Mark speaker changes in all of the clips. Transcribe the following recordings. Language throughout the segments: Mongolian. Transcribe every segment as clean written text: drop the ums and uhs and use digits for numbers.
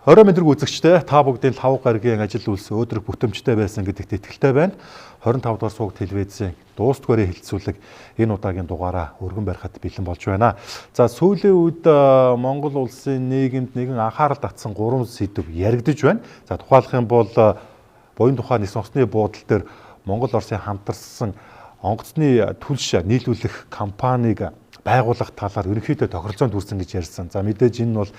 Speaker 1: Орой мэдрэг үзэгчтэй та бүгдийн 5 гарагийн ажил үйлс өөдрөг бүтэмжтэй байсан гэдэгт итгэлтэй байна. 25 дугаар суугт телевизийн дуустгаарыг хилцүүлэг энэ удаагийн дугаараа өргөн барихад бэлэн болж байна. За сүүлийн үед Монгол улсын нийгэмд нэгэн анхаарал татсан 3 сэдв яригдж байна. За тухайлах юм бол буян тухай нисэн усны буудал дээр Монгол Оросын хамтарсан онгоцны түлш нийлүүлэх компанийг байгуулах талаар ерөнхийдөө тохиролцоонд хүрсэн гэж ярьсан. За мэдээж энэ нь бол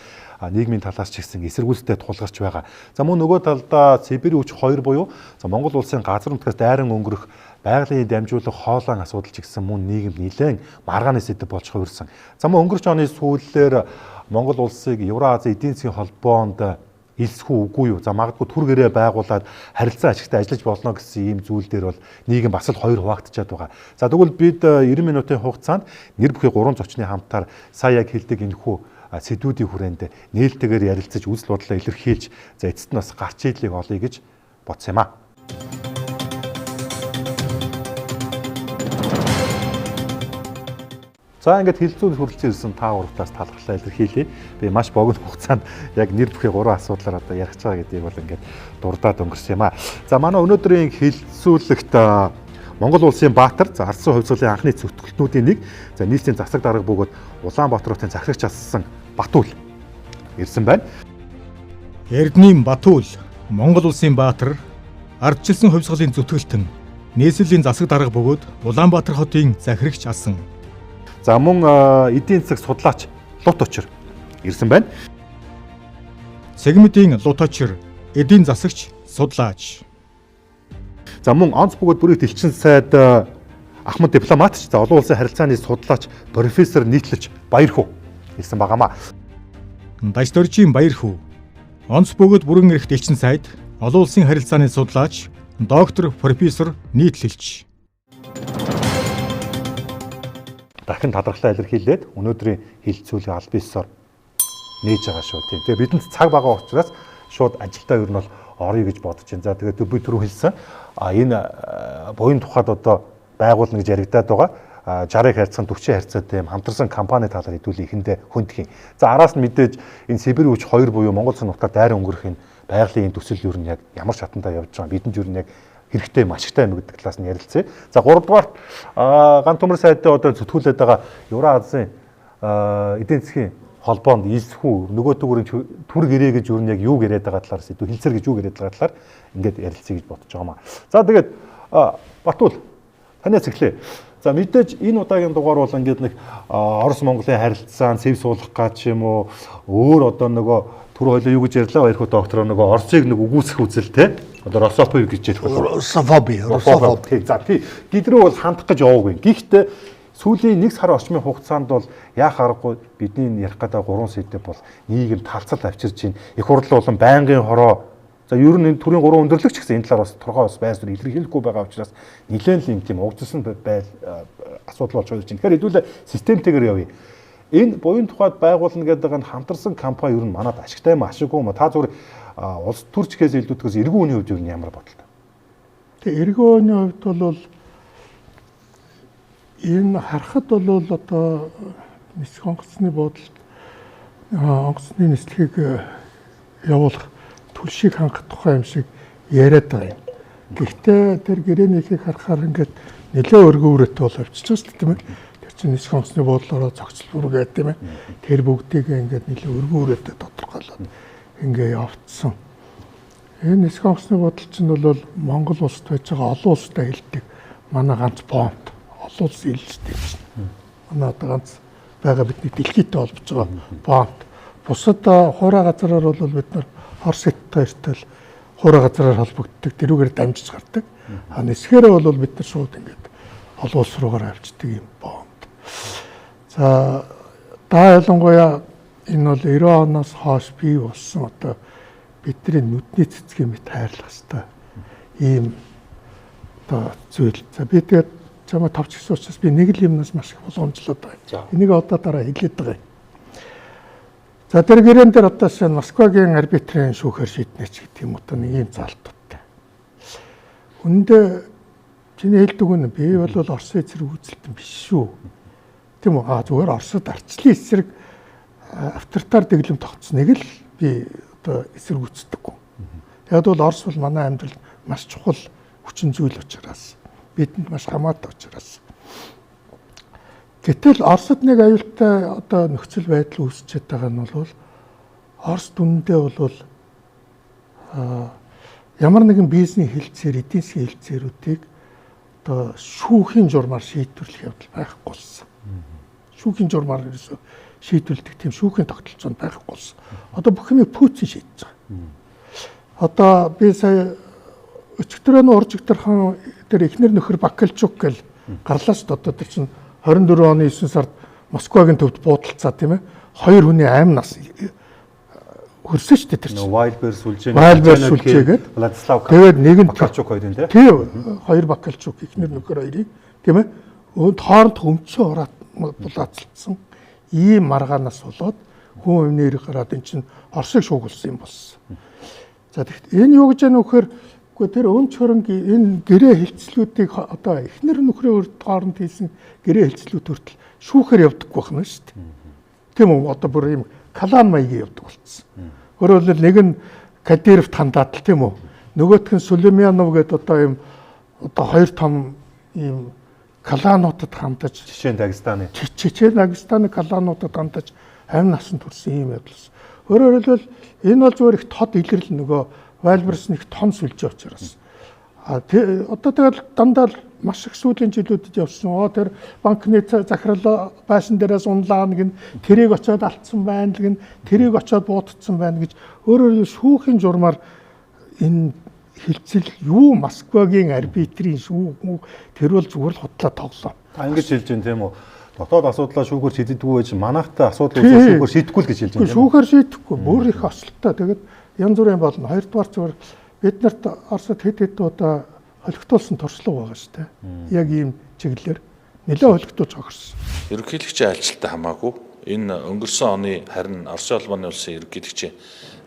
Speaker 1: нийгмийн талаас ч гэсэн эсэргүүцэлтэй тулгарч байгаа. За мөн нөгөө талдаа Сибирийн хүч 2 буюу Монгол улсын газар нутгаас дайран өнгөрөх байгалийн дамжуулах хоолойн асуудал ч гэсэн мөн нийгэмд нэлээд маргааны сэдэв болж хувирсан. За мөн өнгөрч оны сүүлээр Монгол улсыг Евразийн эдийн засгийн холбоонд илсэхүү үгүй юу? За магадгүй түр гэрээ байгуулад харилцан ашигтай ажиллаж болно гэсэн ийм зүйл дээр бол нийгэм бас л хоёр хуваагдчихад байгаа. За тэгвэл бид 90 минутын хугацаанд нэр бүхий 3 зочны хамтаар сая яг хэлдэг энэхүү сэдвүүдийн хүрээнд нээлттэйгээр ярилцаж үзэл бодлоо илэрхийлж за эцэст нь бас гарч ийлийг олъё гэж бодсон юм аа. За ингээд хилцүүлэг хүрэлцэн ирсэн та гуравтаас талхарлаа илэрхийлье. Би маш богино хугацаанд яг нэр бүхий 3 асуудлаар одоо ярих чагаа гэдгийг бол ингээд дурдаад өнгөрсөн юм аа. За манай өнөөдрийн хилцүүлэгт Монгол улсын баатар, за Ардсан хувьцуулын анхны зөвтгөлтнүүдийн нэг, за нийслэлийн засаг дарга бөгөөд Улаанбаатар хотын захирагч асан Батүл ирсэн байна.
Speaker 2: Эрдэнэм Батүл, Монгол улсын баатар, ардчилсан хувьцуулын зөвтгөлтөн, нийслэлийн засаг дарга бөгөөд Улаанбаатар хотын захирагч асан.
Speaker 1: За мөн эдийн засаг судлаач Лут Очир ирсэн байна.
Speaker 2: Сегментийн Лут Очир, эдийн засагч, судлаач.
Speaker 1: За мөн онц бөгөөд бүрийн дэлчин сайд Ахмад дипломатч, за олон улсын харилцааны судлаач профессор нийтлэлч Баярхүү ирсэн байгаамаа.
Speaker 2: Дашторжийн Баярхүү, онц бөгөөд бүрэн эрх дэлчин сайд олон улсын харилцааны судлаач, доктор профессор нийтлэлч.
Speaker 1: Дахин талархлаа илэрхийлээд өнөөдрийн хилцүүлэг аль биесээр нээж байгаа шүү. Тэгээ бидэнд цаг бага учраас шууд ажилдаа ер нь бол орё гэж бодож байна. За тэгээд би түрүү хэлсэн энэ буян тухайд одоо байгуулна гэж яригадаад байгаа 60-ыг харьцсан 40 харьцаатай юм хамтарсан компани талаар хэдүүлээ ихэндээ хүндхийн. За араас нь мэдээж энэ Сибирийн хүч 2 буюу Монгол улсын нутгаар дайран өнгөрөх энэ байгалийн төсөл ер нь яг ямар шатандаа явж байгаа бидэнд ер нь яг хэрэгтэй юм ашигтай юм гэдэг талаас нь ярилцъя. За 3 дугаарт ганц төмөр сайдаа одоо зүтгүүлээд байгаа Евразийн эдийн засгийн холбоонд илсэхүү нөгөө төгөрийн түр гэрээ гэж юу яг юу гэрээд байгаа талаар сэдв хэлцэр гэж юу гэрээд байгаа талаар ингээд ярилцъя гэж бодож байгаа маа. За тэгээд Батүл танаас эхлэе. За мэдээж энэ удаагийн дугаар бол ингээд нэг Орос Монголын харилцаан сэв суулгах гэж юм уу өөр одоо нөгөө түр хойлоо юу гэж ярьлаа Баярхүү доктор нөгөө Оросыг нэг үгүйсэх үзэл те одоо Рософоби гэж хэлэх бол
Speaker 3: Рософоби.
Speaker 1: За тий гидрүү бол хандах гэж яваагүй. Гэхдээ сүүлийн 1 сар орчмын хугацаанд бол яах аргагүй бидний ярих гэдэг 3 сэдэв бол нийгэм талцал авчирч байна. Их хурлын болон байнгын хороо. За ер нь энэ төрлийн 3 өндөрлөгч гэсэн энэ талаар бас тургай бас байр суурь илэрхийлэхгүй байгаа учраас нэлээд л юм тийм угдсан асуудал болж байгаа юм. Тэгэхээр хэдүүлээ системтэйгээр явъя. Энэ буян тухайд байгуулна гэдэг нь хамтарсан компани ер нь манад ашигтай юм ашиггүй юм. Та зүгээр улс төрчгээс илүүдгээс эргэн үеийн хувьд ер нь ямар бодлоо?
Speaker 3: Тэгээ эргэн үеийн хувьд бол энэ харахад бол одоо нисэх онгоцны буудалд онгоцны нислэгийг явуулах түлшийг хангах тухай юм шиг яриад байгаа юм. Гэхдээ тэр гэрээнийхийг харахаар ингээд нэлээд өргөөрөттэй бол авчиж байгаа тийм ээ. Тэр чинь нисэх онгоцны буудлаараа цогцлбор гэдэг тийм ээ. Тэр бүгдийг ингээд нэлээд өргөөрөттэй тодорхойлоод ингээд явцсан. Энэ нисэх онгоцны буудлын чинь бол Монгол улсад байж байгаа олон улстай хэлдэг манай ганц бомб олон улс илждэг юм. Манай одоо ганц байгаа бидний дэлхийдээ холбож байгаа бомб. Бусад хуурай газраар бол бид нар Орос хятадтай хуурай газраар холбогддог, тэрүүгээр дамжиж гардаг. Нисгээрээ бол бид нар шууд ингээд олон улс руугаар авчдаг юм бомб. За ялангуяа энэ бол 90 оноос хойш бий болсон одоо бидний нүдний цэцгийн мэт хайрлах хэвээр ийм одоо зүйл. За би тэгээд чамаа товч гэсэн учраас би нэг л юмнаас маш их боломжлоод байна. Энийг одоо дараа хэлээд байгаа юм. За тэр гэрэн дээр одоо Москвагийн арбитрийн шүүхээр шийднэ ч гэдэг юм одоо нэг юм залтуудтай. Үндэ чиний хэлдэг нь би бол Оросын эсрэг үзэлтэн биш шүү. Тийм үү? Зүгээр Оросд арчлын эсрэг авторитар дэглэм тогтсныг л би одоо эсэргүүцдэггүй. Яг бол Орос бол манай амьдралд маш чухал хүчин зүйл учраас бидэнд маш хамаатай учраас. Гэтэл Оросд нэг аюултай одоо нөхцөл байдал үүсчихэд байгаа нь бол Орос дүндээ бол ямар нэгэн бизнес хэлцээр, эдийн засгийн хэлцээрүүдийг одоо шүүхийн журмаар шийдвэрлэх явдал байхгүй болсон. Шүүхийн журмаар ерөөсөө шийдвэрлэдэг тийм шүүхийн тогтолцоо байхгүй болсон. Одоо бүх юмыг Путин шийдэж байгаа. Одоо би сая өчигдрөө Оржигдор хаан дээр эхнэр нөхөр Бакалчук гэл гарлаа шүү дээ. Одоо тэр чинь 24 оны 9 сард Москвагийн төвд буудалцаа тийм ээ. 2 хүний амь нас хөрсөн шүү дээ тэр чинь.
Speaker 1: Вайлбер сүлжээ.
Speaker 3: Вайлбер сүлжээгээд
Speaker 1: Владислав
Speaker 3: тэгээд нэг нь
Speaker 1: Бакалчук хоёр энэ
Speaker 3: тийм хоёр Бакалчук эхнэр нөхөр хоёрыг тийм ээ. Өөнд хооронд өмчөө ороод булаацалцсан ийм маргаанаас болоод хүн өвнөр гараад эн чинь Оросыг шуугуулсан юм болсон. За тэгэхдээ энэ юу гэж яана вөхөр үгүй тэр өн чөрөнгийн энэ гэрээ хилцлүүдийг одоо эхнэр нөхрийн хооронд хийсэн гэрээ хилцлүүд хүртэл шүүхээр явдаггүй байна шүү дээ. Тийм үү? Одоо бүр ийм клан маягийн явдаг болсон. Өөрөөр нэг нь Кадиров тандаад л тийм үү? Нөгөөх нь Сулейманов гэдэг одоо ийм одоо хоёр том ийм клануудад хамтаж
Speaker 1: Чечен
Speaker 3: Дагестаны клануудад хамтаж амь насанд хүрсэн ийм явдал. Өөрөөр хэлбэл энэ бол зөвхөн их тод илрэл нөгөө Вайлберс нэг том сүлжээ учраас. Одоо тэгэл дандаа маш их сүүлийн жилүүдэд явсан. Тэр банкны захирал байшин дээрээс унлаа нэг нь тэрийг очиод алдсан байна л гэн тэрийг очиод буутцсан байна гэж өөрөөр шүүхийн журмаар энэ хилцэл юу Москвагийн арбитрийн шүү тэр бол зүгээр л худлаа тоглоо.
Speaker 1: Ингэж хэлж байна тийм үү? Дотоод асуудлаа шүүхээр шийддэггүй байж манайхтай асуудал шүүхээр шийдэхгүй л гэж хэлж байна.
Speaker 3: Шүүхээр шийдэхгүй бүр их ослолтой. Тэгээд янз бүрийн болно. Хоёрдугаар зүгээр бид нарт Оросд хэд удаа холигдуулсан туршлага байгаа шүү дээ. Яг ийм чиглэлээр нэлээд холигдуулж огорсон.
Speaker 4: Ерөнхийлөгчийн айлчлалтай хамаагүй энэ өнгөрсөн оны харин Оросын улбаны улсын ерөнхийлөгчийн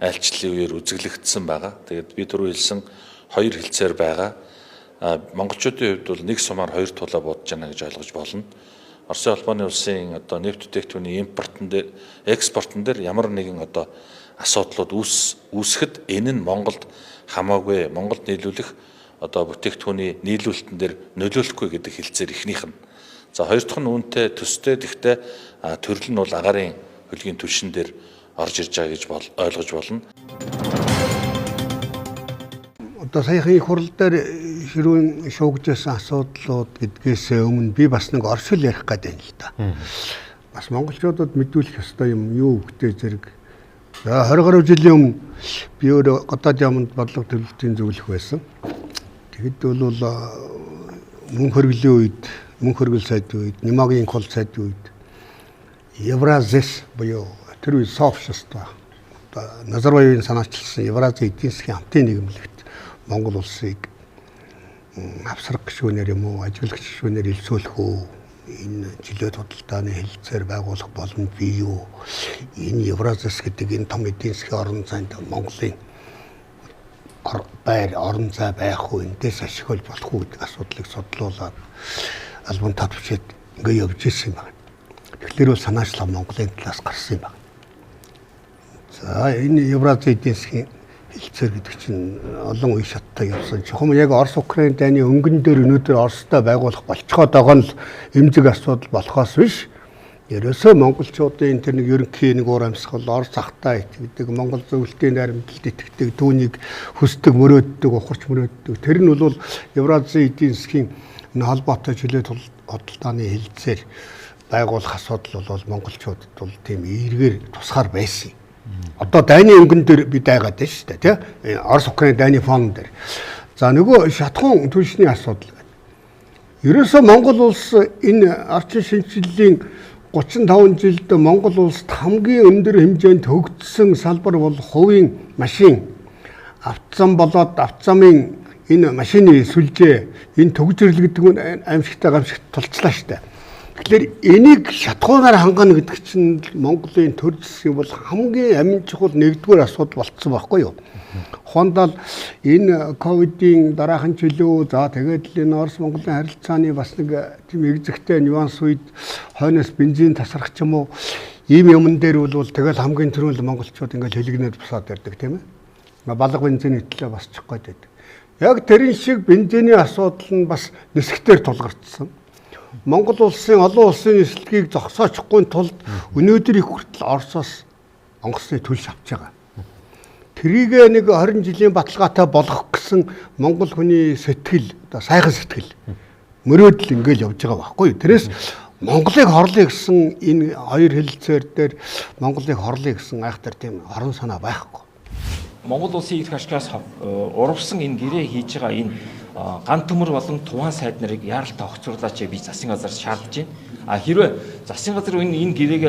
Speaker 4: айлчлалын үеэр үзэглэгдсэн байгаа. Тэгээд би түрүү хэлсэн хоёр хэлцээр байгаа. Монголчуудын хувьд бол нэг сумаар хоёр тулаа бодож байна гэж ойлгож болно. Оросын улбаны улсын одоо нефть бүтээгдэхүүний импортон дээр, экспортон дээр ямар нэгэн одоо асуудлууд үүсэхэд энэ нь Монголд хамаагүй Монголд нийлүүлэх одоо бүтээгдэхүүний нийлүүлэлтэн дээр нөлөөлөхгүй гэдэг хэлцээр ихнийх нь. За хоёр дахь нь үүнтэй төстэй гэхдээ төрөл нь бол агаарын хөлгийн түвшин дээр орж ирж байгаа гэж ойлгож болно.
Speaker 5: Одоо саяхан их хурал дээр ширүүн шуугжсэн асуудлууд гэдгээс өмнө би бас нэг оршил ярих гэдэг юм л да. Бас монголчуудад мэдүүлэх ёстой юм юу гэдэг зэрэг 20 гаруй жилийн өмнө би өөрөө гадаад яамд бодлого төлөвлөлтийн зөвлөх байсан. Тэгэхэд бол мөн хөргөлийн үед, мөн хөргөл сайдын үед, Немагийн кол сайдын үед Евразэс буюу тэр үе софшста одоо Назарбаевын санаачилсан Евразийн эдийн засгийн хамтын нийгэмлэгт Монгол улсыг авсрах гишүүнээр юм уу, ажиглагч гишүүнээр илсүүлэх үү, энэ жилийн худалдааны хэлцээр байгуулах боломж бий юу? Энэ Евразэс гэдэг энэ том эдийн засгийн орон зайд Монголын байр орон зай байх уу, эндээс ашиглаж болох уу гэдэг асуудлыг судлуулад албан товчид ингээ явж ирсэн юм байна. Тэгэхээр бол санаачлал Монголын талаас гарсан юм байна. За энэ Евразийн эдийн засгийн хэлцээр гэдэг чинь олон үе шаттай явсан. Чухам яг Орос-Украин дайны өнгөн дээр өнөөдөр Оростой байгуулах болцоход байгаа нь эмзэг асуудал болохоос биш. Ерөөсөө монголчуудын тэр нэг ерөнхий нэг уур амьсгал Орос захтай итгэдэг, Монгол зөвлөлтийн найрамдалд итгэдэг, түүнийг хүсдэг, мөрөөддөг, ухарч мөрөөддөг. Тэр нь бол Евразийн эдийн засгийн холбоотой чөлөө худалдааны хэлцээр байгуулах асуудал бол монголчуудад бол тийм эергээр тусгаар байсан. Одоо дайны өнгөн дээр бид дайгаад байна шүү дээ, тий? Орос-Украин дайны фон дээр. За нөгөө шатхуун түвшний асуудал. Ерөөсөө Монгол улс энэ орчин шинжилгээний 35 жилд Монгол улсад хамгийн өндөр хэмжээнд хөгжсөн салбар бол хувийн машин. Автозам болоод автозамын энэ машины сүлжээ, энэ төгжрөл гэдэг нь аимшигтай гамшигт тулцлаа шүү дээ. Тэгэхээр энийг шатхуунаар хангана гэдэг чинь Монголын төр засгийн бол хамгийн амин чухал нэгдүгээр асуудал болцсон байхгүй юу? Хондол энэ ковидын дараахан чөлөө за тэгээд л энэ Орос Монголын харилцааны бас нэг тийм эргэжтэй нюанс үед хойноос бензин тасрах ч юм уу Ийм юмн дээр бол тэгэл хамгийн түрүүнд монголчууд ингээл хэлгнээр бусаад байдаг тийм ээ. Балга бензиний төлөө басчих гээд байдаг. Яг тэрэн шиг бензиний асуудал нь бас нисгтээр тулгарчсан. Монгол улсын олон улсын эслэгийг зогсоочихгүй тулд өнөөдөр их хүртэл Оросоос онгоцны төлс авч байгаа. Тэрийг нэг 20 жилийн баталгаатай болгох гэсэн монгол хүний сэтгэл, одоо сайхан сэтгэл мөрөөдөл ингээл явж байгаа байхгүй. Тэрээс Монголыг хорлоё гэсэн энэ хоёр хэлэлцээр дээр Монголыг хорлоё гэсэн айхтар тийм орон санаа байхгүй.
Speaker 6: Монгол улсын эрх ашигаас урвсан энэ гэрээ хийж байгаа энэ ган төмөр болон тухайн сайд нарыг яаралтай огцруулаач би засгийн газраас шаардж байна. Хэрвээ засгийн газар энэ гэрээг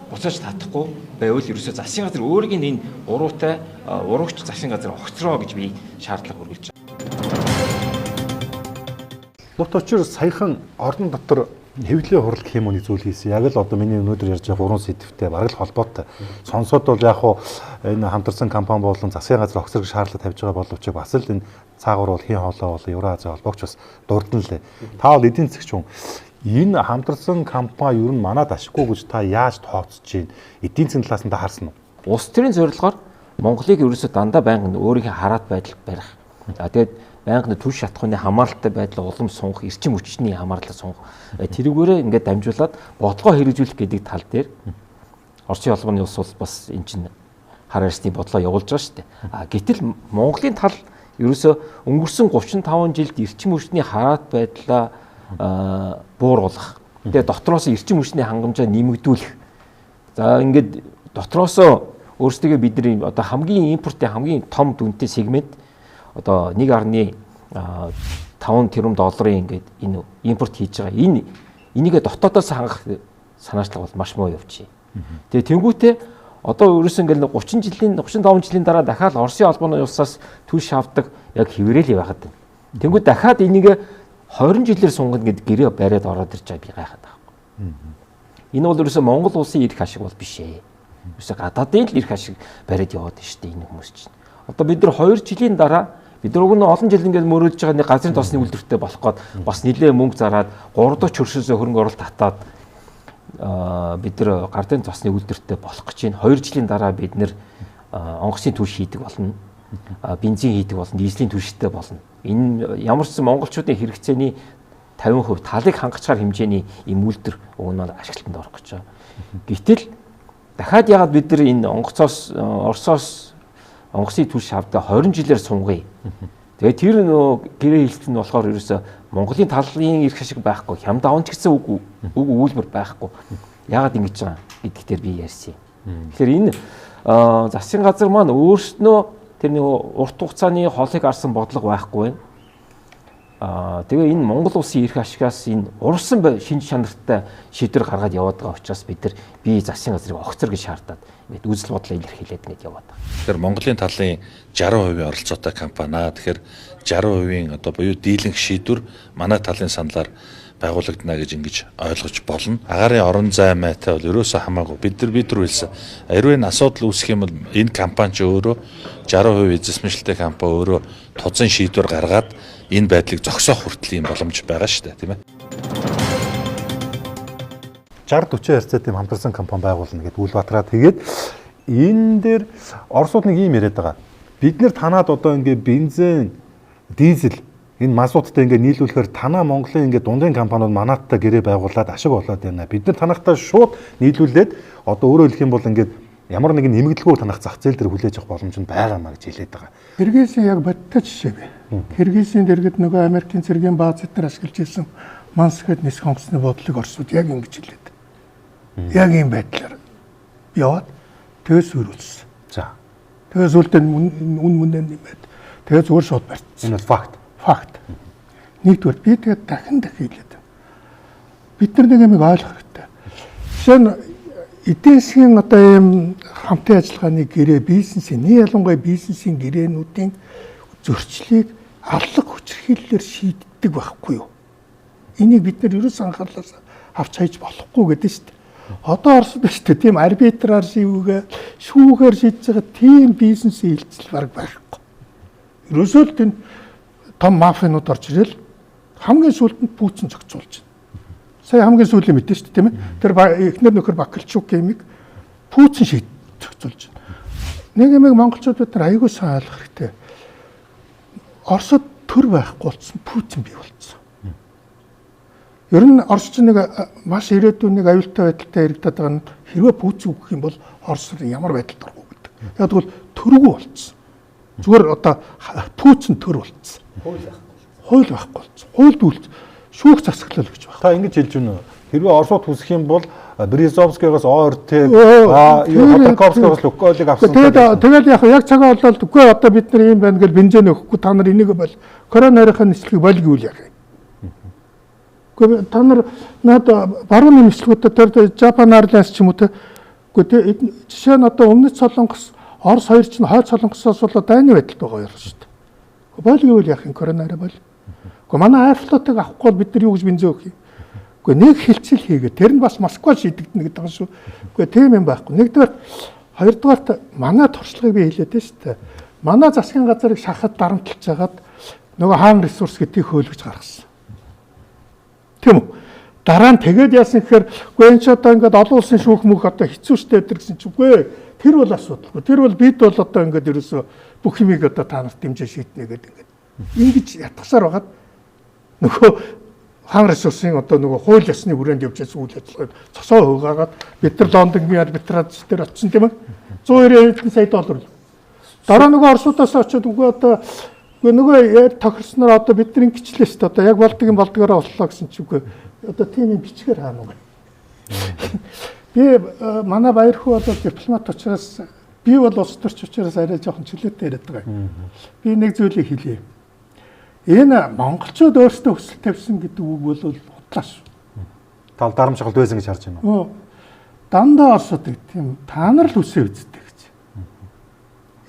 Speaker 6: буцааж татахгүй байвал ерөөсөө засгийн газар өөрийг энэ уруутай уруугч засгийн газар огцроо гэж би шаардлага өргөж байна.
Speaker 1: Бут очир саяхан орон дотор хэвлэлийн хурал гэх юм уу зүйл хийсэн. Яг л одоо миний өнөөдөр ярьж байгаа гурван сэдвтэй бараг л холбоотой. Сонсоод бол яг хуу энэ хамтарсан компани болон засгийн газар огцрог шаардлага тавьж байгаа боловч бас л энэ цаагуур бол хийн хоолой бол Евразийн холбогч бас дурдан лээ. Та бол эдийн засгч хүн. Энэ хамтарсан компани ер нь манад ашиггүй гэж та яаж тооцож чинь эдийн засгийн талаас нь та харсан уу?
Speaker 6: Улс төрийн зорилгоор Монголыг ерөөсөө дандаа байнгын өөрийнхөө хараат байдал барих. Тэгээд байнгын түр шатхууны хамааралтай байдал улам сунгах, эрчим хүчний хамаарлал сунгах. Тэрүүгээрээ ингээд дамжуулаад бодлогоо хэрэгжүүлэх гэдэг тал дээр Оросын холбооны улс бол бас эн чинь хар арсны бодлоо явуулж байгаа шүү дээ. Гэтэл Монголын тал ерөөсөө өнгөрсөн 35 жилд эрчим хүчний хараат байдлаа бууруулах. Тэгээд дотроос эрчим хүчний хангамжаа нэмэгдүүлэх. За ингээд дотроос өөрсдөө бидний одоо хамгийн импортын хамгийн том дүнтэй сегмент одоо 1.5 тэрбум долларын ингээд энэ импорт хийж байгаа. Энийг дотоодоос хангах санаачлага бол маш муу явж байна. Тэгээ тэнгуүтээ одоо ерөөс ингээд 35 жилийн дараа дахиад Оросын холбооны улсаас түлш авдаг яг хэврээл байгаад байна. Тэнгуү дахиад энийг 20 жилээр сунгана гэдэг гэрээ бариад ороод ирж байгаа би гайхаад байгаа. Энэ бол ерөөсөө Монгол улсын эрх ашиг бол биш ээ. Ерөөсөө гадаадын л эрх ашиг бариад яваад байна шүү дээ энэ хүмүүс чинь. Одоо бид нар 2 жилийн дараа бид нар уг нь олон жил ингээд мөрөөдж байгаа нэг газрын тосны үйлдвэртэй болох гээд бас нэлээ мөнгө зараад 3 хөршөөсөө хөрөнгө оруулалт татаад бид нар гардын тосны үйлдвэртэй болох гэж байна. 2 жилийн дараа бид нар онгоцны түлш хийдэг болно. Бензин хийдэг болно, дизелийн түлштэй болно. Энэ ямар ч монголчуудын хэрэгцээний 50% талыг хангачаар хэмжээний ийм үйлдвэр өгнө ашиглалтанд орох гэж байгаа. Гэтэл дахиад ягаад бид нар энэ Оросоос онгоцны түлш авдаа 20 жилээр сунгая. Тэгээд тэр гэрээ хэлсэн нь болохоор ерөөсө Монголын талын эрх ашиг байхгүй, хямд аван ч гэсэн үг үйлбэр байхгүй. Ягаад ингэж байгаа гэдэгт би ярьсан. Тэгэхээр энэ засгийн газар маань өөрснөө тэрний урт хугацааны хоолыг арсан бодлого байхгүй байна. Тэгээ энэ Монгол улсын эрх ашигаас энэ урсан шинж чанартай шийдвэр гаргаад яваад байгаа учраас бид нар би засгийн газрыг огцор гэж шаардаад ингээд үзэл бодлоо илэрхийлээд ингээд яваад байгаа.
Speaker 4: Тэгэхээр Монголын талын 60% оролцоотой компани. Тэгэхээр 60%-ийн одоо буюу дийлэнх шийдвэр манай талын саналаар байгуулагдана гэж ингэж ойлгож болно. Агаарын орон зай майтай бол ерөөсөө хамаагүй. Бид нар хэлсэн. Хэрвээ энэ асуудал үүсэх юм бол энэ компани ч өөрөө 60% эзэсмэшлэлтэй компани өөрөө тузан шийдвэр гаргаад энэ байдлыг зогсоох хүртэл юм боломж байгаа шүү дээ, тийм ээ.
Speaker 1: 60-40 харьцаа тийм хамтарсан компани байгуулна гэдэг Улбаатараа тэгээд энэ дээр Оросууд нэг юм яриад байгаа. Бид нэр танаад одоо ингээ бензин, дизель энэ мазуттай ингээ нийлүүлэхээр танаа Монголын ингээ дундын компаниуд манайтай гэрээ байгуулад ашиг болоод байна. Бид нар танахтай шууд нийлүүлээд одоо өөрөөр хэлэх юм бол ингээ ямар нэгэн нэмэгдэлгүй танах зах зээл дээр хүлээж авах боломж нь байгаамаа гэж хэлээд байгаа.
Speaker 3: Киргизийн яг бодтой жишээ бай. Киргизийн дэргэд нөгөө Америкийн цэргийн бааз дээр ашиглаж ирсэн Мансгэд нисэх онгоцны бодлыг Оросууд яг ингэж хэлээд. Яг ийм байдлаар яваад тэгээс өрүүлсэн.
Speaker 1: За.
Speaker 3: Тэгээс үлдэн үн мөнэн нэмээд тэгээс өөр шууд барьсан.
Speaker 1: Энэ бол факт.
Speaker 3: Факт. Нэгдүгээр би тэгээд дахин хэлээд. Бид нар нэг юм ойлгох хэрэгтэй. Жишээ нь эдийн засгийн одоо ийм хамтын ажиллагааны гэрээ бизнесийн ялангуяа бизнесийн гэрээнүүдийн зөрчлийг алга хүчирхийллээр шийддэг байхгүй юу? Энийг бид нар ерөөс анхаарлаас авч хайж болохгүй гэдэг шүү дээ. Одоо Оросд шүү дээ тийм арбитраар шүүгээр шийдэж байгаа тийм бизнесийн хилцэл баг байхгүй. Ерөөсөө л тийм том мафианууд орж ирэл хамгийн сүүлд нь Путин зохицуулж байна. Сая хамгийн сүүлийн мэдээ шүү дээ тийм ээ. Тэр эхнэр нөхөр Бакалчук гэмиг Путин зохицуулж байна. Нэг юм монголчууд бид нар аягүй сайн ойлгох хэрэгтэй. Оросд төр байхгүй болсон Путин бий болсон. Ер нь Оросч нэг маш ирээдүйн нэг аюултай байдалтай яригдаад байгаа нь хэрвээ Путин үгэх юм бол Орос ямар байдалд орох гэдэг. Яг тэгвэл төргөө болсон. Зүгээр одоо Путин төр болсон. Хууль байхгүй болсон. Хуульд үлд шүүх засаглал гэж байна.
Speaker 1: Та ингэж хэлж байна уу? Хэрвээ Оросууд хүсэх юм бол Березовскийгоос ОРТ Ходорковскийгоос Лукойлыг авсан.
Speaker 3: Тэгээд яг цагаан болоод үгүй одоо бид нар юм байна гэж бензин өгөхгүй та нар энийг бол коронавирусын нислэгийг болгоё яах юм. Гэхдээ та нар над барууны нислэгүүдээр тэр Japan Airlines ч юм уу те. Гэхдээ жишээ нь одоо өмнөд Солонгос, Орос хоёр ч нь хойд Солонгосоос бол дайны байдалд байгаа юм шүү дээ. Болгоё яах юм коронавирус бол. Гэхдээ манай Аэрофлотыг авахгүй бол бид нар юу гэж бензин өгөх юм. Гэхдээ нэг хилцэл хийгээ. Тэр нь бас Москва шийдэгдэнэ гэдэг юм шүү. Гэхдээ тийм юм байхгүй. Нэгдүгээр, хоёрдугаарт манай туршлагыг би хэлээд байна шүү дээ. Манай засгийн газрыг шахаад дарамтлж хагаад нөгөө хаан ресурс гэдгийг хөөлгөж гаргасан. Тийм үү? Дараа нь тэгээд яасан гэхээр үгүй энэ ч одоо ингээд олон улсын шүүх мөх одоо хэцүү штэй өдр гэсэн чи үгүй. Тэр бол асуудалгүй. Тэр бол бид бол одоо ингээд ерөөсө бүх юмыг одоо та нарт дэмжиж шийднэ гэдэг ингээд ингэж ятгасаар байгаад нөгөө хаан ресурсын одоо нөгөө хууль ёсны хүрээнд явж байгаа үйл ажиллагааг цосоо хуугаад бид нар Лондонгийн арбитраж дээр очсон тийм ээ. 190 сая доллар. Дараа нөгөө Оросудаас очиод үгүй одоо нөгөө тохирсноор одоо бидний гिचлээ шүү дээ. Одоо яг болдгийн болдгоороо боллоо гэсэн чи үгүй. Одоо тийм юм бичгээр хаана уу. Би манай баяр хүү бол дипломат учраас би бол улс төрч учраас арай жоохон чөлөөтэй яриад байгаа юм. Би нэг зүйлийг хэлье. Энэ монголчууд өөрсдөө хүсэл тавьсан гэдэг үг бол бодлоо шүү.
Speaker 1: Тал дарамжгалд байсан гэж харж байна уу?
Speaker 3: Дандаа Оросод тийм та нар л үсээ үздэг гэж.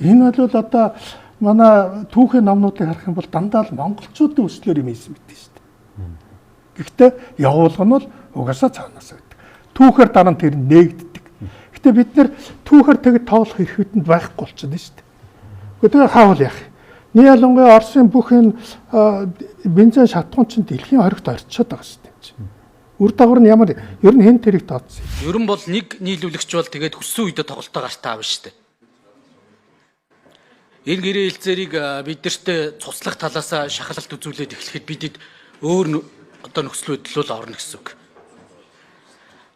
Speaker 3: Энэ бол одоо манай түүхийн номнуудыг харах юм бол дандаа л монголчуудын өслөөр юм ийсэн мэт шүү дээ. Гэхдээ явуулга нь бол угаасаа цаанаас байдаг. Түүхээр дараа нь тэр нээгддэг. Гэхдээ бид нэр түүхээр тэгэд тоглох эрхүүдэнд байхгүй болчихно шүү дээ. Гэхдээ хаавал яах юм? Нэг ялангуяа Оросын бүх энэ бензин шатхуун чинь дэлхийн хоригт орчоод байгаа шүү дээ. Үр дагавар нь ямар ер нь хэн тэрийг тооцсон юм?
Speaker 7: Ер нь бол нэг нийлүүлэгч бол тэгээд хүссэн үедээ тоглолтоо гартаа авна шүү дээ. Энэ гэрээ хэлцээрийг биднэртээ цуцлах талаас шахалт үзүүлээд эхлэхэд бидэд өөр одоо нөхцөл байдал бол орно гэсэн үг.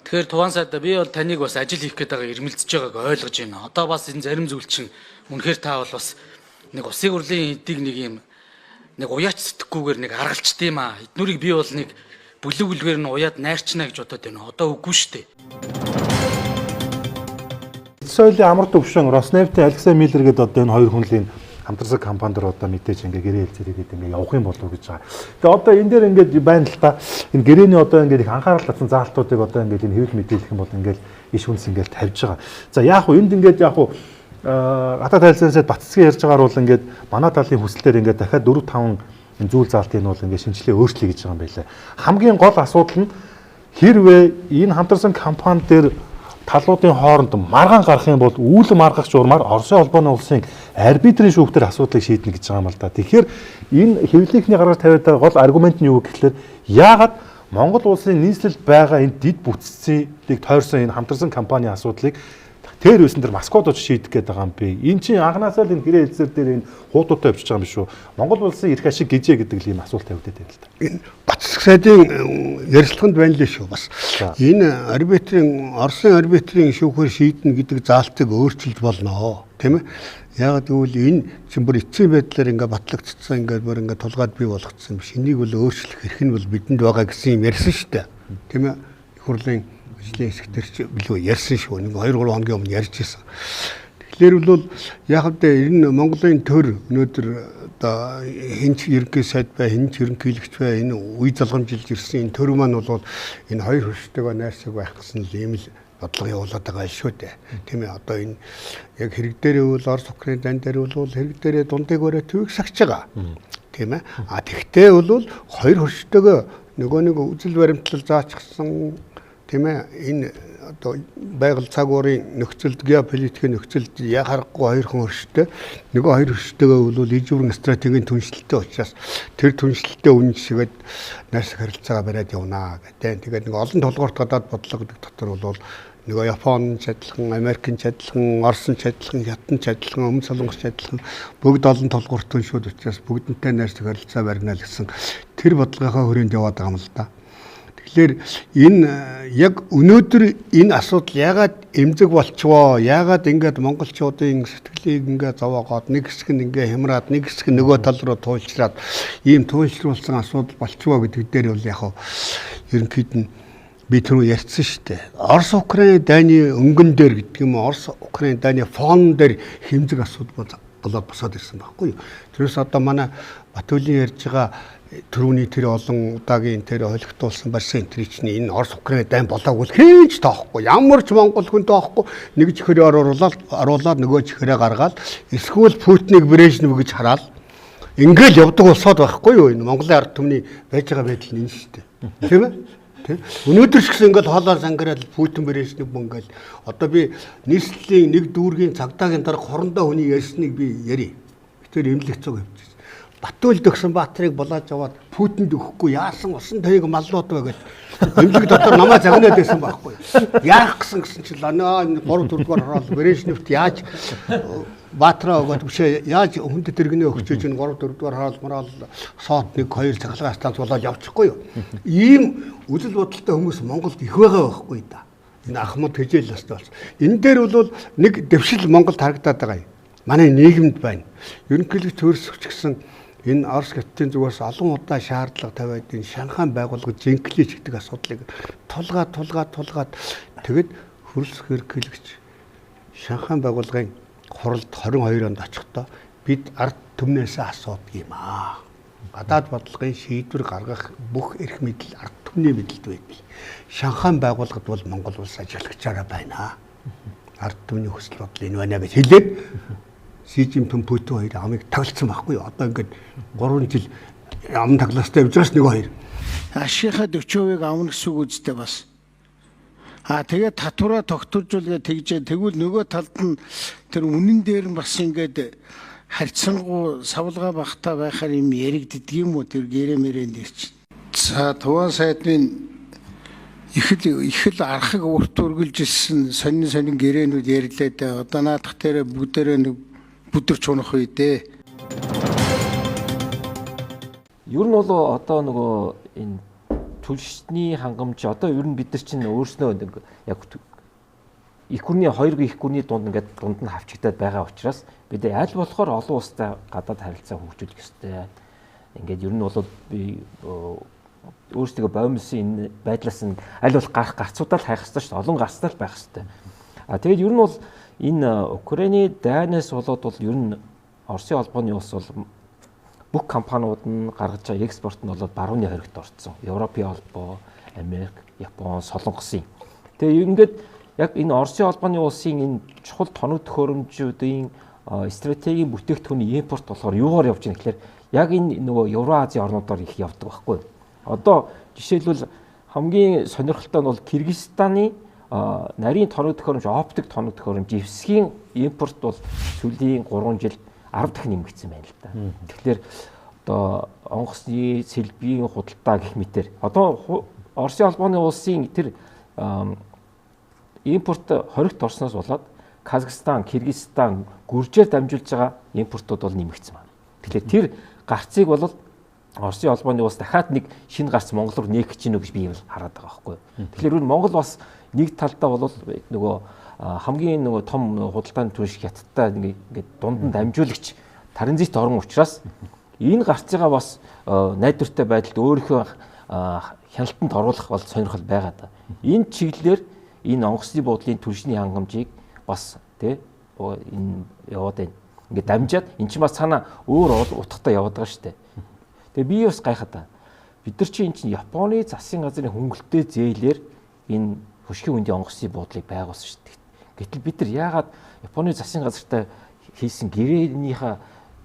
Speaker 7: Тэгэхээр Туван сайд би бол таныг бас ажил хийх гээд байгаа ирмэлцэж байгааг ойлгож байна. Одоо бас энэ зарим зүйл чинь үнэхээр та бол бас нэг усын хурлын эдийг нэг юм нэг уяач сэтгэхгүйгээр нэг аргалчт юм аа. Эднүрийг би бол нэг бүлэг бүлгээр нь уяад найрчна гэж бодоод байна. Одоо үгүй шүү дээ.
Speaker 1: Соёлын амар төвшин Роснефтийн Алексей Миллер гэдэг одоо энэ хоёр хүнлийн хамтарсан компанид одоо мэдээж ингээ гэрээ хэлцээрийгээд ингээ явах юм болов уу гэж байгаа. Тэгээ одоо энэ дээр ингээд байна л та энэ гэрээний одоо ингээд их анхаарал татсан заалтуудыг одоо ингээд энэ хэвлэл мэдээлэх юм бол ингээд иш хүнс ингээд тавьж байгаа. За яг хуу энд ингээд яг хуу хатад тайлсарсад Батцгийн ярьж байгаагаар бол ингээд манай талын хүслээр ингээд дахиад 4-5 зүйл заалтыг нь бол ингээд шинжилгээ өөрчлөе гэж байгаа юм байлаа. Хамгийн гол асуудал нь хэрвээ энэ хамтарсан компани дээр талуудын хооронд маргаан гарах юм бол үүл маргах журмаар Оросын холбооны улсын арбитрийн шүүхтэр асуудлыг шийднэ гэж байгаа юм л да. Тэгэхээр энэ хэвлэлийнхний гараар тавиад байгаа гол аргумент нь юу гэхээр яагаад Монгол улсын нийслэлд байгаа энэ дид бүтцийг тойрсон энэ хамтарсан компани асуудлыг тэр үсэн дээр Москвад очиж шийдэх гээд байгаа юм бэ. Энэ чинь анханасаа л энэ гэрээ хэлцээр дээр энэ хуудуудтай явж байгаа юм шүү. Монгол улсын эрх ашиг гижээ гэдэг л ийм асуулт тавигдаад байна л да.
Speaker 5: Энэ Батцэг сайдын ярилцлаганд байна л шүү бас. Энэ арбитрийн Оросын арбитрийн шүүхээр шийднэ гэдэг заалтыг өөрчилж болно. Тийм ээ. Яг гэвэл энэ чинь бүр эцсийн байдлаар ингээ батлагдсан ингээ бүр ингээ тулгаад бий болгоцсон биш. Энийг бол өөрчлөх эрх нь бол бидэнд байгаа гэсэн юм ярьсан шүү дээ. Тийм ээ. Хурлын ажлын хэсэгтэр чи билүү ярьсан шүү. Нэг 2-3 хоногийн өмнө ярьж ирсэн. Тэгэхээр бол яг л энэ Монголын төр өнөөдөр одоо хинч ерөнхий сайд бай, хинч ерөнхийлөгч бай, энэ үе залгамжилж ирсэн энэ төр маань бол энэ хоёр хөрштэйгээ найрсаг байх гэсэн л ийм л бодлого явуулаад байгаа шүү дээ. Тийм ээ. Одоо энэ яг хэрэг дээрээ бол Орос Украин дан дээр бол хэрэг дээрээ дундыг өрөө төвийг сагч байгаа. Тийм ээ. А тэгтээ бол хоёр хөрштэйгээ нөгөө нэг үзэл баримтлал заачихсан тийм ээ энэ одоо байгаль цаг уурын нөхцөлд геополитикийн нөхцөлд яг харахгүй хоёр хүн өршөлтөө нөгөө хоёр өршөлтөөгөө бол ижүүрэн стратегийн түншлэлтэй учраас тэр түншлэлтэй үнэн жишгээд найрсаг харилцаагаа бариад явнаа гэдэг. Тэгээд нэг олон толгоорт гадаад бодлого гэдэг дотор бол нөгөө Япон чадлан, Америкийн чадлан, Орсын чадлан, Хятадын чадлан, Өмнө Солонгос чадлан бүгд олон толгоорт түншүүд учраас бүгднтэй найрсаг харилцаа барина л гэсэн тэр бодлогынхаа хүрээнд яваад байгаа юм л да. Тэгэхээр энэ яг өнөөдөр энэ асуудал яагаад эмзэг болчихвоо? Яагаад ингээд монголчуудын сэтгэлийг ингээд зовоогоод нэг хэсэг нь ингээд хямраад нэг хэсэг нь нөгөө тал руу туйлшраад ийм туйлшруулсан асуудал болчихвоо гэдэг дээр бол яг ерөнхийд нь би түрүү ярьсан шүү дээ. Орос Украин дайны өнгөн дээр гэдэг юм уу? Орос Украин дайны фон дээр хэмзэг асуудал болоод босоод ирсэн байхгүй юу? Тэрээс одоо манай Батүлийн ярьж байгаа түрүүний тэр олон удаагийн тэр холигдуулсан барьсан энэ чинь энэ Орос Украин дайн болоогүй хээч тоохгүй. Ямар ч монгол хүн тоохгүй. Нэг чихрээр оруулаад нөгөө чихрээ гаргаад эсвэл Путиныг Брежнев гэж хараад ингээл явдаг улсууд байхгүй юу? Энэ Монголын ард түмний байж байгаа байдал нь энэ шүү дээ. Тийм ээ? Өнөөдөр ч гэсэн ингээл хоолоор сангираад Путин Брежнев мөнгөл одоо би нийслэлийн нэг дүүргийн цагдаагийн дарга хорондоо хүний ярьсныг би ярив. Тэр эмнэлэг цог явж. Батүлд өгсөн Баатрыг булааж аваад Путинд өгөхгүй яасан усан таяг маллууд вэ гэж эмнэлэг дотор намаа загнаад байсан байхгүй. Яах гэсэн чинь энэ 3 4-р хороол Брежневт яаж Баатраа өгөөд бишээ яаж хүндэт тэргэнээ өгч чинь 3 4-р хороол морал сот 1 2 цахилгаан станц болоод явчихгүй юу. Ийм үжил бодолтой хүмүүс Монголд их байгаа байхгүй да. Энэ Ахмад хижээл настай болсон. Энэ дээр бол нэг дэвшил Монголд харагдаад байгаа юм. Манай нийгэмд байна. Ерөнхийлөгч төрөсөгч гэсэн энэ Орос Хятадын зүгээс олон удаа шаардлага тавиад энэ Шанхай байгууллага жинклэж гэдэг асуудлыг тулгаад тэгэд хөрөлсөх ерөнхийлөгч Шанхай байгууллагын хуралд 22 онд очихдоо бид ард түмнээс асуудаг юм аа. Гадаад бодлогын шийдвэр гаргах бүх эрх мэдэл ард түмний мэдэлд байдаг. Шанхай байгууллагад бол Монгол улс ажиглагчаараа байна. Ард түмний хүсэл бодол энэ байна гэж хэлээд Си Жинпин Путин хоёр амыг таглацсан байхгүй юу? Одоо ингээд 3 жил ам таглаастай явж байгаас нэг хоёр.
Speaker 8: Ашийнхаа 40% авна гэсэн үг үстэй бас. Тэгээд татвараа тогтворжуулгээ тэгжээ. Тэгвэл нөгөө талд нь тэр үнэн дээр нь бас ингээд харьцангуй савлгаа багтаа байхаар юм яригддаг юм уу тэр гэрэмэрэн дээр чинь. За Туван сайдын их л архаг урт үргэлж ирсэн сонин гэрээнүүд ярьлаа да. Одоо наадах дээр бүгдээрээ нэг бүдэрч унах үе дээ.
Speaker 6: Ер нь бол одоо нөгөө энэ түлшний хангамж одоо ер нь бид нар чинь өөрснөө яг их гүрний 2 их гүрний дунд ингээд дунд нь хавчигдаад байгаа учраас бид аль болохоор олон улстай гадаад харилцаа хөгжүүлэх ёстой. Ингээд ер нь бол би өөрсдөө боомлсын энэ байдлаас нь аль болох гарцуудаа л хайх ёстой шүү дээ. Олон гарцтай л байх ёстой. Тэгээд ер нь бол энэ Украины дайнаас болоод бол ер нь Оросын холбооны улс бол бүх компаниуд нь гаргаж байгаа экспорт нь болоод барууны хоригт орцсон. Европын холбоо, Америк, Япон, Солонгосын. Тэгээ ингээд яг энэ Оросын холбооны улсын энэ чухал тоног төхөөрөмжүүдийн стратегийн бүтээгдэхүүний импорт болохоор юугаар явж байгаа гэхээр яг энэ нөгөө Евразийн орнуудаар их явдаг байхгүй. Одоо жишээлбэл хамгийн сонирхолтой нь бол Кыргызстаны нарийн тоног төхөөрөмж, оптик тоног төхөөрөмж, эвсгийн импорт бол сүүлийн 3 жил 10 дахин нэмэгдсэн байна л да. Тэгэхээр одоо онгоцны сэлбийн худалдаа гэх мэтэр одоо Оросын холбооны улсын тэр импорт хоригт орсноос болоод Казахстан, Кыргызстан, Гүржээр дамжуулж байгаа импортууд бол нэмэгдсэн байна. Тэгэхээр тэр гарцыг бол Оросын холбооны улс дахиад нэг шинэ гарц Монгол руу нээх гэж байна гэж би хараад байгаа байхгүй. Тэгэхээр Монгол бас нэг талдаа бол нөгөө хамгийн нөгөө том худалдааны түвшин Хятадтай ингээд дунд нь дамжуулагч транзит орн учраас энэ гарцыгаа бас найдвартай байдалд өөрийнхөө хяналтанд оруулах бол сонирхол байгаа да. Энэ чиглэлээр энэ онгоцны буудлын түвшний хангамжийг бас энэ яваад байна. Ингээд дамжаад эн чинь бас цаана өөр утгатай яваад байгаа шүү дээ. Тэгээ би бас гайхаад байна. Бид нар чинь Японы засгийн газрын хөнгөлөлтөө зээлээр энэ хөшгийн үндийн онгоцны буудлыг байгуулсан шүү дээ. Гэтэл бид нар яагаад Японы засгийн газартай хийсэн гэрээнийхээ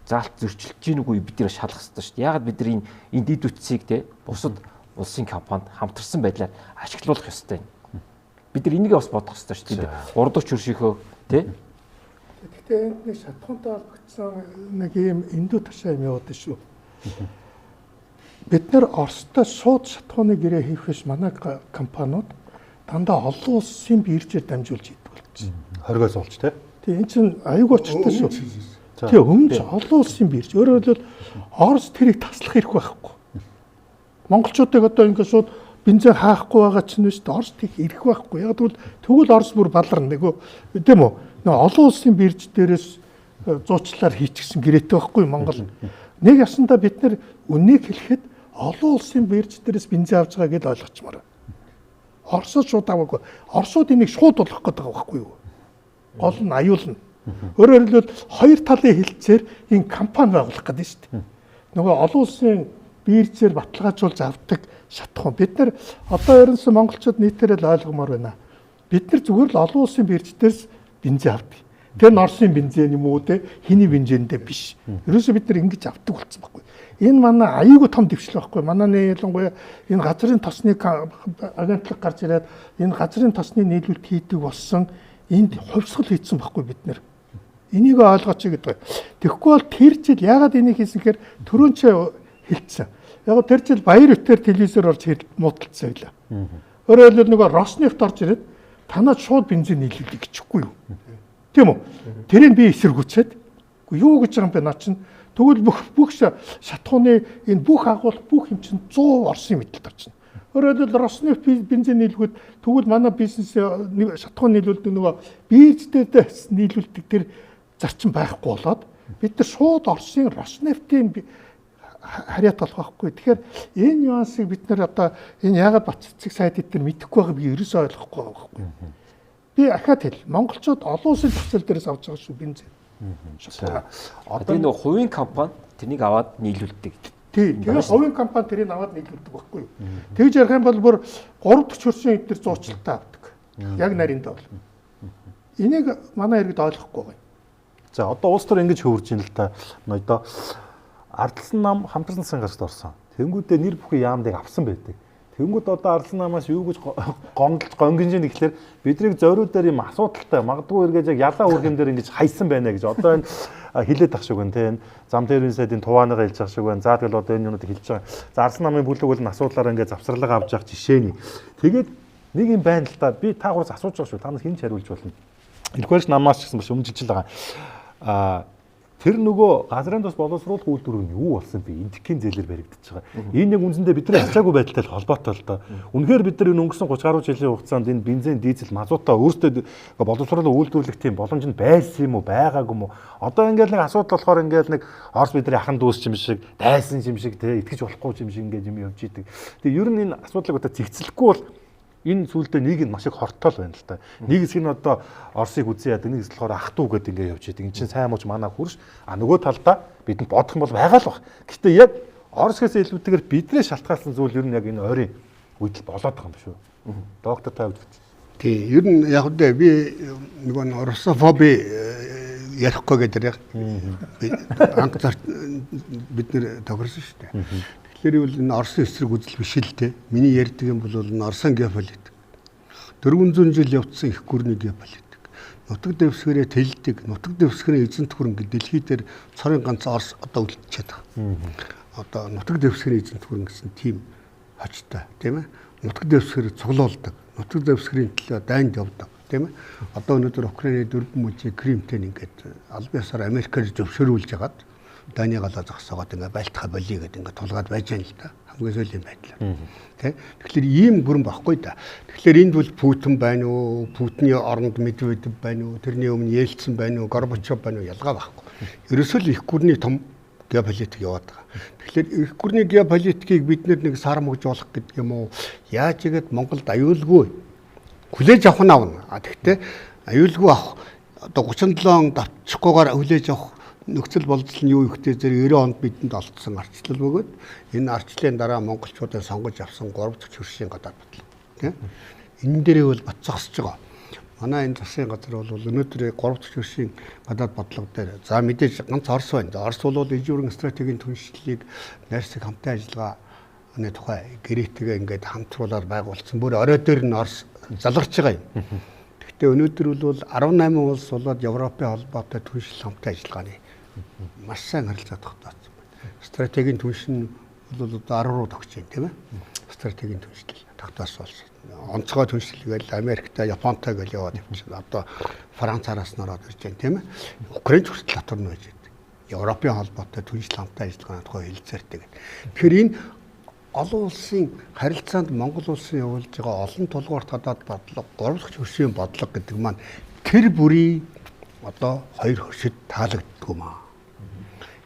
Speaker 6: заалт зөрчилж гинүгүй бид нар шалах хэрэгтэй шүү дээ. Яагаад бид нар энэ дид үтсийг бусад улсын компанид хамтарсан байдлаар ашиглуулах ёстой. Бид нар энийгээ бас бодох хэрэгтэй шүү дээ. 3 дахь хөршийнхөө тий.
Speaker 3: Гэхдээ энд нэг шатхуунтай холбогдсон нэг ийм эндүү ташаа юм яваад шүү. Бид нэр Оростой шууд шатхууны гэрээ хийхээс манай компаниуд дандаа олон улсын биржээр дамжуулж идэг болчихсон.
Speaker 1: Хоригоос олж тий.
Speaker 3: Тэгээ эн чинь аюул учиртай шүү. Тэгээ өмнө олон улсын бирж. Өөрөөр хэлбэл Орос тэрийг таслах хэрэг байхгүй. Монголчуудыг одоо ингээд шууд бензин хаахгүй байгаа ч нүст Орос тийх ирэх байхгүй. Яг тэгвэл Орос бүр баларна нөгөө тийм үү? Олон улсын бирж дээрээс зуучлаар хийчихсэн гэрээтэй байхгүй Монгол. Нэг ясандаа бид нэр үнийг хэлэхэд олон улсын бирж дээрээс бензин авч байгаа гэдээ ойлгочмоор. Оросод шууд аваагүй. Оросууд энийг шууд болох гэдэг байгаа байхгүй юу? Гол нь аюулна. Өөрөөр хэлбэл хоёр талын хилцээр энэ компани байгуулах гэдэг шүү дээ. Нөгөө олон улсын биржээр баталгаажуулж авдаг шатхуун. Бид нар одоо ерөнхийдөө монголчууд нийтээр л ойлгомоор байна. Бид нар зүгээр л олон улсын бирждээс бензин авдаг. Тэр нь Оросын бензин юм уу те хиний бензиндээ биш. Ерөөсөө бид нар ингэж авдаг болсон байхгүй. Энэ манай аюулгүй том дэвшил байхгүй. Манай ялангуяа энэ газрын тосны агентлаг гарч ирээд энэ газрын тосны нийлүүлэлт хийдэг болсон энд хувьсгал хийсэн байхгүй бид нар. Энийг ойлгооч гэдэг. Тэгэхгүй бол тэр жил яагаад энийг хийсэн гэхээр түрүүн ч хэлсэн. Яг тэр жил баяр үтээр телевизээр орж муудалцсан байлаа. Өөрөөр хэлбэл нөгөө Роснефть орж ирээд танаад шууд бензин нийлүүлдэг гэчихгүй юу? Тийм үү? Тэрийг би эсэргүүцээд юу гэж байгаа юм бэ наа чинь тэгвэл бүх шатхууны энэ бүх агуулга бүх юм чинь 100 Оросын мэдэлд орчихно. Өөрөөр хэлбэл Роснефть бензин нийлгүүд тэгвэл манай бизнес шатхуун нийлүүлдэг нөгөө бирждээс нийлүүлдэг тэр зарчим байхгүй болоод бид нар шууд Оросын Роснефтийн харьяат болох байхгүй. Тэгэхээр энэ нюансыг бид нар одоо энэ яагаад бат цэцэг сайд эдгээр мэдэхгүй байгааг би ерөөсөй ойлгохгүй байгаа байхгүй. Би ахаад хэл монголчууд олон улсын төсөл дээрээс авч байгаа шүү бензин.
Speaker 6: Одоо нэг хувийн компани тэрнийг аваад нийлүүлдэг.
Speaker 3: Тий, тэгээд хувийн компани тэрийг аваад нийлүүлдэг байхгүй юу. Тэгж ярих юм бол бүр 3-4 хөршин эдгээр зуучилтаа авдаг. Яг нарийнда бол. Энийг манай иргэд ойлгохгүй байна.
Speaker 1: За одоо улс төр ингэж хөвөрж ийн л та. Одоо Ардсан нам хамтран засгийн гарагт орсон. Тэнгүүдээ нэр бүхэн яамдыг авсан байдаг. Тэнгүүд одоо Ардсан намаас юу гэж гонгинж нэхлээр биднийг зориуд дээр юм асуудалтай магадгүй эргэж яг ялаа үргэм дээр ингэж хайсан байна гэж одоо энэ хилээд ах шиг байна тийм зам тэрийн сайдын тувааныгаа хэлж ах шиг байна. За тэгэл одоо энэ юмнуудыг хэлж байгаа. За Ардсан намын бүлэг бол асуудлаараа ингэж завсралгаа авч явах жишээний. Тэгээд нэг юм байна л да. Би та гураас асууж байгаа шүү. Та нар хэн ч хариулж болно. Илгээрч намаас ч гэсэн бас өмнө жилжил байгаа. Тэр нөгөө газрын тус боловсруулах үйлдвэр нь юу болсон бэ? Эндхийн зээлээр баригдчихж байгаа. Энэ яг үндсэндээ бидний ачаагүй байдалтай холбоотой л доо. Үнэхээр бид нар энэ өнгөрсөн 30 гаруй жилийн хугацаанд энэ бензин, дизель, мазутаа өөрсдөө боловсруулах үйлдвэрлэх тийм боломж нь байсан юм уу, байгаагүй юм уу? Одоо ингээд нэг асуудал болохоор ингээд нэг Орос бидний ахын дүүс юм шиг, дайсан юм шиг те итгэж болохгүй юм шиг ингээд юм явж идэг. Тэгээ ер нь энэ асуудлыг одоо зэгцлэхгүй бол энэ зүйлдээ нэг нь маш их хортол байна л та. Нэг хэсэг нь одоо Оросыг үзэн яадаг, нэг хэсэг болохоор ах トゥ гэдэг ингээд явж идэг. Энд чинь сайн мууч манай хурш. Нөгөө талдаа бидэнд бодох юм бол байгаа л баг. Гэхдээ яг Оросгоос илүүтэйгээр бидний шалтгаалсан зүйл ер нь яг энэ ойрын үед л болоод байгаа юм шүү. Доктор та үзэж.
Speaker 5: Тий, ер нь яг үдэ би нөгөө Орософоби ярихгүй гэдэг яг анхаар бид нэр тохирсон шүү дээ. Тэгэхээр бол энэ Оросын эсрэг үзэл биш л дээ. Миний ярьдаг юм бол энэ Оросын геополитик. 400 жил явцсан их гүрний геополитик. Нутаг дэвсгэрээ тэлдэг, нутаг дэвсгэрийн эзэнт хөрөнгө дэлхий дээр цорын ганц Орос одоо үлдчихэд байгаа. Одоо нутаг дэвсгэрийн эзэнт хөрөнгө гэсэн тийм хочтой, тийм ээ. Нутаг дэвсгэр цуглуулдаг, нутаг дэвсгэрийн төлөө дайнд явдаг, тийм ээ. Одоо өнөөдөр Украины дөрвөн мужийн Кримтэй ингээд аль биесээр Америкээр зөвшөөрүүлж хагаад Даны галаа зогсоогоод ингээ Балтха болиё гэдэг ингээ тулгаад байж байгаа л да. Хамгийн сүүлийн байдлаар. Тэ. Тэгэхээр ийм бүрэн багхгүй да. Тэгэхээр энд бол Путин байна уу? Путины оронд Медведев байна уу? Тэрний өмнө Ельцин байна уу? Горбачев байна уу? Ялгаа байхгүй. Ерөөсөө л их гүрний том геополитик яваад байгаа. Тэгэхээр их гүрний геополитикийг бид нэг сар мөгжүүлэх гэдэг юм уу? Яаж игээд Монголд аюулгүй хүлээж авах нь авна. Тэгэхдээ аюулгүй авах одоо 37 он давчихгүйгээр хүлээж авах нөхцөл болцол нь юу ихтэй зэрэг 90 онд бидэнд олдсон арчлал бөгөөд энэ арчлалын дараа монголчуудаа сонгож авсан 3 дахь хөршийн гадаад бодлого тийм энэ дээрээ бол бат зогсож байгаа. Манай энэ засгийн газар бол өнөөдөр 3 дахь хөршийн гадаад бодлого дээр за мэдээж ганц Орос байна. Орос бол ижүүрэн стратегийн түншлэлийг найрсаг хамтын ажиллагаа Өнөө тухай гэрээтэйгээ ингээд хамтруулаад байгуулсан. Бүр орой дээр нь Орос залгарч байгаа юм. Гэхдээ өнөөдөр бол 18 улс болоод Европын холбоотой түншил хамтын ажиллагааны маш сайн харилцаа тогтоосон байна. Стратегийн түншин бол одоо 10 руу тогтож байна, тийм ээ. Стратегийн түншлэл тогтоосон болсон. Онцгой түншлэлгээл Америктай, Японтой гэл яваад явчихсан. Одоо Франц араас нь ороод ирж байна, тийм ээ. Украин хүртэл дотор нь байж байна. Европын холбоотой түншил хамтын ажиллагааны тухай хэлэлцээртэй. Тэгэхээр энэ олон улсын харилцаанд Монгол улсын явуулж байгаа олон тулгуурт гадаад бодлого, гурав дахь хөршийн бодлого гэдэг маань тэр бүрийн одоо хоёр хөршид таалагддаг юм аа.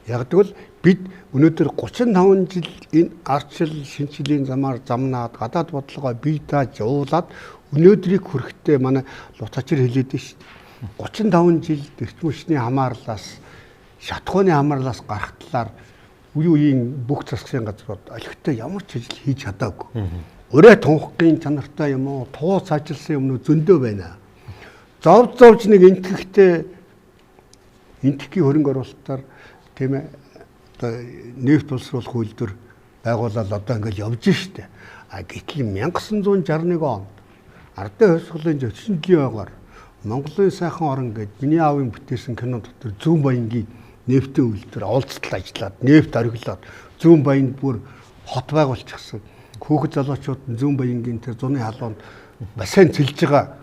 Speaker 5: Яг тэгвэл бид өнөөдөр 35 жил энэ ардчил шинжилгээний замнаад гадаад бодлогоо бие дааж явуулаад өнөөдрийг хүрэхдээ манай Лутачир хэлээд шүү дээ. 35 жил эрчим хүчний хамаарлаас, шатхууны хамаарлаас гарах талаар үеийн бүх засгийн газрууд олигтой ямар ч ажил хийж чадаагүй. Өрөө тунхагийн чанартай юм уу, туу цаажилсан юмнууд зөндөө байна. Зовж нэг энтхийн хөрөнгө оруулалтаар тийм ээ одоо нефть боловсруулах үйлдвэр байгуулаад одоо ингээл явж штэ. А гэтэл 1961 онд Ардын хувьсгалын зөксөнлийн байгаар Монголын сайхан орон гэж миний аавын бүтээсэн кино дотор Зүүн Баянгийн нефтийн үйлдвэр олцтол ажиллаад нефть ориглоод Зүүн Баянд бүр хот байгуулчихсан. Хүүхэд залуучууд Зүүн Баянгийн тэр зуны халуунд бассейн цэлж байгаа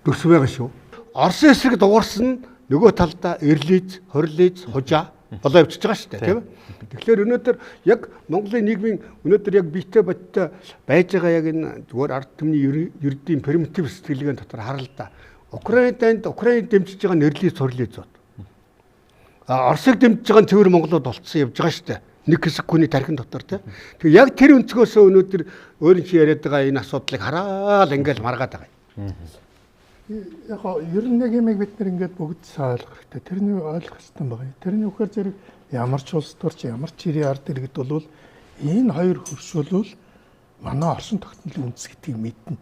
Speaker 5: дүрс байгаа шүү. Оросын эсрэг дуурсан нөгөө талдаа Эрлиз, Хорлиз, Хужаа болоо явчихж байгаа шүү дээ, тийм ээ. Тэгэхээр өнөөдөр яг Монголын нийгмийн өнөөдөр яг биетэй бодтой байж байгаа яг энэ зүгээр ард түмний ердийн примитив сэтгэлгээний дотор харалта. Украин дэмжиж байгаа нэрлиз, Хорлизууд. Оросыг дэмжиж байгаа нь цэвэр монголууд болцсон явж байгаа шүү дээ. Нэг хэсэг хүний тархин дотор тийм. Тэгээ яг тэр өнцгөөсөө өнөөдөр өөрийн чи яриад байгаа энэ асуудлыг хараад ингээл маргаад байгаа юм.
Speaker 3: Яг ер нь нэг юм бид нар ингээд бүгд сайн ойлгох хэрэгтэй. Тэрний ойлгох хэрэгтэй байна. Тэрний үхээр зэрэг ямар ч улс төрч ямар ч ирийн ард иргэд бол энэ хоёр хөршүүлвэл манай орсон тогтнолын үндэс гэдгийг мэднэ.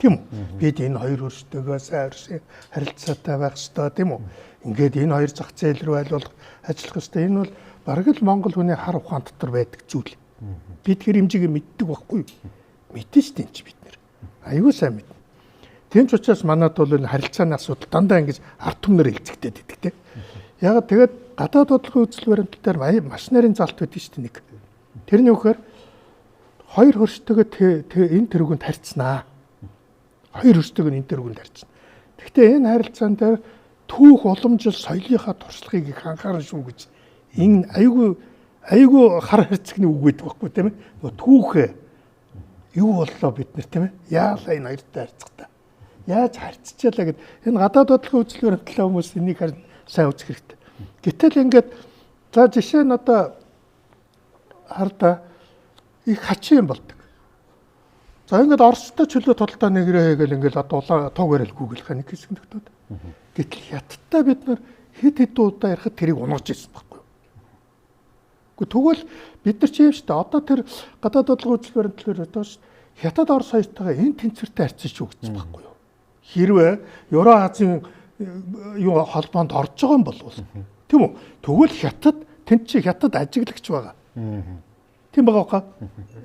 Speaker 3: Тийм үү? Бид энэ хоёр хөрштэйгээ сайн харилцаатай байх ёстой, тийм үү? Ингээд энэ хоёр зах зээл рүү айлуулах ажиллах ёстой. Энэ бол бараг л Монгол хүний хар ухаан дотор байдаг зүйл. Бид тэр хэмжээгээ мэддэг байхгүй юу? Мэдэн ш тийм ч бид нэр. Аюу сайн мэднэ. Тийм ч учраас манад бол энэ харилцааны асуудал дандаа ингэж ард түмнэр хэлцэгдээд идэг тийм. Яг тэгээд гадаад бодлогын үзэл баримталтаар маш нарийн залт байдаг шүү дээ нэг. Тэрний үхээр хоёр хөрштэйгээ энэ тэрүүгэнд харьцнаа. Хоёр хөрштэйг нь энэ тэрүүгэнд харьцна. Гэхдээ энэ харилцаан дээр түүх уламжил соёлынхаа туршлагыг их анхаарна шүү гэж энэ айгүй хар харьцагны үг байдаг байхгүй тийм ээ. Нөгөө түүхээ юу боллоо бид нар тийм ээ. Яалаа энэ хоёртой харьцахтаа. Яаж харьцчихлаа гэд энэ гадаад бодлогын үзэл баримтлалаа хүмүүс энийг харин сайн үзэх хэрэгтэй. Гэтэл ингээд за жишээ нь одоо хардаа их хачин болдог. За ингээд Оростой чөлөө тодалтай нэгрээ хийгээл ингээд одоо туугаарэл гүгэл ханик хэсэг нөтөд. Гэтэл хятадтай бид нар хэд удаа ярихад тэрийг унгаж ирсэн байхгүй юу? Гэхдээ тэгвэл бид нар ч юм шүү дээ. Одоо тэр гадаад бодлогын үзэл баримтлалаар одоо хятад Орос хоёртойгоо энэ тэнцвэртэй харьцаж шүү гэсэн байхгүй юу? Хэрвээ Евразийн юу холбоонд орж байгаа юм бол тийм үү? Тэгвэл хятад ажиглагч байгаа. Тийм байгаа хаа?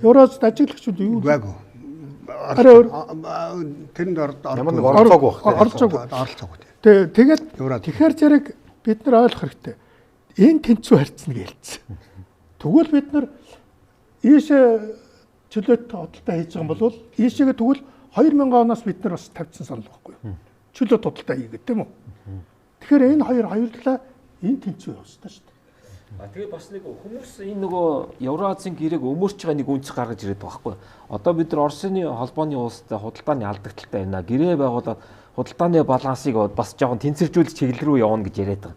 Speaker 3: Евразид ажиглагчуд юу
Speaker 5: байгаагүй. Тэрэнд
Speaker 1: ямар нэг оролцоогүй.
Speaker 3: Тэгээд тэгэхээр зэрэг бид нар ойлгох хэрэгтэй. Энэ тэнцүү харьцна гэлцсэн. Тэгвэл бид нар ийшээ чөлөөт тодалтай хийж байгаа юм бол ийшээгээ тэгвэл 2000 оноос бид нар бас тавьсан санал байхгүй юу? Чөлөө тодалтай хийгээд тийм үү? Тэгэхээр энэ хоёрлаа энэ тэнцүү явуулсан шүү дээ.
Speaker 6: Тэгээ бас нэг хүмүүс энэ нөгөө Евразийн гэрээг өмөрч байгаа нэг үнцэг гаргаж ирээд байгаа байхгүй. Одоо бид нар Оросын холбооны улстай худалдааны алдагдaltaй байна. Гэрээ байгуулаад худалдааны балансыг бас жоохон тэнцвэржүүлж чиглэл рүү явна гэж яриад байгаа.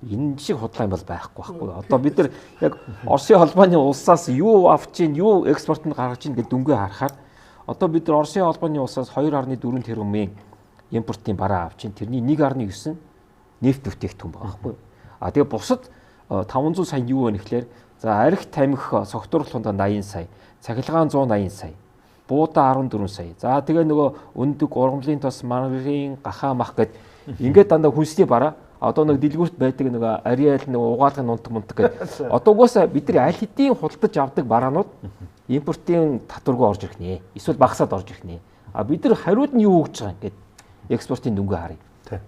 Speaker 6: Энэ шиг худлаа юм бол байхгүй байхгүй. Одоо бид нар яг Оросын холбооны улсаас юу авч ийн, юу экспортод гаргаж ийн гэдэг дүнгээ харахаар одоо бид нар Оросын холбооны улсаас 2.4 тэрбумын импортын бараа авч ийн. Тэрний 1.9 нефть бүтээгдэхүүн байгаа байхгүй. А тэгээ бусад 500 сая юу вэ гэхээр за арх тамхи согтууруулаханд 80 сая, цахилгаан 180 сая, буудаа 14 сая. За тэгээ нөгөө өндөг ургамлын тос, маргарин, гахаа мах гэд ингээд дандаа хүнсний бараа одоо нэг дэлгүүрт байдаг нэг ариал нэг угаалгын унтаг мунтаг гэдэг. Одоо угаасаа бид нар аль хэдийн худалдаж авдаг бараанууд импортын татваргүй орж ирэх нэ. Эсвэл багасаад орж ирэх нэ. А бид нар хариуд нь юу өгч байгаа ингээд экспортын дүнгээ харъя.
Speaker 1: Тий.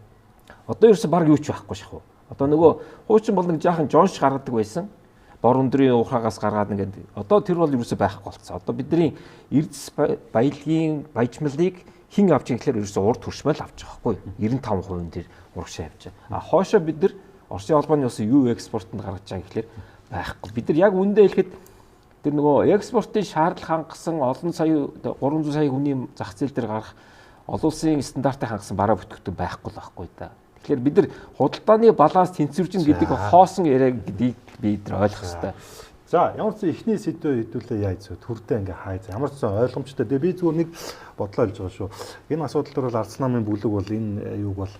Speaker 6: Одоо ерөөсө баг юу ч байхгүй шахав. Одоо нөгөө хуучин бол нэг жаахан жонш гаргадаг байсан. Бор өндрийн ухаагаас гаргаад ингээд одоо тэр бол ерөөсө байхгүй болцсон. Одоо бидний эрдэс баялагын баяжмалыг хин авч ирэхлээр ерөөсө урд хүршмэл авч байгаа байхгүй 95% дээр урагшаа явж байгаа. А хоошо бид нар Оросын холбооны улсын юу экспортод гаргаж байгаа гэхлээр байхгүй. Бид нар яг үндэ хэлэхэд тэр нөгөө экспортын шаардлага хангасан олон сая 300 сая хүний зах зээл дээр гарах олон улсын стандартыг хангасан бараа бүтээгдэхүүн байхгүй л байхгүй да. Тэгэхээр бид нар худалдааны баланс тэнцвэржин гэдэг хоосон яриа гэдгийг бид нар ойлгох хэрэгтэй.
Speaker 1: За ямар ч ихний сэдвээ хэдүүлээ яаж зөв төрдөө ингээ хай. Ямар ч ойлгомжтой. Тэгээ би зүгээр нэг бодлоо хэлж байгаа шүү. Энэ асуудал дээр бол Ардс намын бүлэг бол энэ юуг бол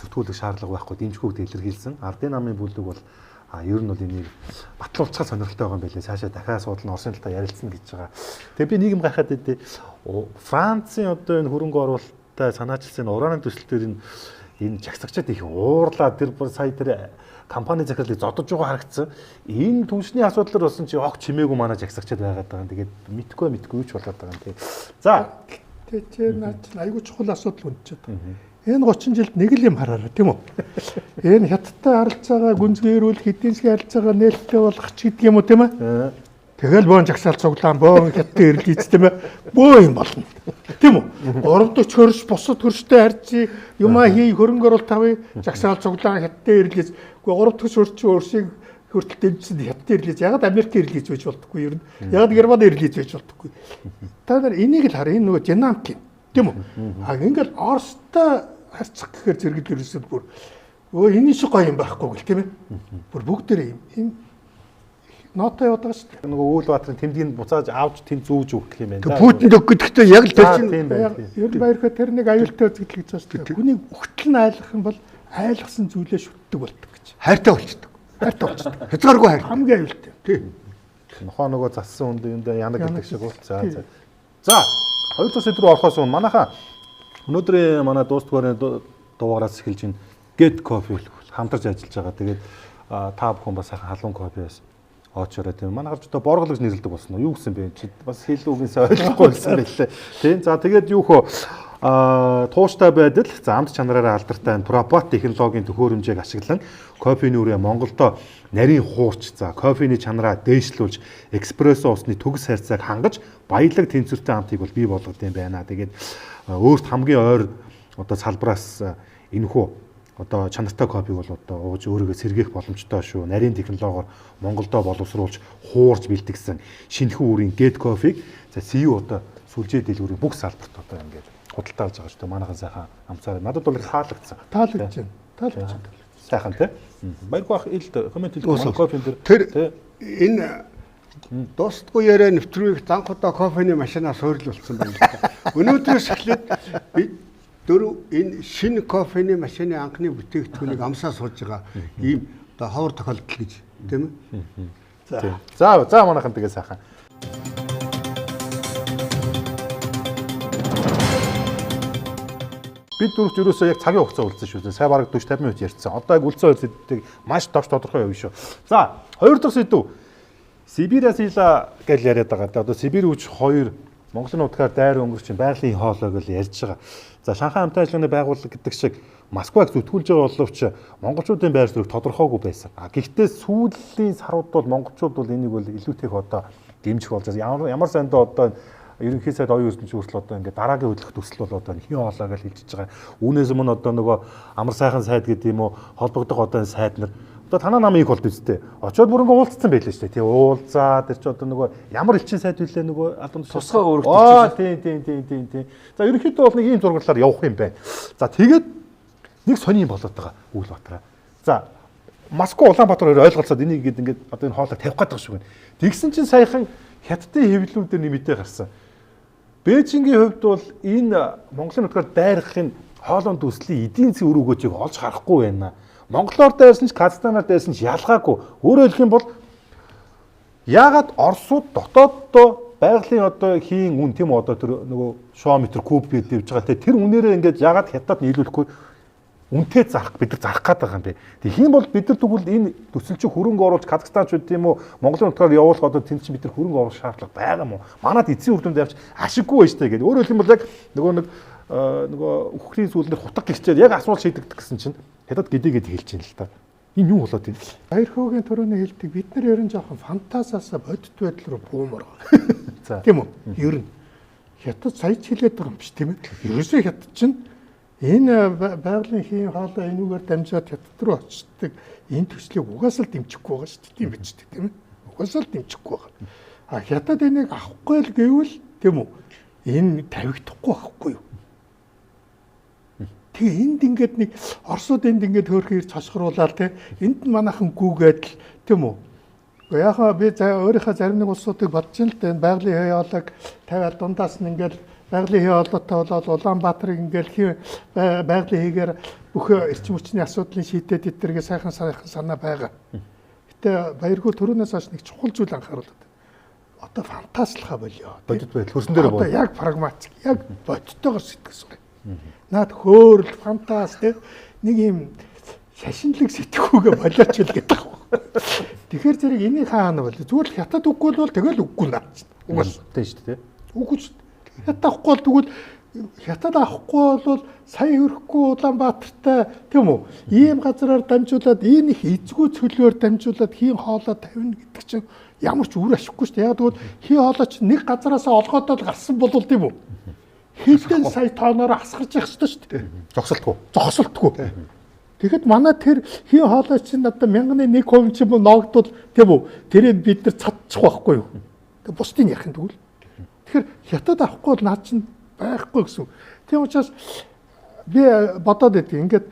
Speaker 1: зөвтгүүлэх шаардлага байхгүй дэмжгүйг илэрхийлсэн. Ардын намын бүлэг бол ер нь бол энийг батлуулцах сонирхолтой байгаа юм байлээ. Цаашаа дахиад судална Оросын талаа ярилцсан гэж байгаа. Тэгээ би нийгэм гайхаад байдээ. Францын одоо энэ хөрөнгө оруулалттай санаачилсан ураны төсөл дээр энэ жагсагчид их уурлаа тэр сая тэр компани захирлыг зодож байгаа харагдсан. Энэ түншний асуудлаар болсон чи огт чимээгүй манай жагсагчид байгаад байгаа. Тэгээд мэдгүй юу ч болоод байгаа юм тий. За
Speaker 3: тэр наач айгүй чухал асуудал үнчээд байгаа. Энэ 30 жилд нэг л юм хараарай тийм үү? Энэ хятадтай харилцаагаа гүнзгийрүүл хэдийн засгийн харилцаагаа нээлттэй болгох ч гэдэг юм уу тийм ээ? Тэгэл боон жагсаал цуглаан боон хятадтай ирлийц тийм ээ? Бөө юм болно. Тийм үү? 3 хөрш бусад хөрштэй харьцаа юмаа хий хөрөнгө оруулалт тавь жагсаал цуглаан хятадтай ирлийц. Гэхдээ 3 хөрш өөрсийг хүртэл дэмжсэн хятадтай ирлийц. Ягаад Америк ирлийц байж болтгүй ер нь? Ягаад Германы ирлийц байж болтгүй? Та нар энийг л харъя. Энэ нөгөө динамик юм. Тийм үү? А ингээл Оростой харьцах гэхээр зэрэгэл ерөөсөө бүр энэ шиг гоё юм байхгүй гэл тийм ээ. Бүр бүгдээрээ юм нотой яваад байгаа шүү дээ.
Speaker 1: нөгөө Үүлбаатарын тэмдгийг буцааж авч тэнд зүүж өгөх юм байна.
Speaker 5: Путинд өгөх гэдэгтээ яг л тэр чинь
Speaker 3: ер нь баярхаа тэр нэг аюултай үзэгдэл гэж байна шүү дээ. Хүнийг өгтөл нь айлгах юм бол айлгсан зүйлээ шүтдэг болдог гэж.
Speaker 5: хайртай болчихдог. Хайртай болчихдог. Хязгааргүй хайр.
Speaker 3: Хамгийн аюултай.
Speaker 5: Тийм.
Speaker 1: Нохоо нөгөө зассан үнд юм да янаг гэдэг шиг уу. За. За, хоёр дахь сэдв рүү орохоос өмнө манайхаа өнөөдрийн манай дуустгаарны дугаараас эхэлж ин Get Coffee хамтарч ажиллаж байгаа. Тэгээд та бүхэн бас сайхан халуун кофеас оочороо тийм манай гарч одоо боргол гэж нэрлэдэг болсон уу? Юу гэсэн бэ? Чи бас хэл үгнээс ойлгохгүй байсан байлээ. Тийм. За тэгээд юу хөө тууштай байдал за амт чанараараа алдартай пропат технологийн төхөөрөмжийг ашиглан кофений үрээ Монголдо нарийн хуурч за кофений чанараа дээшлүүлж экспрессо усны төгс харьцааг хангаж баялаг тэнцвэртэй амтыг бол бий болгох юм байна. Тэгээд өөрт хамгийн ойр одоо салбраас энэхүү одоо чанартай кофег бол одоо ууж өөрийгөө сэргээх боломжтой шүү. Нарийн технологиор Монголдо боловсруулж хуурж бэлтгэсэн шинэхэн үрийн Get Coffee-г за CEO одоо сүлжээ дэлгүүрийн бүх салбарт одоо ингээд худалдаалж байгаа шүү дээ. Манайхан сайхан амцаар. Надад бол таалагдсан.
Speaker 3: Таалагдж байна.
Speaker 1: Сайхан тий. Баяргүй ах илт коммент хэлэх кофен дээр
Speaker 5: тэр энэ дуустгүй яриа нэвтрүүлэх данх удаа кофений машинаас хөөрлөлдсөн байна л да. Өнөөдрөөс эхлээд бид энэ шинэ кофений машины анхны бүтээгдэхүүнийг амсаа сууж байгаа ийм одоо ховор тохиолдол гэж тийм ээ.
Speaker 1: За манайхан тэгээ сайхан. Бид дөрөвч ерөөсөө яг цагийн хугацаа үлдсэн шүү дээ. Сая бараг 40-50 минут ярьсан. Одоо яг үлдсэн зүйлийг маш товч тодорхой явна шүү. За, хоёр дахь сэдв. Сибириас ила гэж яриад байгаа. Одоо Сибирь үуч 2 Монголын утгаар дайр өнгөрч байгалийн хоолой гэж ярьж байгаа. За, Шанхай хамтын ажиллагааны байгууллага гэдэг шиг Москваг зүтгүүлж байгаа боловч монголчуудын байр суурь тодорхойгүй байсан. Гэхдээ сүүлийн сарууд бол монголчууд бол энийг бол илүүтэйг одоо дэмжих болж байгаа. Ямар сандаа одоо ерөнхий сайд оюун эрдэнэч хүртэл одоо ингээд дараагийн хөдлөх төсөл бол одоо хин хоолой гэж хэлж байгаа. Үүнээс өмнө одоо нөгөө амар сайхан сайд гэдэг юм уу холбогдох одоо сайд нар одоо танаа намыг болд үстэй. Очоод бүр ингээд уулзсан байлээ шүү дээ. Тий уулзаа тэр чи одоо нөгөө ямар элчин сайд вүлээ нөгөө албан
Speaker 6: тусгай өөрчлөлт.
Speaker 1: Тийм. За ерөнхийдөө бол нэг ийм зурглалаар явах юм байна. За тэгээд нэг сони юм болоод байгаа Үүлбаатараа. За Москва Улаанбаатар хоёр ойлголцоод энийг ингээд одоо энэ хоолойг тавих гэдэг шиг байна. Тэгсэн чинь саяхан хятадын хэвлэлүүдээр нэмэлтээ гарсан. Бээжингийн хувьд бол энэ Монголын утгаар дайрахын хоолойн төслийн эдийн засгийн үр өгөөжийг олж харахгүй байна. Монголоор дайрсан ч Казахстанаар дайрсан ч ялгаагүй. Өөрөөр хэлэх юм бол яагаад Оросууд дотооддоо байгалийн одоо хийн үн тийм одоо тэр нөгөө шоо метр куб гэдэг дэвж байгаа те тэр үнээрээ ингээд яагаад хятад нийлүүлэхгүй үнэтэй зарах бид нар зарах гээд байгаа юм бэ. Тийм бол бид нар тэгвэл энэ төсөл чинь хөрөнгө оруулж Казахстан ч үгүй юм уу Монголын утгаар явуулах одоо тэнд чинь бид нар хөрөнгө оруулах шаардлага байгаа юм уу? Манад эцсийн үр дүнд явж ашиггүй байж таа гэдэг. Өөрөөр хэлбэл яг нөгөө үхрийн сүүлнэр хутга гихчээд яг асуулт шийдэгдэх гэсэн чинь хятад гэдээгээд хэлж байна л та. Энэ юу болоод байна?
Speaker 3: Баяр хөөгийн төрөний хэлдэг бид нар ерөн жоохон фантазаасаа бодит байдал руу буумаар байгаа.
Speaker 1: За.
Speaker 3: Тийм үү? Ер нь хятад сая ч хэлээд байгаа юм биш тийм ээ. Ерөөсөө хятад чинь энэ байгалийн хийн хоолой энүүгээр дамжаад хятад руу очдог энэ төслийг угаасаа л дэмжихгүй байгаа шүү дээ. Тийм биз дээ тийм ээ. Угаасаа л дэмжихгүй байгаа. А хятад энийг авахгүй л гэвэл тийм үү? Энэ тавигдахгүй байхгүй юу? Тэгээ энд ингээд нэг Оросууд энд ингээд хөөрхөн ирж хашгируулаад те энд нь манайхан гүгээд л тийм үү. Яхаа би өөрийнхөө зарим нэг улсуудыг бодож ин л дээ байгалийн хий хоолойг тавиад дундаас нь ингээд байгалийн хий хоолойтой болоод Улаанбаатарыг ингээд байгалийн хийгээр бүх эрчим хүчний асуудлыг шийдээд эдгэргээ сайхан санаа байгаа. Гэтэ баяргүй төрөнөөс хойш нэг чухал зүйл анхааруулдаг. Одоо фантазлахаа болио.
Speaker 1: Бодит байдал хөрсөн дээр
Speaker 3: одоо яг прагматик, яг бодиттойгоор сэтгэсэн. Наад хөөрл фантаз те нэг юм шашинлаг сэтгүүгээ болооч л гэдэг байна. Тэгэхээр зэрэг энийг хаана бол зүгээр л хятад үгүй бол тэгэл үгүй наа.
Speaker 1: угаас тийм шүү дээ.
Speaker 3: Үгүй шүү дээ. Хятад авахгүй бол тэгвэл хятад авахгүй бол сая өрөхгүй Улаанбаатартай тийм үү? Ийм газраар дамжуулаад энэ их эзгүй цөлөөр дамжуулаад хийн хоолоо тавина гэдэг чинь ямар ч үр ашиггүй шүү дээ. Яг тэгвэл хийн хоолоо чинь нэг газараасаа олгоод гарсан бол тийм үү? Хэдэн сая тоноор асгарч явах ёстой шүү дээ. Зогсолтгүй. Тэгэхэд манай тэр хийн хоолой чинь одоо 1000-ны 1% ч юм уу ноогдвол тийм үү? Тэрийг бид нар цадчих байхгүй юу? Тэг бусдын ярих юм тэгвэл. Тэгэхээр хятад авахгүй бол наад чинь байхгүй гэсэн. Тийм учраас би бодоод байдгийг ингээд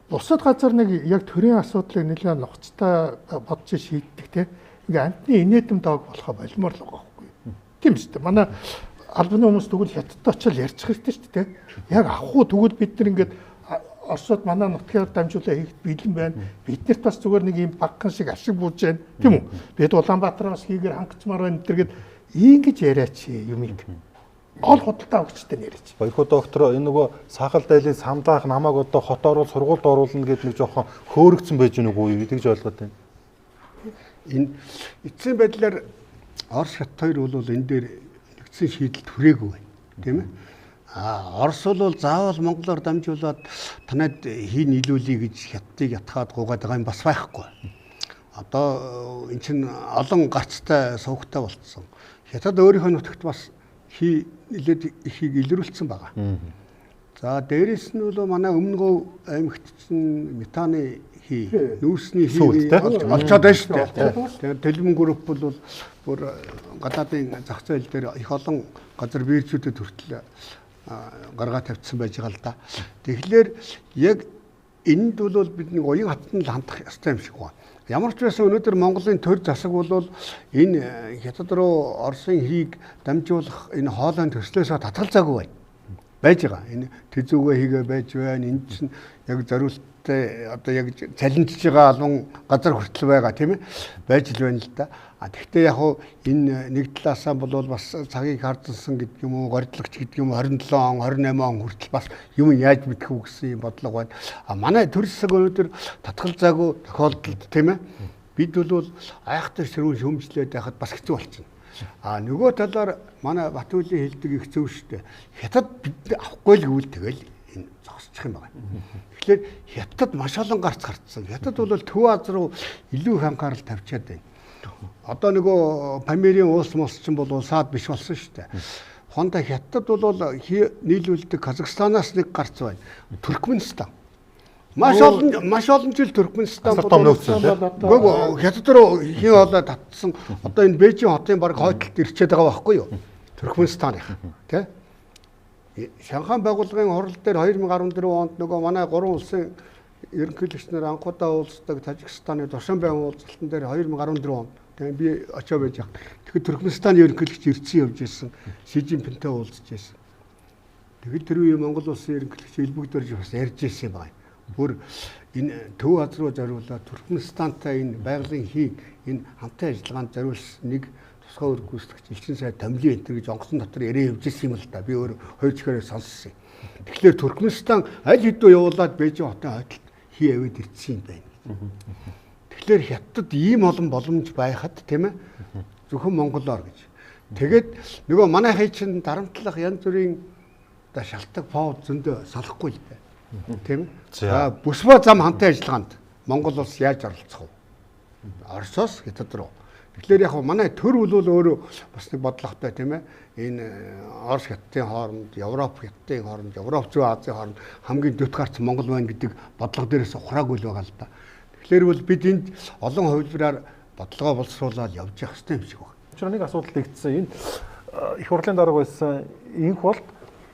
Speaker 3: бусад газар нэг яг төрийн асуудлыг нэлээд нухацтай бодож шийддэг тийм. Ингээ амтны инээдэм дог болохоо болмоор л байгаа байхгүй юу? Тийм шүү дээ. Манай албаны хүмүүс тэгвэл хятадтай очил ярьчих хэрэгтэй шүү дээ. Яг авахгүй тэгвэл бид нар ингээд Оросод манай нутгаар дамжуулаа хийхэд бэлэн байна. Биднэрт бас зүгээр нэг юм багхан шиг ашиг бууж байна. Тийм үү? Бид Улаанбаатараас хийгээр хангацмаар байна гэдэргээд ингэж яриач юмыг. Гол худалдаа өгчтэй яриач.
Speaker 1: Баярхуу доктор энэ нөгөө сахал дайлын самдаах намайг одоо хот орол сургуульд оруулна гэдэг нэг жоохон хөөрөгцөн байж гэнэ үгүй юу гэж ойлгоод байна.
Speaker 5: Энэ эцсийн байдлаар Орос хят хоёр бол энэ дээр нэгдсэн шийдэл түрээгүй байна. Тийм ээ? Орос бол заавал Монголоор дамжуулаад танад хийн нийлүүлэе гэж хятадыг ятгаад гуугаад байгаа юм бас байхгүй. Одоо эн чинь олон гарцтай сувгтай болцсон. Хятад өөрийнхөө нутагт бас хий нэлээд ихийг илрүүлсэн байгаа. За дээрэс нь бол манай Өмнөгов аймагт чинь метаны хий нүүрсний хий олцоод байна шүү дээ. Тэгээд Телмэн групп бол бүр гадаадын зах зээл дээр их олон газар биржүүдэд хүртэл гаргаа тавьчихсан байж байгаа л да. Тэгэхээр яг энд бол бидний уян хатанд л хандах ёстой юм шиг байна. Ямар ч байсан өнөөдөр Монголын төр засаг бол энэ хятад руу Оросын хийг дамжуулах энэ хоолойн төслөөсөө татгалзаагүй байна. Байж байгаа. Энэ тэзүүгээ хийгээ байж байна. Энд чинь яг зориулттай одоо яг цалинжиж байгаа албан газар хүртэл байгаа тийм ээ. Байж л байна л да. Тэгвэл яг хуу энэ нэг талаасаа бол бас цагийг хардсан гэдэг юм уу, гордлагч гэдэг юм уу 27 он, 28 он хүртэл бас юм яаж мэдэх үү гэсэн юм бодлого байна. Манай төр засаг өнөөдөр татгалзаагүй тохиолдолд тийм ээ. Бид бол айхтар ширүүн шөмжлээд байхад бас хэцүү болчихно. Нөгөө талаар манай Батүлийн хэлдэг их зөв шүү дээ. Хятад бид авахгүй л гэвэл тэгэл энэ зогсчих юм байна. Тэгэхээр хятад маш олон гарц гарцсан. Хятад бол Төв Аз руу илүү их анхаарал тавьчаад байна. Одоо нөгөө Памирийн улс мос ч бол саад биш болсон шүү дээ. Хонда хятад бол нийлүүлдэг Казахстанаас нэг гарц байна. Туркменстан. Маш олон жил Туркменстан
Speaker 1: бол
Speaker 5: хятад руу хий хоолой татсан. Одоо энэ Бээжин хотын баг хойдолд ирчээд байгаа байхгүй юу? Туркменстаних тий? Шанхай байгууллагын хурал дээр 2014 онд нөгөө манай 3 улсын ерөнхийлөгч нар анхудаа уулздаг Тажикстаны Душанбе уулзалтан дээр 2014 онд тэгээд би очоо байж байгаа. Тэгэхээр Туркменстаны ерөнхийлөгч ирсэн явж ирсэн. Си Жинпинтэй уулзж ирсэн. Тэгээд тэр үе Монгол улсын ерөнхийлөгч элбэгдэрж бас ярьж ирсэн юм байна. Бүр энэ Төв Аз руу зориулаад Туркменстантай энэ байгалийн хийг энэ хамтын ажиллагаанд зориулсан нэг тусгай үр гүйцэтгэгч элчин сайд Томли энтер гэж онгоцон дотор яриа явж ирсэн юм л да. Би өөр хоёр чихээрээ сонссон. Тэгэхээр Туркменстан аль хэдийн явуулаад Бээжин хотын хойдолд хий авид ирсэн юм байна. Тэгэхээр хятад ийм олон боломж байхад тийм ээ зөвхөн монголоор гэж. Тэгээд нөгөө манайхын чинь дарамтлах янз бүрийн шалтгаан фауд зөндөө салахгүй л дээ. Тийм ээ. За бүсбо зам хамтын ажиллагаанд Монгол улс яаж оролцох вэ? Оросоос хятад руу. Тэгэхээр яг манай төр бол өөрөө бас нэг бодлоготой тийм ээ. Энэ Орос хятадын хооронд, Европ хятадын хооронд, Европ зүүн Азийн хооронд хамгийн дөт гарц Монгол байна гэдэг бодлого дээрээс ухраагүй л байгаа л да. Тэгэхээр бол бид энд олон хувилбараар бодлогоо боловсруулаад явж явах хэрэгтэй юм шиг байна.
Speaker 1: Учир нэг асуудал нэгдсэн. Энэ их хурлын дарга байсан инх бол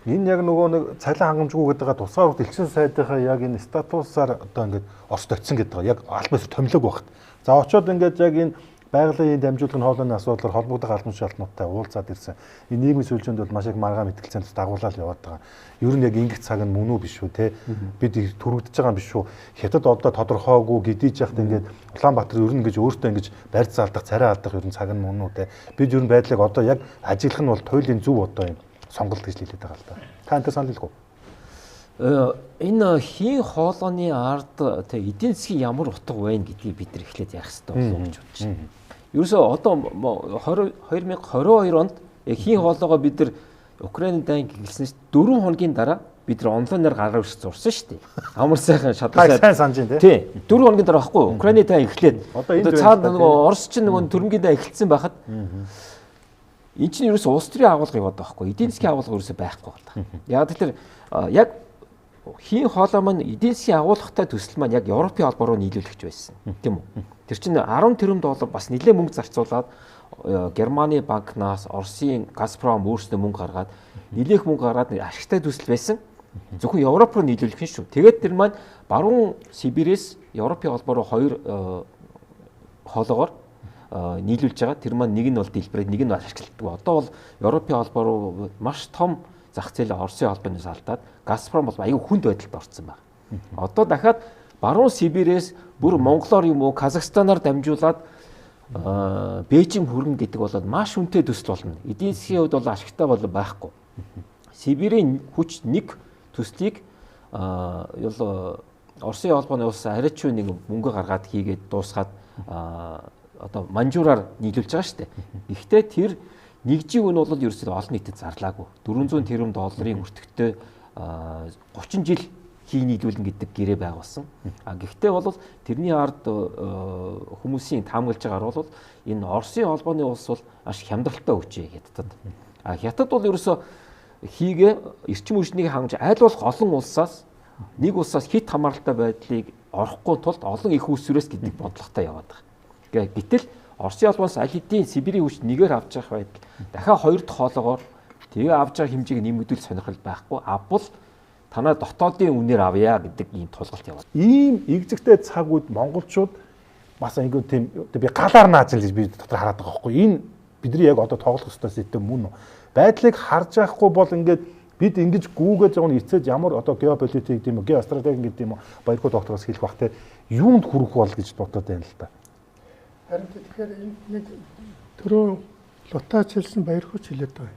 Speaker 1: энэ яг нөгөө нэг цалин хангамжгүй гэдэг тусгай урд элчин сайдынхаа яг энэ статусаар одоо ингээд Оросд очисон гэдэг яг албаас томилог багт. За очоод ингээд яг энэ байгалийн дамжуулгын хоолойны асуудлаар холбогдох албан шалтгаантай уулзаад ирсэн. Энэ нийгмийн сүлжээнд бол маш их маргаан мэтгэлцээнд дагуулаад яваад байгаа. Ер нь яг ингэх цаг нь мөн үү биш үү те? Бид төрөгдөж байгаа юм биш үү? Хятад одоо тодорхойгүй гидэж яхад ингээд Улаанбаатар ер нь гэж өөртөө ингэж барьц алдах, царай алдах ер нь цаг нь мөн үү те? Бид ер нь байдлыг одоо яг ажиглах нь бол туйлын зөв одоо юм сонголт гэж хэлээд байгаа л да. Та энэ санал хэлэх үү?
Speaker 6: Энэ хийн хоолойны ард тэг эдийн засгийн ямар утга байна гэдгийг бид нар эхлээд ярих хэрэгтэй болов гэж бодож байна. Ерөөсөө одоо 2022 онд хийн хоолойгоо бид нар Украины дайн гэглэсэн чинь 4 хоногийн дараа бид нар онлайнаар гараар ирж зурсан шүү дээ. Амар сайхан шатлаа
Speaker 1: сайн санаж байна
Speaker 6: тий. 4 хоногийн дараа байхгүй Украины дайн эхлээд одоо цаад нөгөө Орос чинь нөгөө төрөмгийн дайн эхэлсэн байхад энэ чинь ерөөсөө улс төрийн агуулга яваад байгаа байхгүй. Эдийн засгийн агуулга ерөөсөө байхгүй байна. Яг тэгэхээр яг хийн хоолой маань эдийн засгийн агуулгатай төсөл маань яг Европын албаар руу нийлүүлэгч байсан. Тийм үү? Тэр чинь 10 тэрбум доллар бас нэлээд мөнгө зарцуулаад Германы банкнаас Оросын Газпром өөрсдөө мөнгө гаргаад нэлээх мөнгө гаргаад ашигтай төсөл байсан. Зөвхөн Европ руу нийлүүлэх нь шүү. Тэгээд тэр маань баруун Сибирээс Европын албаар руу 2 хоолоогоор нийлүүлж байгаа. Тэр маань нэг нь бол дэлбэрээд нэг нь ашигладаг. Одоо бол Европын албаар руу маш том зах зээл Оросын албанаас алдаад Газпром бол аюу хүнд байдалд орсон байна. Одоо дахиад баруун Сибирээс бүр Монголоор юм уу Казахстанаар дамжуулаад Бээжин хүрнэ гэдэг бол маш үнэтэй төсөл болно. Эдийн засгийн хувьд бол ашигтай бол байхгүй. Сибирийн хүч нэг төслийг Оросын албаны улс арайчгүй нэг мөнгө гаргаад хийгээд дуусгаад одоо манжуураар нийлүүлж байгаа шүү дээ. Гэхдээ тэр нэгжийг нь бол ерөөсөө олон нийтэд зарлаагүй. 400 тэрбум долларын өртөгтэй 30 жил хий нийлүүлнэ гэдэг гэрээ байгуулсан. Гэхдээ бол тэрний ард хүмүүсийн таамаглаж байгаагаар бол энэ Оросын албаны улс бол маш хямдралтай хүчээ хятадд. Хятад бол ерөөсөө хийгээ эрчим хүчнийг хангаж аль болох олон улсаас нэг улсаас хит хамааралтай байдлыг орохгүй тулд олон их усүрээс гэдэг бодлоготой яваад байгаа. Гэтэл Оросын албанаас аль хэдийн Сибирийн хүч нэгээр авч явах байдал дахиад 2 дахь хоолоогоор тэгээ авч байгаа хэмжээг нэмэгдүүл сонирхол байхгүй. Авбал танаа дотоодын үнээр авъя гэдэг ийм тулгалт яваад.
Speaker 1: Ийм игзэгтэй цаг үед монголчууд бас айгүй тийм би галаар нааж л гэж би дотор хараад байгаа байхгүй. Энэ бидний яг одоо тоглох ёстой сэтэв мөн үү? Байдлыг харж яахгүй бол ингээд бид ингэж гүүгээд байгаа нь эцээд ямар одоо геополитик гэдэг юм уу, геостратеги гэдэг юм уу, баяргуу доктороос хэлэх бах те юунд хүрэх бол гэж бодоод байна л да.
Speaker 3: Харин тэгэхээр энэ нэг түрүү Лутаач хэлсэн баярхууч хэлээд байгаа.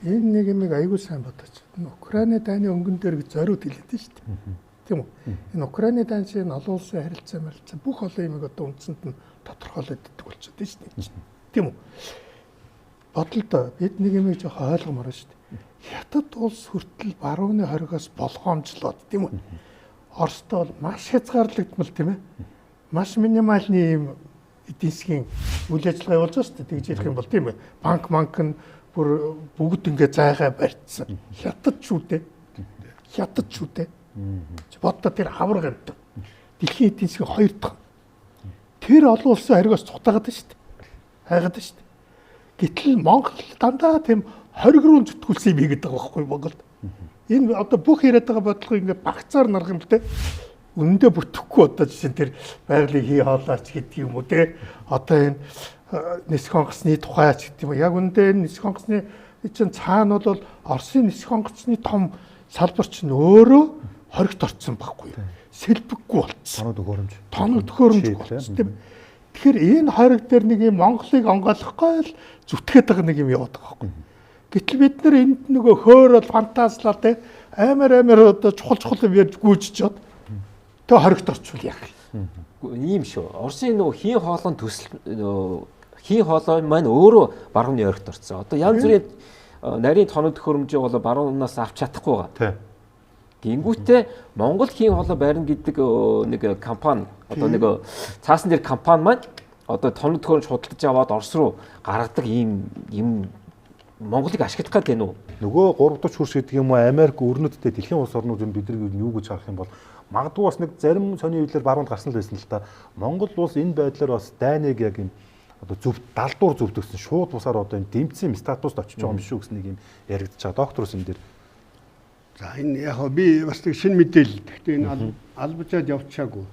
Speaker 3: Энэ нэг юм аягүй сайн бодож. Украины дайны өнгөн дээр гэж зориуд хэлээд шүү дээ. Тийм үү? Энэ Украины дайн чинь олон улсын харилцаа бүх олон юмыг одоо үндсэнд нь тодорхойлоод иддэг болчиход байна шүү дээ. Тийм үү? Бодлоо бид нэг юм жоохон ойлгомоор шүү дээ. Хятад улс хүртэл барууны хоригоос болгоомжлоод тийм үү? Оростой бол маш хязгаарлагдмал тийм ээ. Маш минимальны юм эдийн засгийн үйл ажиллагаа явуулж байгаа шүү дээ. Тэгж ярих юм бол тийм ээ. Банк нь бүр бүгд ингээ зайгаа барьцсан. Хятад шүү дээ. Хятад шүү дээ. Боддоо тэр хавар гэнэ. Дэлхийн эдийн засгийн 2 дахь. Тэр олон улсын хоригоос цутаагаад байна шүү дээ. Хайгаад байна шүү дээ. Гэтэл Монгол дандаа тийм хориг руу зүтгүүлсэн юм хийгээд байгаа байхгүй Монголд. Энэ одоо бүх яриад байгаа бодлого ингээ багцаар нарах юм л дээ. Үнэндээ бүтэхгүй одоо жишээ нь тэр байгалийн хий хоолойч гэдэг юм уу те одоо энэ нисэх онгоцны тухайч гэдэг юм уу яг үнэндээ энэ нисэх онгоцны чинь цаана бол Оросын нисэх онгоцны том салбар чинь өөрөө хоригт орцсон байхгүй сэлбэггүй болцсон тоног төхөөрөмж болцсон тийм тэгэхээр энэ хориг дээр нэг юм Монголыг онгойлгохгүй л зүтгээд байгаа нэг юм яваад байгаа байхгүй гэтэл бид нар энд нөгөө хөөр бол фантазлаа те амар одоо чухал юм ярьж гүйжчихэд тэгээ хоригт орчвол яах вэ?
Speaker 6: Ийм шүү. Оросын нөгөө хийн хоолойн төсөл хийн хоолой маань өөрөө барууны орхит орцсон. Одоо янз бүрийн нарийн тоног төхөөрөмжийг бол баруунаас авч чадахгүй байгаа.
Speaker 1: Тий.
Speaker 6: Гингүүтээ Монгол хийн хоолой байрна гэдэг нэг компани одоо нэг цаасан дээр компани маань одоо тоног төхөөрөмж худалдаж аваад Орос руу гаргадаг ийм юм Монголыг ашиглах гэдэг нь үү?
Speaker 1: Нөгөө 340 хурс гэдэг юм уу Америк өрнөдтэй дэлхийн улс орнууд юм бидний юу гэж харах юм бол магадгүй бас нэг зарим сони үйлээр баруунд гарсан л байсан л та. Монгол улс энэ байдлаар бас дайныг яг юм одоо зөв далдуур зөвдөгсөн шууд бусаар одоо энэ дэмцсэн статуст очиж байгаа юм шүү гэсэн нэг юм яригдчих байгаа. Докторс энэ дээр.
Speaker 5: За энэ яг би бас нэг шинэ мэдээлэл. Гэхдээ энэ албажаад явчихаагүй.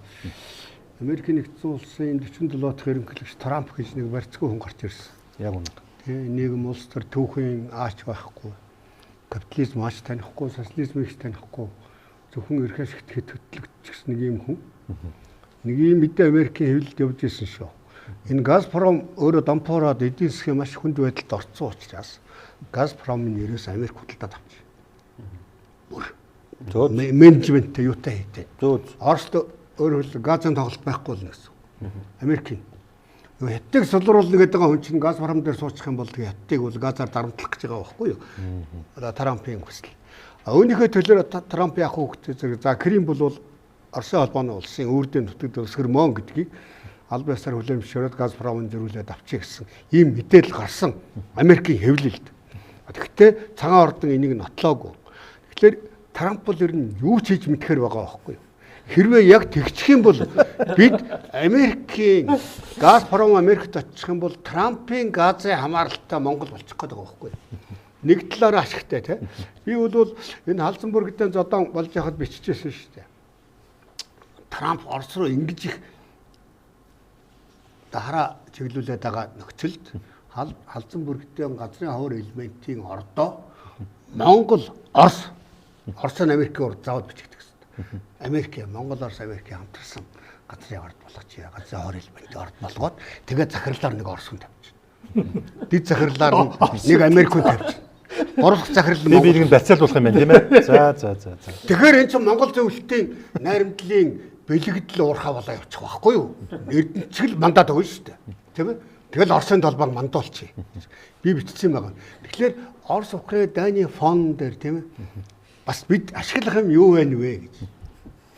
Speaker 5: Америкийн нэгдсэн улсын 47 дахь ерөнхийлөгч Трамп гэж нэг барьцгүй хүн гарч ирсэн.
Speaker 1: Яг үнэ.
Speaker 5: Нийгэм улс төр түүхийн аач байхгүй. Капитализм аач танихгүй, социализмыг танихгүй. Зөвхөн эрх ашигт хөтлөгдчихсэн нэг юм хүн. Нэг юм мэдээ Америкийн хэвлэлд явж исэн шүү. Энэ Газпром өөрөө домпоороод эдийн засгийн маш хүнд байдалд орцсон учраас Газпромын нэрээс Америк худалдаад авчих. Зөв. Менежменттэй юутай хийдэг.
Speaker 1: Зөв.
Speaker 5: Оросд өөрөө газын тоглолт байхгүй болно гэсэн. Америкийн Хятадыг сулруулна гэдэг хүн чинь Газпром дээр суучих юм бол тэгээ Хятадыг бол газар дарамтлах гэж байгаа байхгүй юу? Одоо Трампын хүсэл. Өөрийнхөө төлөөр Трамп яах вэ гэдэг зэрэг за Крим бол Оросын холбооны улсын үрдэн нутагт өсгөрмөн гэдгийг аль бисаар хүлээмжшөөрөд Газпромын зөрүүлээд авчих гэсэн ийм мэдээлэл гарсан Америкийн хэвлэлд. Тэгэхдээ цагаан ордон энийг нотлоогүй. Тэгэхээр Трамп бол ер нь юу ч хийж мэдхээр байгаа байхгүй юу? Хэрвээ яг тэгчих юм бол бид Америкийн Газпром Америкт очих юм бол Трампын газын хамааралтай Монгол болчих гээд байгаа байхгүй юу? Нэг талаараа ашигтай тий. Би бол энэ Халзенбургдээ зодон болж яхад биччихсэн шүү дээ. Трамп Орос руу ингэж их дараа чиглүүлээд байгаа нөхцөлд Халзенбургдээ газрын ховор элементийн ордоо Монгол Орос Америкийн урд заавал бичигдэх гэсэн. Америк, Монгол, Орос, Америк хамтарсан газрын орд болгочихъя. Газрын ховор элементийн орд болгоод тэгээд захирлаар нэг Орос хүн тавьчих. Дэд захирлаар нэг Америк хүн тавьчих. Гурвах захирал нь
Speaker 1: би нэг бацаал болох юм байна тийм ээ. За.
Speaker 5: Тэгэхээр энэ чинь Монгол зөвлөлтийн найрамдлын бэлэгдэл уурхаа болоо явчих байхгүй юу? Эрдэнэчгэл мандат өгнө шүү дээ. Тийм ээ? Тэгэл Оросын толбог мандуулчих. Би бичсэн байгаа. Тэгэхээр Орос, Украин, Дани фон дээр тийм ээ? Бас бид ашиглах юм юу байна вэ гэж.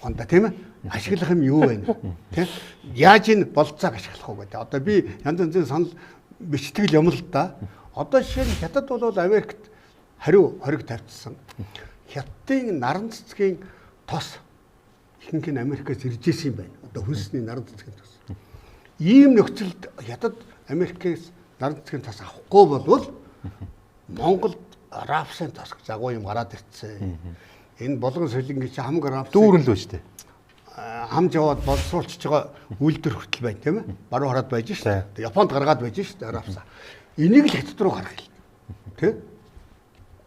Speaker 5: Фонда тийм ээ? Ашиглах юм юу байна? Тийм? Яаж энэ болцоог ашиглах вэ гэдэг. Одоо би янз янзын санал бичдэг юм л да. Одоо жишээ нь Хятад бол Америкт хариу хориг тавьчихсан. Хятадын наран цэцгийн тос ихэнх нь Америкээс ирж исэн юм байна. Одоо хүнсний наран цэцгийн тос. Ийм нөхцөлд Хятад Америкээс наран цэцгийн тос авахгүй болвол Монголд рапсын тос гэж агуу юм гараад ирсэн. Энэ болгон солингийн чи хамаг рапс
Speaker 1: Дүүрэн л ба штэ.
Speaker 5: Хамж яваад боловсруулчихж байгаа үйлдвэр хүртэл байна тийм ээ. Баруун хараад байж штэ. Японд гаргаад байж штэ рапса. Энийг л Хятад руу гаргах юм.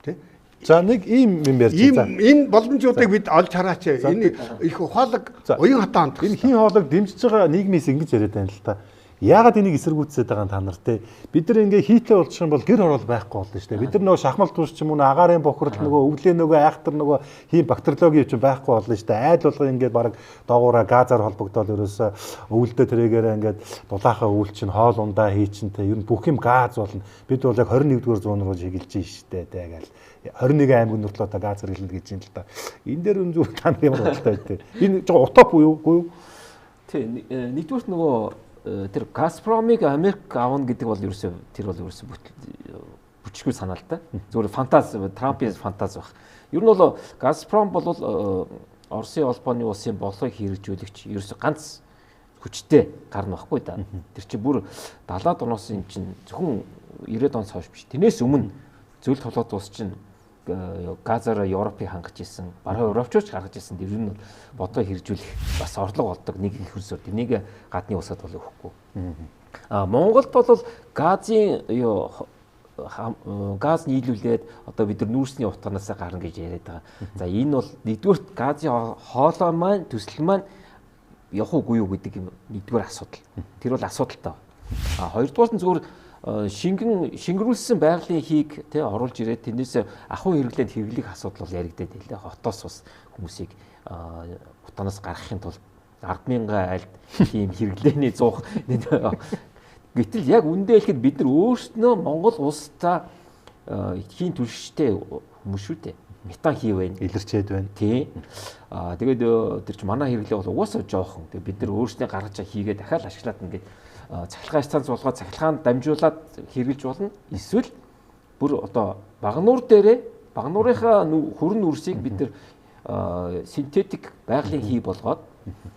Speaker 5: Тэ?
Speaker 1: За нэг ийм юм ярьж байгаа.
Speaker 5: Энэ боломжуудыг бид олж хараач. Энэ их ухаалаг уян хатаа хандах.
Speaker 1: Энэ хин хоолойг дэмжиж байгаа нийгмээс ингэж яриад байна л та. Яагаад энийг эсэргүүцээд байгаа та нар те. Бид нар ингээ хийтэй болчих юм бол гэр орол байхгүй болно шүү дээ. Бид нар нөгөө шахмал турш ч юм уу агаарын бохирдол нөгөө өвлөө нөгөө айхтар нөгөө хийм бактериологи ч байхгүй болно шүү дээ. Айл болго ингээ баг доогуура газар холбогдоод ерөөсө өвөлдөө тэрэгээрээ ингээ дулаахан өвөл чинь хоол ундаа хий чинь те. Ер нь бүх юм газ болно. Бид бол яг 21-р зуун руу чиглэж байна шүү дээ те гэл. 21 аймаг нөрлөө та газ хэрэглэнэ гэж юм л та. Энэ дээр үн зүг та нар ямар бодолтой байд те. Энэ жоо утоп уу юу?
Speaker 6: Тий, нэгдүгürt нөгөө тэр Газпромыг Америк авна гэдэг бол ерөөсөө бүчгүй санаа л та. Зөвхөн фантази, Трампын фантази баг. Ер нь бол Газпром бол Оросын холбооны улсын бодлогыг хэрэгжүүлэгч ерөөсөө ганц хүчтэй гарна байхгүй да. Тэр чинь бүр 70-аад оноос юм чинь зөвхөн 90-ад оноос хойш биш. Тэрнээс өмнө зөвлөлт толгойд ус чинь газар Европыг хангаж исэн, баруун Европчууч гаргаж исэн. Тэр нь бодлого хэрэгжүүлэх бас орлого болдог нэг их хөрсөөр. Энийг гадны улсад бол өгөхгүй. Монголд бол газын газ нийлүүлээд одоо бид нар нүүрсний утганаасаа гарна гэж яриад байгаа. За энэ бол нэгдүгээр газын хоолой маань төсөл маань явах уугүй юу гэдэг юм нэгдүгээр асуудал. Тэр бол асуудалтай. Хоёрдугаар нь зөвхөн шингэрүүлсэн байгалийн хийг тий оруулж ирээд тэрнээс ахуй хэрэглээнд хэрэглэх асуудал бол яригдээд байлаа. Хотоос бас хүмүүсийг утаанаас гаргахын тулд 10,000 айлд тийм хэрэглээний зуух гэтэл яг үндэ хэлэхэд бид нар өөрсдөө Монгол улстай хийн түлштэй хүмүүс шүү дээ. Метан хий байна.
Speaker 1: Илэрчээд байна.
Speaker 6: Тий. Тэгээд тэр чи манай хэрэглээ бол угаасаа жоохон. Тэгээд бид нар өөрсдөө гаргаж хийгээ дахиад ашиглаад ингээд цахилгаан станц болгоод цахилгаан дамжуулаад хэрэгжилж болно. Эсвэл бүр одоо багнуур дээрээ багнуурынхаа хүрэн үрсийг бид нар синтетик байгалийн хий болгоод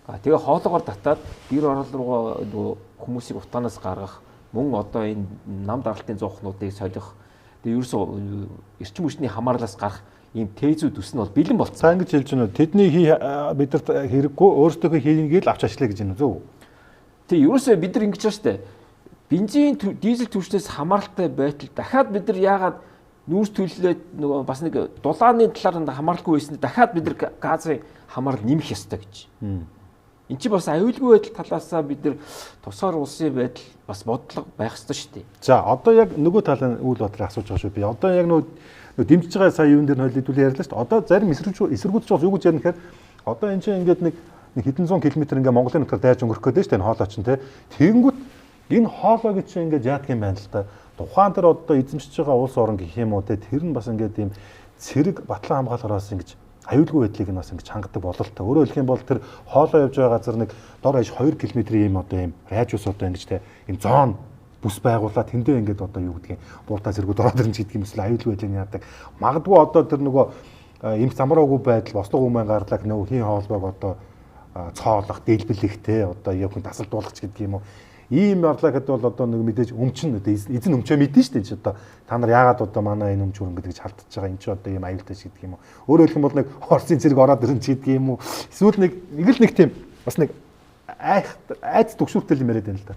Speaker 6: тэгээ хоолоогоор татаад гэр орол руугаа хүмүүсийг утаанаас гаргах мөн одоо энэ нам даралтын зуухнуудыг солих тэгээ ерөөсөө эрчим хүчний хамаарлаас гарах ийм тезүүд үс нь бол бэлэн болцсон.
Speaker 1: За ингэж хэлж байна уу? Тэдний бидэрт хэрэггүй өөрсдөө хийгээд авч ажиллая гэж байна уу?
Speaker 6: Тэг ерөөсөө бид нар ингэж байна штэ. Бензин дизель түвшнээс хамааралтай байтал дахиад бид нар яагаад нүүрс төлөлөөд нөгөө бас нэг дулааны талаар хамааралгүй байсан дахиад бид нар газрын хамаарал нэмэх ёстой гэж. Энд чи бас аюулгүй байдал талаасаа бид нар тусгаар улсын байдал бас бодлого байх ёстой шүү дээ.
Speaker 1: За одоо яг нөгөө талын үйл бодлыг асууж байгаа шүү. Би одоо яг нөгөө дэмжиж байгаа сая юун дээр хэлүүлээ ярьлаа шүү дээ. Одоо зарим эсэргүүцч бол юу гэж ярих гэхээр одоо энэ чинь ингээд нэг хэдэн зуун километр ингээ Монголын нутгаар дайж өнгөрөх гэдэг шүү дээ. Энэ хоолой чинь тий. Тэгэнгүүт энэ хоолойг чинь ингээд яадаг юм байна л та. Тухайн тэр одоо эзэмшиж байгаа улс орн гэх юм уу тий. Тэр нь бас ингээд ийм цэрэг батлан хамгаалахаас ингэж аюулгүй байдлыг нь бас ингэж хангадаг бололтой. Өөрөөр хэлэх юм бол тэр хоолой явж байгаа газар нэг дор хаяж 2 км ийм одоо ийм радиус одоо ингэж тий. Ийм зоон бүс байгуулаад тэндээ ингээд одоо юу гэдгийг бууртаа зэргүүд ороод ирнэ гэдэг юм эсвэл аюулгүй байдлыг яадаг. Магадгүй одоо тэр нөгөө эмх замраагүй байдал бослого хүмүүс гарлаг нөгөө хийн хоолойг одоо цоолох, дэлбэлэх те одоо яг хүн тасалдуулах гэдэг юм уу. Ийм явдлахад бол одоо нэг мэдээж өмчн эзэн өмчөө мэдэн шүү дээ чи одоо та нар яагаад одоо манай энэ өмч хүрэн гэдэг чалтж байгаа энэ ч одоо ийм аюултай ч гэдэг юм уу. Өөрөөр хэлэх юм бол нэг Орсын цэрэг ороод ирэн ч гэдэг юм уу. Эсвэл нэг л нэг тийм бас нэг айц төгшүүртэй юм яриад байна л да.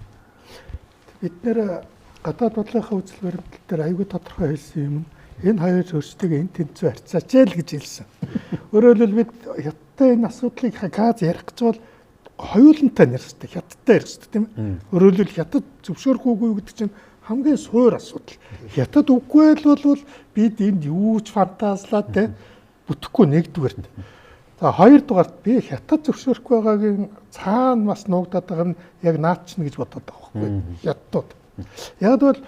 Speaker 3: Бид нэр гадаад бодлогын үзэл баримтлал дээр аюулгүй тодорхой хэлсэн юм. Энэ хоёр өөрсдөө энэ тэнцүү харьцаач л гэж хэлсэн. Өөрөөр хэлбэл бид хятадтай энэ асуудлыг газ ярих гэж бол хоёулантай нэрстэй хятадтай ярьж тийм ээ. Өөрөөр хэлбэл хятад зөвшөөрөхгүйгүй гэдэг чинь хамгийн суур асуудал. Хятад үгүй бол бид энд юу ч фантазлаад те бүтэхгүй нэгдүгээрт. За хоёрдугаарт би хятад зөвшөөрөхгүй байгаагийн цаана бас нуугдаад байгаа нь яг наадчна гэж бодоод байгаа байхгүй. Хятад. Яг бол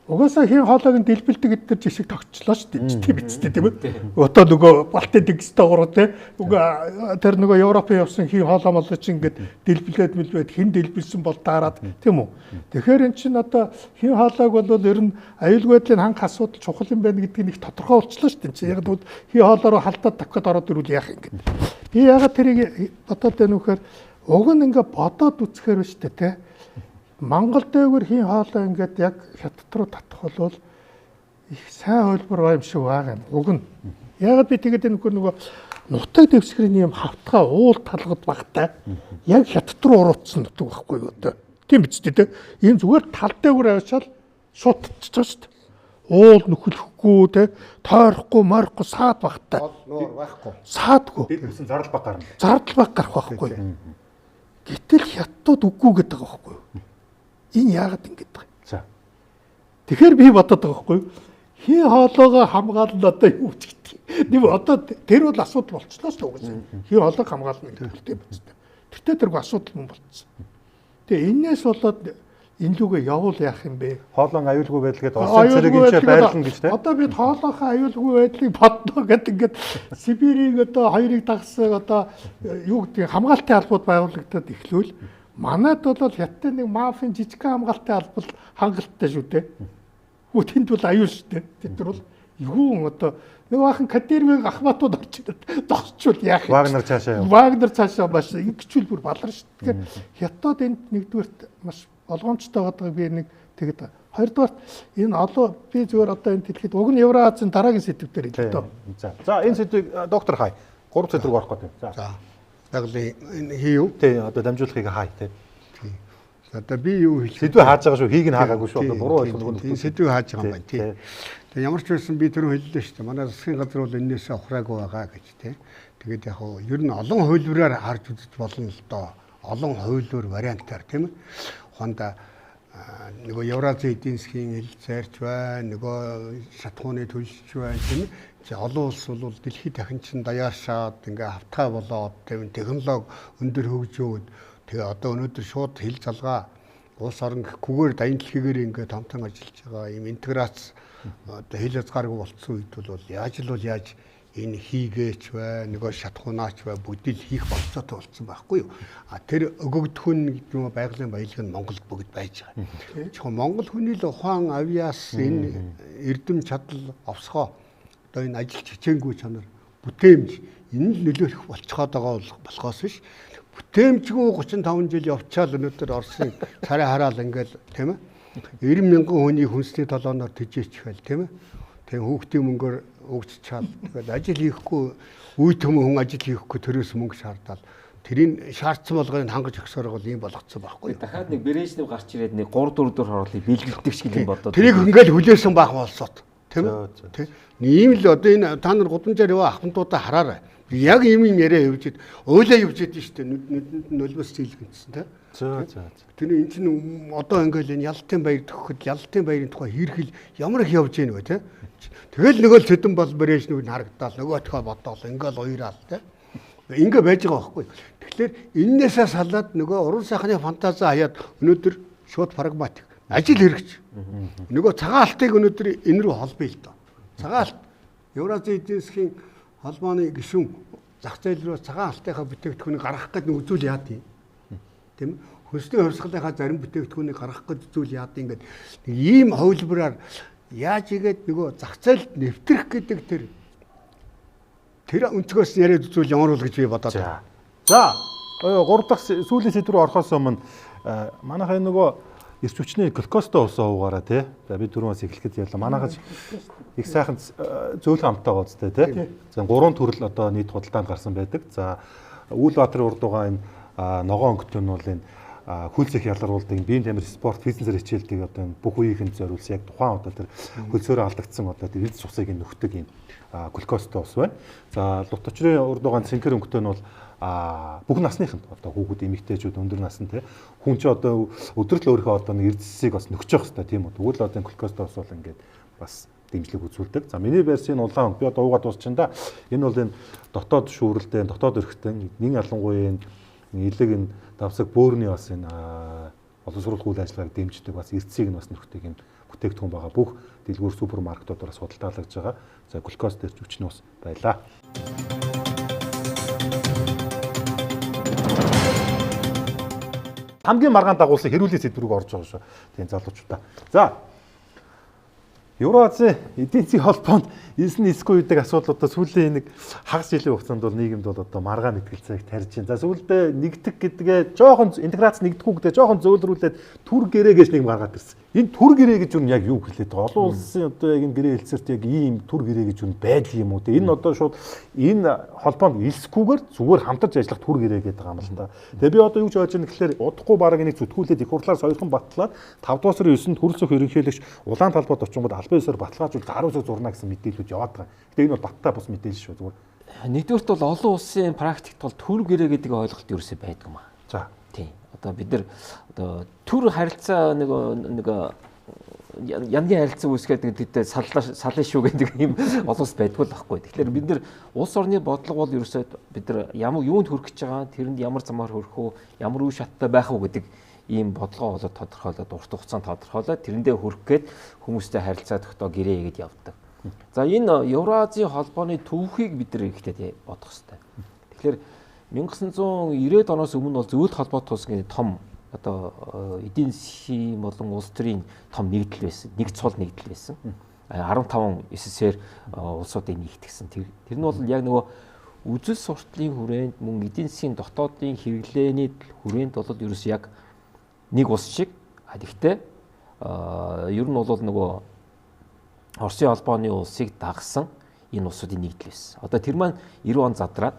Speaker 3: угаасаа хийн хоолойг нь дэлбэлдэг гэдгээр жишг тогтчлоо шүү дээ. Тийм биз дээ тийм үү? Одоо нөгөө Балтийн тэгстэй гурав тийм. Нөгөө тэр нөгөө Европын явсан хийн хоолой молоо чинь ингээд дэлбэлээд мэлбэд хэн дэлбэлсэн бол дараад тийм үү? Тэгэхээр эн чинь одоо хийн хоолойг бол ер нь аюулгүй байдлын хангах асуудал чухал юм байна гэдгийг нэг тодорхой болчихлоо шүү дээ. Яг бол хийн хоолой руу халтаад давхад ороод ирвэл яах юм гээд. Би ягаад тэрийг бодоод байна вэ гэхээр уг нь ингээд бодоод үзэхээр ба шүү дээ тийм. Монгол дээгүүр хийн хоолой ингээд яг хятад руу татах бол их сайн хөлбөр байгаа юм шиг байгаа юм. Уг нь. Ягаад би тэгээд энэ нөгөө нутаг дэвсгэрийн юм хавтгай уул талгад багтай яг хятад руу уруутсан нутаг байхгүй юу одоо. Тийм биз дээ. Ийм зүгээр тал дээгүүр авчаал шууд татчихж байгаа шүү дээ. Уул нөхөлөхгүй те тойрохгүй морхгүй саад багтай.
Speaker 5: Нуур байхгүй.
Speaker 3: Саадгүй.
Speaker 1: Бид гэсэн зардал баг гарна.
Speaker 3: Зардал баг гарах байхгүй юу. Гэтэл хятадууд үгүй гэдэг байгаа байхгүй юу. Энэ яагаад ингэж байгаа юм?
Speaker 1: За.
Speaker 3: Тэгэхээр би бодоод байгаа байхгүй юу? Хийн хоолойгоо хамгаална одоо юу ч гэдэг. Нэг одоо тэр бол асуудал болчихлоо шүү дээ. Хийн хоолойг хамгаална гэдэг юм байна. Тэртээ тэргүй асуудал юм болчихсон. Тэгээ энээс болоод энэ лүгээ явуул яах юм бэ?
Speaker 1: Хоолон аюулгүй байдал гэдэг Орсын цэрэгч байлна гэж тийм.
Speaker 3: Одоо бид хоолойхоо аюулгүй байдлыг бодно гэдэг ингээд Сибирийг одоо хоёрыг дагсаг одоо юу гэдэг хамгаалтын албууд байгуулагдаад эхлүүл манайд бол хятадын нэг мафийн жижигхэн хамгаалтын албал хангалттай шүү дээ. Тэнд бол аюул шүү дээ. Тэд нар бол юу одоо нэг бахан Кадировыг Ахматууд орж ирээд зогсчул яах юм.
Speaker 1: Вагнер цаашаа яв.
Speaker 3: Вагнер цаашаа маш ингэчүүл бүр балар шүү. Тэгэхээр хятад энд нэгдүгээрт маш болгоомжтой байгааг би нэг тэгэд хоёрдугаарт энэ олон би зүгээр одоо энд хэлэхэд уг нь Евразийн дараагийн сэдв дээр хэлээ тоо.
Speaker 1: За энэ сэдвийг доктор Хай 3 сэдв рүү орох гэдэг.
Speaker 5: За. Яг л энэ хийв.
Speaker 1: Тий одоо дамжуулахыг хай тий.
Speaker 5: Одоо би юу хэлэх
Speaker 1: сэдвээ хааж байгаа шүү. Хийг нь хаагаагүй шүү. Одоо буруу ойлгох
Speaker 5: нь. Сэдвээ хааж байгаа юм байна тий. Тэгээ ямар ч байсан би түрүү хэллээ шүү дээ. Манай засгийн газар бол энээс ухраагүй байгаа гэж тий. Тэгээд яг хоо ер нь олон хувилбараар харж үзэж болно л доо. Олон хувилбар вариантаар тийм ээ. Хондоо нөгөө Евразийн эдийн засгийн хэлэлцээрч байна, нөгөө шатхууны төлөвлөж байна тийм. Олон улс бол дэлхийд дахин чин даяаршаад ингээ хавтгай болоод тийм технологи өндөр хөгжөөд тэгээ одоо өнөөдөр шууд хил залгаа улс орон гэхгүйгээр дайны дэлхийгээр ингээ томтон ажиллаж байгаа юм интеграц одоо хил хязгааргүй болцсон үед бол яаж энэ хийгээч бай, нөгөө шатхунаач бай бүгдийг хийх болцоотой болсон байхгүй юу. Тэр өгөгдөхүн гэдэг нь байгалийн баялаг нь Монголд бүгд байж байгаа. Тэгэхээр Монгол хүний л ухаан авьяас энэ эрдэм чадал овсгоо одоо энэ ажил чичээнгүй чанар бүтээмж энэ л нөлөөлөх болцоход байгаа болохоос биш. Бүтээмжгүй 35 жил явчаал өнөөдөр Оросын царай хараал ингээл тийм ээ 90 мянган хүний хүнсний толгооноор тэжээчихвэл тийм ээ. Тэгээ хүүхдийн мөнгөөр өгччаал тэгэл ажил хийхгүй үе төмөн хүн ажил хийхгүй төрөөс мөнгө шаардаад тэрийг шаардсан болгоыг хангаж өгсөөр бол ийм болгоцсон байхгүй.
Speaker 6: Дахиад нэг Брежнев гарч ирээд нэг 3 4 дэх хорлыг бэлгэлдэг шиг юм бодоод.
Speaker 5: Тэрийг ингээл хүлээсэн байх болсоод тийм үү? Тийм. Ийм л одоо энэ та нар гудамжаар яваа ахмадуудаа хараарай. Яг ийм яриа явж ид ойлаа явж идэв шүү дээ. Нулимс зээлгэнсэн тийм. Тэр энэ чинь одоо ингээл энэ ялтын баяр төгөхөд ялтын баярын тухай хэрхэл ямар их явж гэнэ вэ тийм. Тэгэл нөгөө л цэдэн бол Брежневийг харагдаал нөгөө тохиол бодоол ингээл уйраал тийм. Ингээ байж байгаа байхгүй. Тэгэхээр эннээсээ салаад нөгөө уран сайхны фантази хаяад өнөөдөр шууд прагматик ажил хэрэгч. Нөгөө цагаан алтыг өнөөдөр энэ рүү холбоё л доо. Цагаан алт Евразийн эдийн засгийн холбооны гишүүн зах зээл рүү цагаан алтынхаа бүтээгдэхүүнийг гаргах гэдэг нь үзүүл яад юм. Тийм ээ. Хүнсний хувьсгалынхаа зарим бүтээгдэхүүнийг гаргах гэдэг зүйл яад ингээд ийм хувилбараар яаж игээд нөгөө зах зээлд нэвтрэх гэдэг тэр өнцгөөс яриад үзвэл ямар бол гэж би бодоод байна.
Speaker 1: За 3 дахь сүүлийн сэдв рүү орохоос өмнө манайхаа нөгөө эрч хүчний глюкозтой уусаа уугаараа тий. За би түрүүнээс эхлэхэд ярьлаа. Манайхаж их сайхан зөөлхөн амттай гоцтой тий. За 3 төрөл одоо нийт худалдаанд гарсан байдаг. За Үүлбаатарын урд байгаа энэ ногоон өнгөтэй нь бол энэ хөлсөх ялгаруулдаг биеийн тамир спорт фитнесээр хичээлдэг одоо бүх үеийнхэнд зориулсан яг тухайн одоо тэр хөлсөөрөө алдагдсан одоо тэр эд цусыг нөхдөг юм глюкозтой ус байна. За луточрын урд байгаа цэнхэр өнгөтэй нь бол бүх насныханд одоо хүүхэд эмэгтэйчүүд өндөр насны те хүн чи одоо өдрөл өөрийнхөө одоо нэг эрдэсийг бас нөхж явах хэрэгтэй тийм үү. Тэгвэл одоо глюкозтой ус бол ингээд бас дэмжлэг үзүүлдэг. За миний версийн улаан би одоо уугаад дуусчихна да. Энэ бол энэ дотоод шүүрэлтэй, дотоод өрхтэн нэг ялангуяа илэг энэ давсаг бөөрийн бас энэ олон сургууль үйл ажиллагааг дэмждэг бас эрдэсийг нь бас нөхдөг юм бүтээгдэхүүн байгаа. Бүх дэлгүүр супермаркетуудаар судалдаалгаж байгаа. За глюкоз дээр хүчний ус байлаа. Хамгийн маргаан дагуулсан хэрүүлийн сэдврүүг орж байгаа шүү. Тийм залуучуудаа. За Евразийн эдийн засгийн холбоонд 9-9 гэдэг асуудлуудаа сүүлийн нэг хагас жилийн хугацаанд бол нийгэмд бол одоо маргаан мэтгэлцээг тарьж байна. За сүүлдээ нэгдэх гэдгээ жоохон интеграц нэгдэхгүй гэдэг жоохон зөөлрүүлээд түр гэрээ гэж нэг маргаад ирсэн. Энэ түр гэрээ гэж юу яг юу хэлээд байгаа? Олон улсын одоо яг энэ гэрээ хэлцэрт яг ийм түр гэрээ гэж юу байдаг юм уу те? Энэ одоо шууд энэ холбоонд илсэхгүйгээр зүгээр хамтарч ажиллах түр гэрээ гэдэг байгаа юм л да. Тэгээ би одоо юу ч ойлгож байна гэхээр удахгүй бараг энийг зүтгүүлээд их хурлаар сойрхон батлаад 5 дугаар сарын 9-нд төрөлцөх ерөнхийлөгч улаан талбайд очингууд албан ёсоор баталгаажуулж 10 сар зурна гэсэн мэдээлэлүүд яваад байгаа. Гэтэ энэ бол баттай бус мэдээлэл шүү зүгээр.
Speaker 6: Нэгдүгээрт бол олон улсын практикт бол төр гэрээ гэдэг ойлголт ерөөсөө байдаг юм аа.
Speaker 1: За
Speaker 6: тийм. Одоо бид нар одоо төр харилцаа нэг янгийн харилцаа үүсгээд гэдэг салын шүү гэдэг юм олон улс байдгүй л байхгүй. Тэгэхээр бид нар улс орны бодлого бол ерөөсөө бид нар ямар юунд хүрэх гэж байгаа, тэрэнд ямар замаар хүрэх үү, ямар үе шаттай байх уу гэдэг ийм бодлогоо болоод тодорхойлоод урт хугацаанд тодорхойлоод тэрэндээ хүрэх гээд хүмүүстэй харилцаа тогтоо гэрээ хийгээд явдаг. За энэ Евразийн холбооны төвхийг бид нар ихтэй бодох хэрэгтэй. Тэгэхээр 1990-ад оноос өмнө бол зөвлөлт холбоот тусгийн том одоо эдийн засгийн болон улс төрийн том нэгдэл байсан. Нэг цул нэгдэл байсан. 15 СССР улсуудыг нэгтгэсэн. Тэр нь бол яг нөгөө үзэл суртлын хүрээнд мөн эдийн засгийн дотоодын хэрэглээний хүрээнд бол ерөөс яг нэг улс шиг гэхдээ ер нь бол нөгөө Оросын холбооны улсыг дагсан энэ улсуудын нэгдэл байсан. Одоо тэр маань 90 он задраад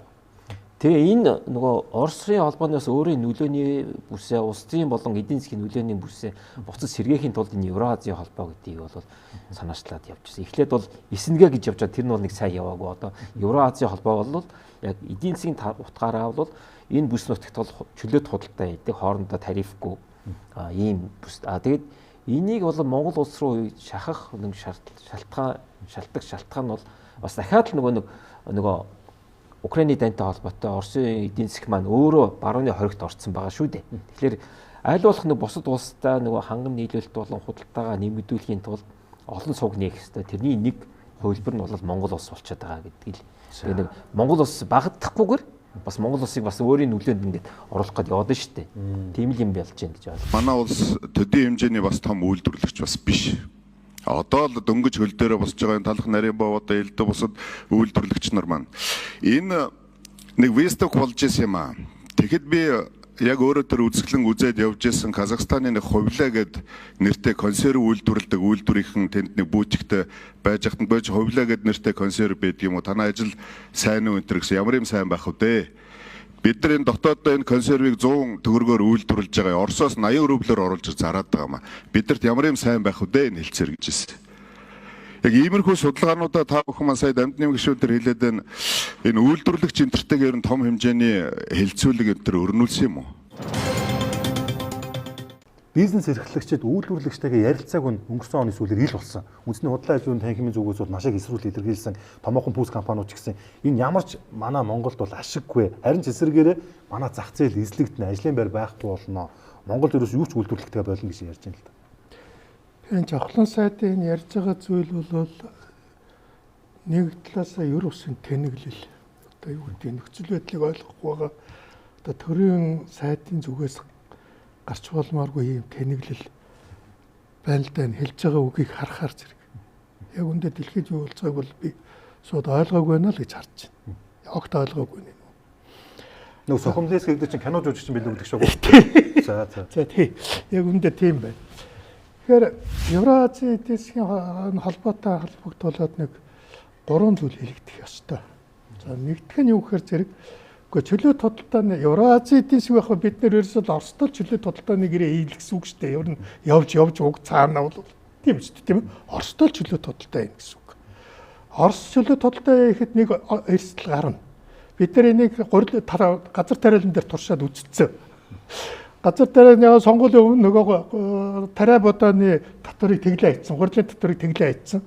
Speaker 6: тэгээ энэ нөгөө Оросын холбооноос өөрийн нөлөөний бүсээ улс төрийн болон эдийн засгийн нөлөөний бүсээ буцаж сэргээхийн тулд энэ Евразийн холбоо гэдгийг бол санаачлаад явж байна. Эхлээд бол эсэнгээ гэж явж байгаа тэр нь бол нэг сайн яваагүй. Одоо Евразийн холбоо бол яг эдийн засгийн утгаараа бол энэ бүс нутагт бол чөлөөт худалдаа хийдэг, хоорондоо тарифгүй Ийм бүс. Тэгээд энийг бол Монгол улс руу шахах нэг шалтгаан бол бас дахиад л нөгөө Украиний дантай холбоотой Оросын эдийн засаг маань өөрөө барууны хоригт орцсон байгаа шүү дээ. Тэгэхээр аль болох нэг бусад улстай нөгөө хангам нийлүүлэлт болон худалдаагаа нэмэгдүүлэхийн тулд олон сувг нээх хэрэгтэй. Тэрний нэг хувилбар нь бол Монгол улс болчиход байгаа гэдгийг л. Тэгээ нэг Монгол улс багтахгүйгээр бас Монгол улсыг бас өөрийн нөлөөнд ингээд оруулах гээд яваад шүү дээ. Тийм л юм болж байна гэж байна.
Speaker 9: Манай улс төдий хэмжээний бас том үйлдвэрлэгч бас биш. Одоо л дөнгөж хөл дээрээ босч байгаа талх нарийн бов одоо элдв бусад үйлдвэрлэгч нар маань энэ нэг весток болж исэн юм аа. Тэгэхэд би яг өөрөө тэр үзэсгэлэн үзээд явж исэн Казахстаны нэг хувлаа гэд нэртэй консерв үйлдвэрлэдэг үйлдвэрийнхэн тэнд нэг бүүтгтэй байж хатанд байж хувлаа гэд нэртэй консерв байдаг юм уу? Танай ажил сайн уу энэ гэсэн ямар юм сайн байх вэ дээ? Бид нар энэ дотооддоо энэ консервийг 100 төгрөгөөр үйлдвэрлэж байгаа. Оросоос 80 рублээр оруулж зараад байгаа юм. Бидэрт ямар юм сайн байх вэ энэ хэлцээр гэж хэлсэн. Яг иймэрхүү судалгаануудаа та бүхэн маань сая дамжны гишүүдээр хэлээд энэ үйлдвэрлэгч энтертэйгээр том хэмжээний хэлцүүлэг энтер өрнүүлсэн юм уу?
Speaker 1: Бизнес эрхлэгчид үйлдвэрлэгчтэйгээ ярилцааг нь өнгөрсөн оны сүүлээр ил болсон. Үндэсний худлаа ажилтны танхимын зүгээс бол машиг эсрүүл илэрхийлсэн томоохон пүүс компаниуд ч гэсэн энэ ямар ч манай Монголд бол ашиггүй. Харин ч эсвэргээрээ манай зах зээл эзлэгдэнэ, ажлын байр байхгүй болно. Монголд ерөөс юу ч үйлдвэрлэгтэй болно гэж ярьж байна л да.
Speaker 3: Энэ жавхлан сайдын ярьж байгаа зүйл бол нэг талаасаа ер усын тэнэглэл. Одоо юу гэдэг нөхцөл байдлыг ойлгохгүй байгаа. Одоо төрийн сайдын зүгээс гарч болмооргүй юм тэнэглэл байна л да. Хэлж байгаа үгийг харахаар зэрэг. Яг үндэ дэлхийд юу болж байгааг бол би шууд ойлгоогүй байна л гэж харж байна. Огт ойлгоогүй нэ.
Speaker 1: Нөгөө сохомлээс гэдэг чинь кино жүжигчин билүүлдэг шүү. За.
Speaker 3: За тий. Яг үндэ тийм байна. Тэгэхээр Евразийн эдийн засгийн холбоотой холбогдуулаад нэг 3 зүйл хэлэгдэх ёстой. За нэгдүгээр нь юу гэхээр зэрэг чөлөө тодалдааны Евразийн эдийн засаг яг бид нэр ерөөсөө Оростой чөлөө тодалдааны гэрээ хийх гэсэн үг шүү дээ. Ер нь явж уг цаана бол тийм шүү дээ, тийм ээ. Оростой чөлөө тодалдаа юм гэсэн үг. Орос чөлөө тодалдаа хийхэд нэг эрсдэл гарна. Бид нар энийг газар тариалан дээр туршаад үзсэн. Газар тариалан сонгуулийн өмнө нөгөө тариа бодааны татварыг тэглээ хийсэн, гурилын татварыг тэглээ хийсэн.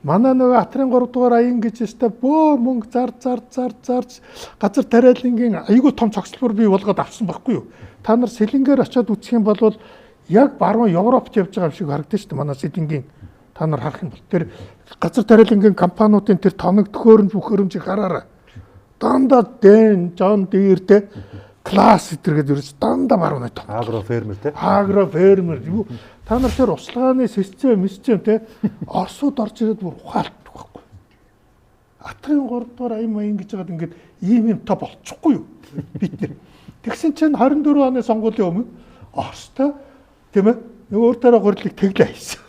Speaker 3: Манай нөгөө Атрын 3 дугаар аян гэж өстой бөө мөнгө зарж газар тариалангийн айгүй том цогцлбор бий болгоод авсан байхгүй юу? Та нар сэлэнгээр очиод үзэх юм бол яг баруун Европт явж байгаа юм шиг харагдаж шүү дээ. Манай сэлэнгийн та нар харах юм бол тэр газар тариалангийн компаниудын тэр тоног төхөөрөмж бүхөөрөмжийг хараарай. Дандаа Дэн, Жон Дээртэй класс гэдэргээд ерөөс дандаа баруун найт.
Speaker 1: Агро фермер те.
Speaker 3: Агро фермер юу? Та нар тэр услгааны систем те Оросууд орж ирээд бүр ухаалтдаг байхгүй. Атрын 3 дугаар аян гэж байгаад ингээд ийм та болчихгүй юу? Бид нар. Тэгсэн чинь 24 оны сонгуулийн өмнө Оростой тийм ээ нөгөө өөр тараа гурилыг тэглээ хийсэн.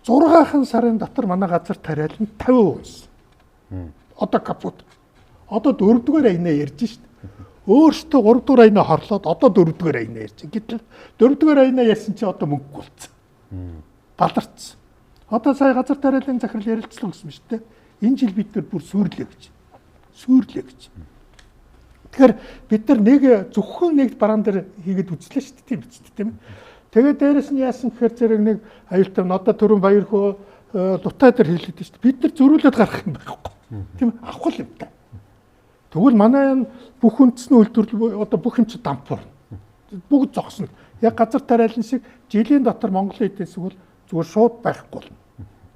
Speaker 3: 6 сарын дотор манай газар тариалан 50%. Одоо капут. Одоо 4 дугаар аянаа ярьж шít. Өөртөө 3 дугаар аянаа хорлоод одоо 4 дугаар аянаа ярьж. Гэтэл 4 дугаар аянаа ярьсан чинь одоо мөнгө болцсон. Баларцсан. Одоо сая газар тариалан захирал ярилцлаа гэсэн шүү дээ. Энэ жил бид нар бүр сүрлээ гэж. Тэгэхээр бид нар нэг зөвхөн нэг бараан дээр хийгээд үзлээ шүү дээ тийм биз дээ тийм. Тэгээд дээрэс нь яасан гэхээр зэрэг нэг аюултай одоо төрөн баяр хөө лутай дээр хэлээд шүү дээ. Бид нар зөрүүлээд гарах юм байхгүй. Тийм авахгүй юм та. Тэгвэл манай бүх үндэсний үйлдвэрлэл одоо бүх юм чи дампуурна. Бүгд зогсно. Яг газар тариалан шиг жилийн дотор Монголын эдийн засаг бол зүгээр шууд байхгүй болно.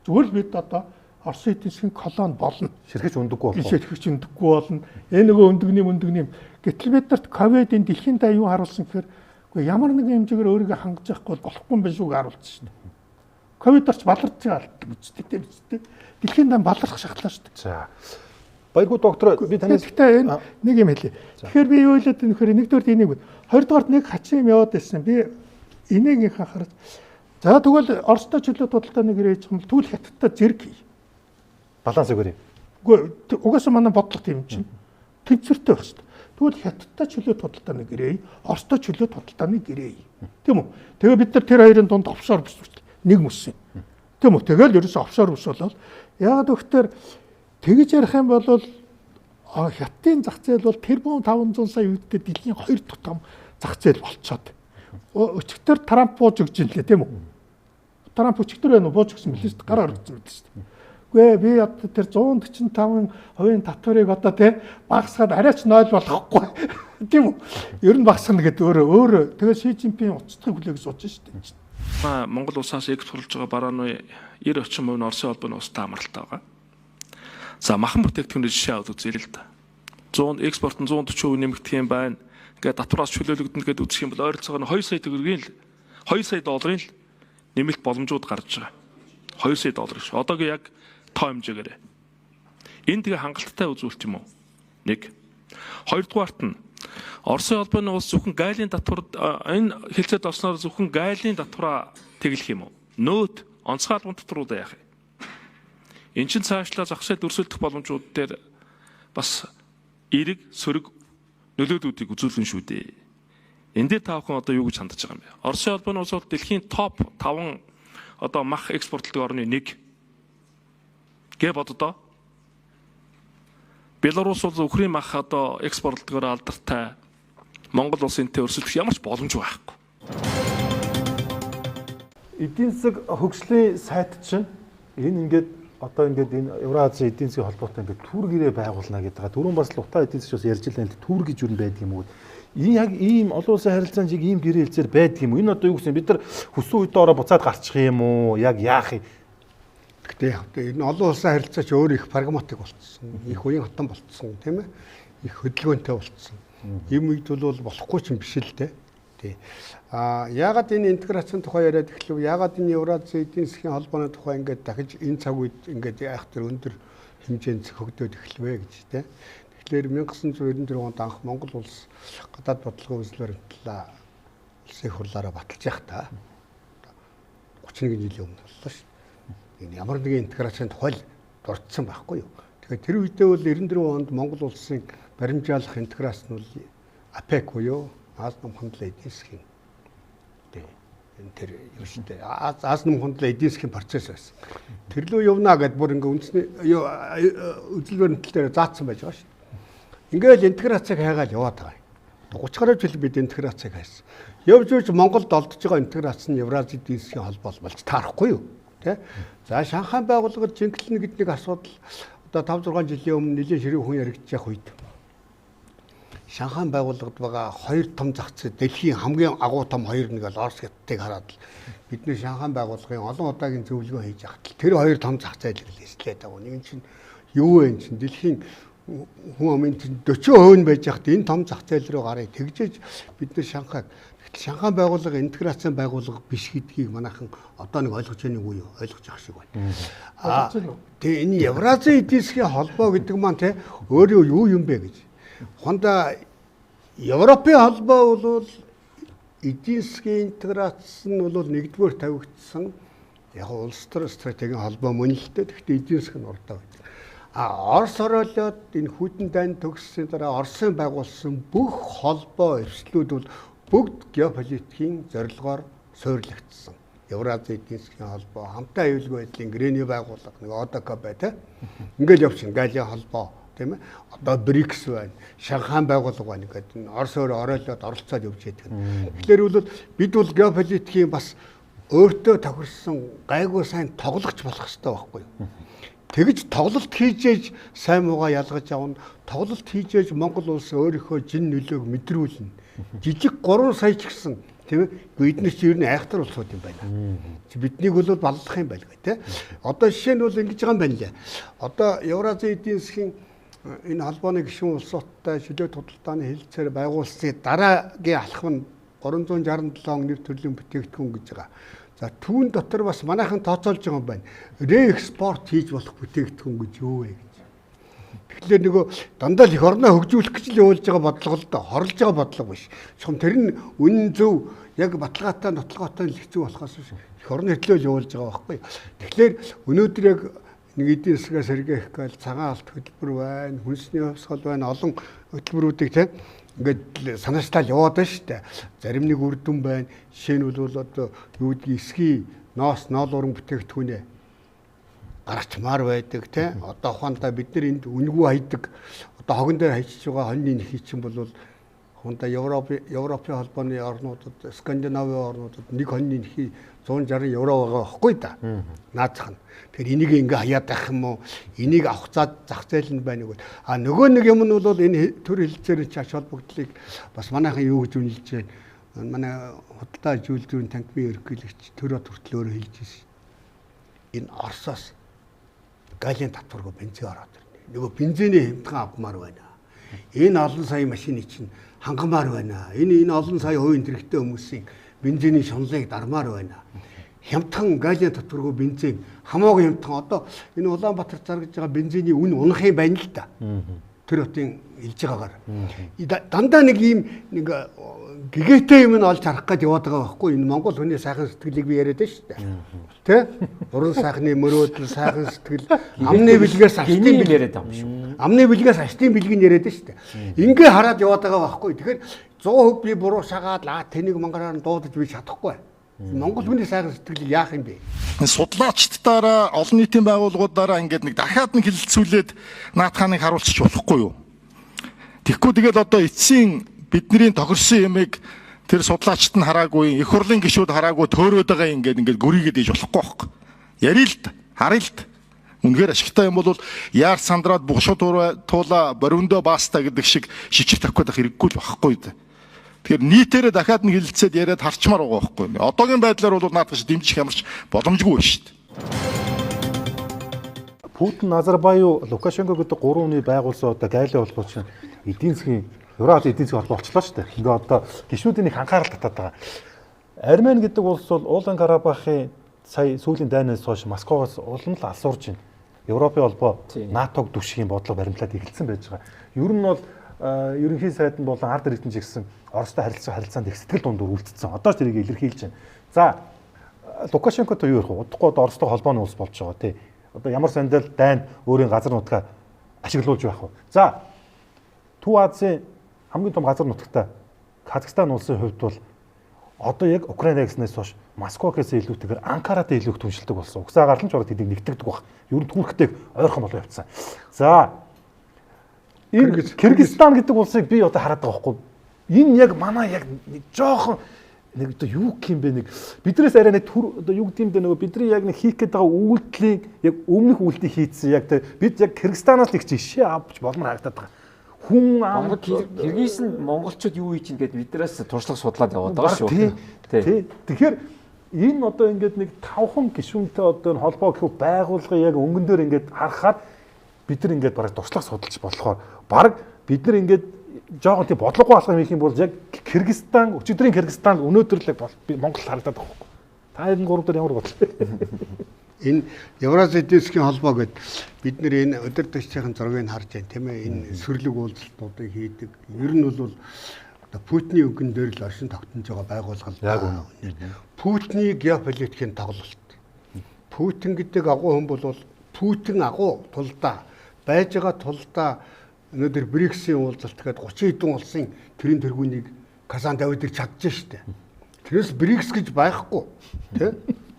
Speaker 3: Зүгээр л бид одоо Оросын эдийн засгийн колони болно.
Speaker 1: Ширхэж өндөггүй болно.
Speaker 3: Ширхэж өндөггүй болно. Энэ нөгөө өндөгний. Гэтэл бид нарт ковидын дэлхийн даяар юу харуулсан гэхээр үгүй ямар нэгэн хэмжээгээр өөрийгөө хангаж явахгүй болохгүй юм байна шүүг харуулсан шүү дээ. Ковид орч баларч байгаа үсттэй биз дээ. Дэлхийн дан баларх шатлаа шүү дээ.
Speaker 1: За. Баяргүй доктор би танаас
Speaker 3: гэхдээ энэ нэг юм хэлье. Тэгэхээр би юу хэлээд байна вэхээр нэгдүгээр энийг байна. Хоёрдугаарт нэг хачин юм яваад байсан. Би энийг хараад за тэгвэл Оростой чөлөө тодалдааны гэрээ хийж юм бол түүл хятадтай зэрэг хий.
Speaker 1: баланс өгөөрэй.
Speaker 3: Үгүй угаасаа манай бодлого тийм чинь. Тэнцвэртэй байх шүү дээ. Тэгвэл хятадтай чөлөө тодалдааны гэрээ, Оростой чөлөө тодалдааны гэрээ. Тийм үү? Тэгээ бид нар тэр хоёрын дунд офшор бүс нэг мөссөн. Тийм үү? Тэгэл ерөөсөө офшор бүс болол яагаад гэвэл тэгж ярих юм бол хятадын зах зээл бол тэрбум 500 сая үедээ дэлхийн 2 дахь том зах зээл болцоод. Өчигдөр Трамп бууж өгч ин лээ тийм үү? Трамп өчигдөр байна уу бууж өгсөн мэлээ шүү дээ. Гараар өгсөн байдаг шүү дээ. Үгүй би одоо тэр 145% татварыг одоо тийм багасгаад арайч 0 болохгүй. Тийм үү? Ер нь багасгана гэдэг өөрөө тэгээд Ши Цзиньпин уцтдагыг хүлээгэж сууж шүү дээ.
Speaker 10: Монгол улсаас экспортлж байгаа барааны 90 орчим хувь нь Оросын холбооны устай амралтай байгаа. За махан бүтээгдэхүүний жишээ аваад үзье л да. 100 экспорт нь 140% нэмэгдэх юм байна. Ингээд татвараас чөлөөлөгдөнө гэдээ үзэх юм бол ойролцоогоор 2 сая төгрөгийн л 2 сая долларын л нэмэлт боломжууд гарч байгаа. 2 сая доллар ш. Одоогийн яг тоо хэмжээгээр. Энэ тэгээ хангалттай үзүүлэлт юм уу? 1. Хоёрдугаарт нь Оросын холбооны улс зөвхөн гайлын татвар энэ хэлцээд орсноор зөвхөн гайлын татвараа тэглэх юм уу? Нөөт онцгой албан татваруудаа яах юм? Энд чинь цаашлаа зах зээл өрсөлдөх боломжууд дээр бас эрэг сөрөг нөлөөдүүдийг үзүүлэн шүү дээ. Энд дээр та бүхэн одоо юу гэж хандаж байгаа юм бэ? Оросын холбооны улс бол дэлхийн топ 5 одоо мах экспортлдог орны 1 гэ боддоо. Беларусь бол Украин мах одоо экспортлдогоор алдартай. Монгол улс энтэй өрсөлдөх ямар ч боломжгүй байхгүй.
Speaker 1: Эдийн засаг хөгжлийн сайт чинь энэ энэ Евразийн эдийн засгийн холбоотой ингээд түр гэрээ байгуулна гэдэг. Түрүүн бас л утаа эдийн засгаас ярьж байгаа энэ түр гэж юу байдаг юм уу? Энэ яг ийм олон улсын харилцаанд яг ийм гэрээ хэлцээр байдаг юм уу? Энэ одоо юу гэсэн бид нар хүссэн үедээ ороо буцаад гарчих юм уу? Яг яах юм?
Speaker 5: Гэхдээ энэ олон улсын харилцаа ч өөр их прагматик болцсон. Их уян хатан болцсон тийм ээ. Их хөдөлгөөнтэй болцсон. Ийм үед бол болохгүй ч юм биш л дээ. Тий. Яагаад энэ интеграцийн тухай яриад эхлэв? Яагаад энэ Евразийн эдийн засгийн холбооны тухай ингээд дахиж энэ цаг үед ингээд яах тэр өндөр хэмжээнд зохигдоод эхлэвэ гэж тий. Тэгэхээр 1994 онд анх Монгол улс гадаад бодлогын үзлээр талаа улсын хурлаараа баталж явах та 31 жилийн өмнө боллоо шүү. Энэ ямар нэгэн интеграцийн тухай дурдсан байхгүй юу? Тэгэхээр тэр үедээ бол 94 онд Монгол улсын баримжаалах интеграц нь бол АПЕК буюу Аз нам хандлын эдийн засгийн энэ тэр юу шүү дээ. Аз нам хандлын эдийн засгийн процесс байсан. Тэр лөө явна гэд бүр ингээ үндэсний үзэл баримтлалаар заасан байж байгаа шүү. Ингээл интеграцийг хайгаал яваад байгаа юм. 30 гаруй жил бид интеграцийг хайсан. Явж Монголд олдож байгаа интеграц нь Евразийн эдийн засгийн холбоо болж таарахгүй юу? Тэ? За Шанхай байгууллагад жинхэнэ гэдэг асуудал одоо 5-6 жилийн өмнө нэлээд ширээ хүн яригдчих явах үед Шанхай байгууллагад байгаа 2 том зах зээл дэлхийн хамгийн агуу том 2 нэг бол Орос хятадыг хараад л бид нэр Шанхай байгууллагын олон удаагийн зөвлөгөө хийж ахад тэр 2 том зах зээлийг эслээд байгаа. Нэг нь чинь юу вэ чинь дэлхийн хүн амын 40% нь байж хахад энэ том зах зээл рүү гарыг тэгжээж бид нэр Шанхай байгууллага интеграцийн байгууллага биш гэдгийг манайхан одоо нэг ойлгож байгаа юм уу? Ойлгож ах шиг байна. Тэгээ энэ Евразийн эдийн засгийн холбоо гэдэг маань те өөрөө юу юм бэ гэж. Хондоо Европын холбоо бол эдийн засгийн интеграц нь бол нэгдүгээр тавигдсан яг улс төр стратегийн холбоо мөн л дээ. Гэхдээ эдийн засаг нь урдаа байдаг. Орос ороолоод энэ хүйтэн дайн төгссөний дараа Оросын байгуулсан бүх холбоо эвслүүд бол бүгд геополитикийн зорилгоор суйрлагдсан. Евразийн эдийн засгийн холбоо, хамтаа аюулгүй байдлын Грэний байгууллага, нэг ОДК бай тэ. Ингээл явчихна Галийн холбоо, тийм ээ. Одоо БРИКС байна, Шанхай байгууллага байна гэдэг нь Орос ороолоод оролцоод явж байдаг. Тэгэхээр бол бид бол геополитикийн бас өөртөө тохирсон гайгүй сайн тоглогч болох хэрэгтэй байхгүй юу? Тэгж тоглолт хийж сайн муугаа ялгаж авна. Тоглолт хийж Монгол улс өөрийнхөө жин нөлөөг мэдрүүлнэ. Жижиг 3 сая ч гэсэн тийм ээ бидний чи ер нь айхтар улсууд юм байна. Биднийг бол баллах юм байлгүй тий. Одоо жишээ нь бол ингэж байгаа юм байна лээ. Одоо Евразийн эдийн засгийн энэ холбооны гишүүн улсуудтай шилдэг худалдааны хэлэлцээр байгуулсан дараагийн алхам нь 367 нэр төрлийн бүтээгдэхүүн гэж байгаа. За түүн дотор бас манайхан тооцоолж байгаа юм байна. Реэкспорт хийж болох бүтээгдэхүүн гэж юу вэ гэж. Тэгэхээр нөгөө дандаа л их орноо хөгжүүлэх гэж л явуулж байгаа бодлого л доо хорлож байгаа бодлого биш. Чухам тэр нь үнэн зөв яг баталгаатай нотлоготой л хэцүү болохоос биш. Их орны төлөө л явуулж байгаа байхгүй. Тэгэхээр өнөөдөр яг нэг эдийн засгаас сэргээх гээл цагаан алт хөтөлбөр байна, хүнсний хувьсгал байна, олон хөтөлбөрүүдийг тийм ингээд санаачлал яваад байна шүү дээ. Зарим нэг үр дүн байна. Жишээ нь бол одоо юу гэдгийг эсгий ноос ноолуурын бүтээгдэхүүнээ гаргачмаар байдаг тий. Одоо ухаандаа бид нар энд үнгүй хайдаг. Одоо хогон дээр хайчиж байгаа хоньны нэхий чинь бол Хонда Европын холбооны орнуудад, Скандинавын орнуудад нэг хоньны нөхий 160 евро байгаа байхгүй да. Наацх нь. Тэгэхээр энийг ингээ хаяад байх юм уу? Энийг авах зах зээл нь байна уу? А нөгөө нэг юм нь бол энэ төр хэлцээр ач холбогдлыг бас манайхан юу гэж үнэлж байна? Манай худалдаа ижүүл зүйн танхимын ерөнхийлөгч төр хүртэл өөрөө хэлж ирсэн. Энэ Оросоос галийн татваргүй бензин ороод ирнэ. Нөгөө бензиний хэмтгэн авмаар байна. Энэ олон сая машины чинь хангамаар байна. Энэ олон сая хувийн хэрэгтэй хүмүүсийн бензиний шунлыг дармаар байна. Хямдхан галийн татваргүй бензин хамаагүй хямдхан одоо энэ Улаанбаатар заргаж байгаа бензиний үн унах юм байна л да. Тэр хотын илж байгаагаар. Дандаа нэг ийм нэг гэгээтэй юм нь олж харах гээд яваад байгаа байхгүй энэ Монгол хүний сайхан сэтгэлийг би яриад байна шүү дээ. Тэ? Уран сайхны мөрөөдөл, сайхан сэтгэл, амны бэлгээс ашдын яриад байгаа юм шүү. Амны бэлгээс ашдын бэлгийг яриад байна шүү дээ. Ингээ хараад яваад байгаа байхгүй. Тэгэхээр 100% би буруу шагаад тэнийг мангараар нь дуудаж би чадахгүй. Монгол хүний сайхан сэтгэлийг яах юм бэ?
Speaker 11: Судлаачдаараа олон нийтийн байгууллагуудаараа ингээд нэг дахиад нэг хилцүүлээд наадхааныг харуулчих болохгүй юу? Тэгэхгүй тэгэл одоо эцсийн бидний тохирсон ямыг тэр судлаачд нь хараагүй, их хурлын гишүүд хараагүй төөрөөд байгаа ингээд гүрийгээд ийж болохгүй байхгүй. Ярил л да, харъя л да. Үнэхээр ашигтай юм бол яар сандраад бушуу туула бориндоо бааста гэдэг шиг шичиг тавих хэрэггүй л байхгүй да. Тэгэхээр нийтээрээ дахиад нэг хилцээд яриад харчмаар байгаа байхгүй. Одоогийн байдлаар бол наадах дэмжих ямарч боломжгүй байна шүү дээ.
Speaker 1: Путин, Назарбаев, Лукашенко гэдэг гурван хүний байгуулсан одоо гайлын холбоо чинь эдийн засгийн Евразийн эдийн засгийн холбоо болчлоо шүү дээ. Ингээ одоо гишүүдийн их анхаарал татаад байгаа. Армени гэдэг улс бол Уулан Карабахын сая сүүлийн дайнаас хойш Москвоос улам л алсуурж байна. Европын холбоо НАТОг дүших юм бодлого баримтлаад эхэлсэн байж байгаа. Ер нь бол ерөнхий сайд нь болон ард иргэдэн ч гэсэн Оростой харилцаанд их сэтгэл дундуур үлдсэн. Одоо ч тэрийг илэрхийлж байна. За Лукашенкотой юу ярих вэ? Удахгүй одоо Оростой холбооны улс болж байгаа тий. Одоо ямар сандал дайн өөрийн газар нутгаа ашиглуулж байх вэ? За Төв Азийн хамгийн том газар нутагтай Казахстан улсын хувьд бол одоо яг Украин гэснээс хойш Москвагаас илүүтэйгээр Анкаратай илүү их түншилдэг болсон. Угсаа гарлан ч ороод тэдийг нэгтгэдэг баг. Ер нь түүхтэйг ойрхон болоо явцсан. За энэ Кыргызстан гэдэг улсыг би одоо хараад байгаа байхгүй. Энэ яг манай яг нэг жоохон нэг одоо юу гэх юм бэ нэг биднээс арай нэг одоо юу гэдэг юм бэ нөгөө бидний яг нэг хийх гээд байгаа үйлдэлийн яг өмнөх үйлдэл хийцэн яг бид яг Кыргызстанаас нэг жишээ авч болмоор харагдаад байгаа. Хүн
Speaker 6: Киргиз нь монголчууд юу хийж ингээд биднээс туршлага судлаад яваад байгаа шүү.
Speaker 1: Тий. Тэгэхээр энэ одоо ингээд нэг 5хан гишүүнтэй одоо холбоо гэх байгуулгын яг өнгөн дээр ингээд харахаар бид нар ингээд бараг туршлага судалж болохоор бараг бид нар ингээд жоохон тийм бодлогогүй алхам хийх юм бол яг Кыргызстан өчигдрийн Кыргызстан өнөөдөр л Монгол харагдаад байгаа юм. Та энэ гурав дээр ямар бодлоо?
Speaker 5: Энэ Евразийн эдийн засгийн холбоо гэдэг бид нэр энэ өдөртөгчийн зургийг харж байна тийм ээ. Энэ сүрлэг уулзалтуудыг хийдэг. Ер нь бол Путиний өнгөн дээр л оршин тогтнож байгаа байгууллага л яг үнэ. Путиний геополитикийн тоглолт. Путин гэдэг агуу хүн бол Путин агуу тулдаа байж байгаа тулдаа өнөөдөр БРИКС-ийн уулзалт гээд 30 хэдэн улсын төрийн тэргүүнийг Казан давидыг чадчих штэ. Тэрээс БРИКС гэж байхгүй тийм.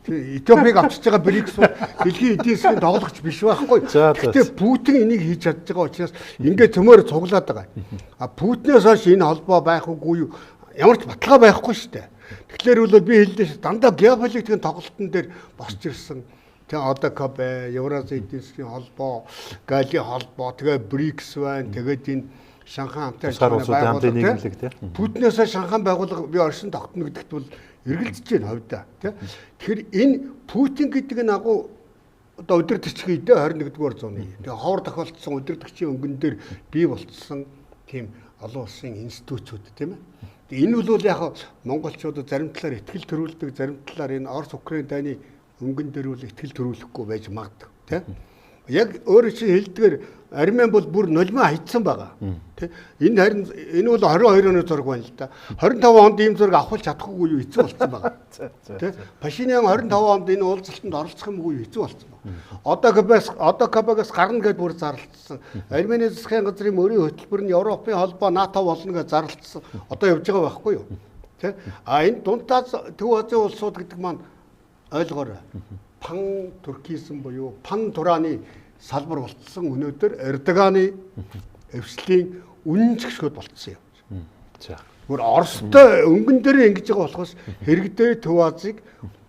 Speaker 5: Этиопиг авчиж байгаа БРИКС бол дэлхийн эдийн засгийн тоглогч биш байхгүй. Гэтэ Путин энийг хийж чадж байгаа учраас ингээд төмөр цуглаад байгаа. А Путинээс хойш энэ холбоо байх үгүй юу? Ямар ч баталгаа байхгүй штэ. Тэгэхээр бол би хэлдэж дандаа геополитикийн тоглолтын дээр босч ирсэн. Тэгээ одоо КБ, Евразийн эдийн засгийн холбоо, Галийн холбоо, тэгээ БРИКС байна. Тэгээд энэ Шанхай хамтын байгууллага Путинээс Шанхай байгууллага би оршин тогтно гэдэгт бол эргэлзэж байна ховдоо тий. Тэгэхээр энэ Путин гэдэг нь агуу одоо өдөртөгчийн үедээ 21-р зууны. Тэгээ ховор тохиолдсон өдөртөгчийн өнгөн дээр бий болцсон тийм олон улсын институтууд тийм ээ. Тэгээ энэ бол яг монголчуудад зарим талаар ихтгэл төрүүлдэг, зарим талаар энэ Орос Украин дайны өнгөн дээр бол ихтгэл төрүүлэхгүй байж магадгүй тий. Яг өөрөөр хэлдгээр Армен бол бүр нулимаа хайцсан байгаа. Тэ энэ харин энэ бол 22 оны зураг байна л да. 25 онд ийм зураг авахулж чадахгүй юу хэцүү болсон байгаа. Тэ Пашинян 25 онд энэ уулзалтанд оролцох юмгүй юу хэцүү болсон байна. Одоо КБ-гаас гарна гэдээ бүр зарлалцсан. Армени засгийн газрын мөрийн хөтөлбөр нь Европын холбоо НАТО болно гэж зарлалцсан. Одоо явж байгаа байхгүй юу? Тэ энэ дундаас Төв Азийн улсууд гэдэг маань ойлгоорой. Пан туркизм буюу пан тураны салбар болцсон өнөөдөр Эрдоганы эвслийн үнэн зэгшүүд болцсон юм.
Speaker 1: За.
Speaker 5: Гүр Оростой өнгөн дээр ингэж байгаа болохоос хэрэгдээ Төв Азийг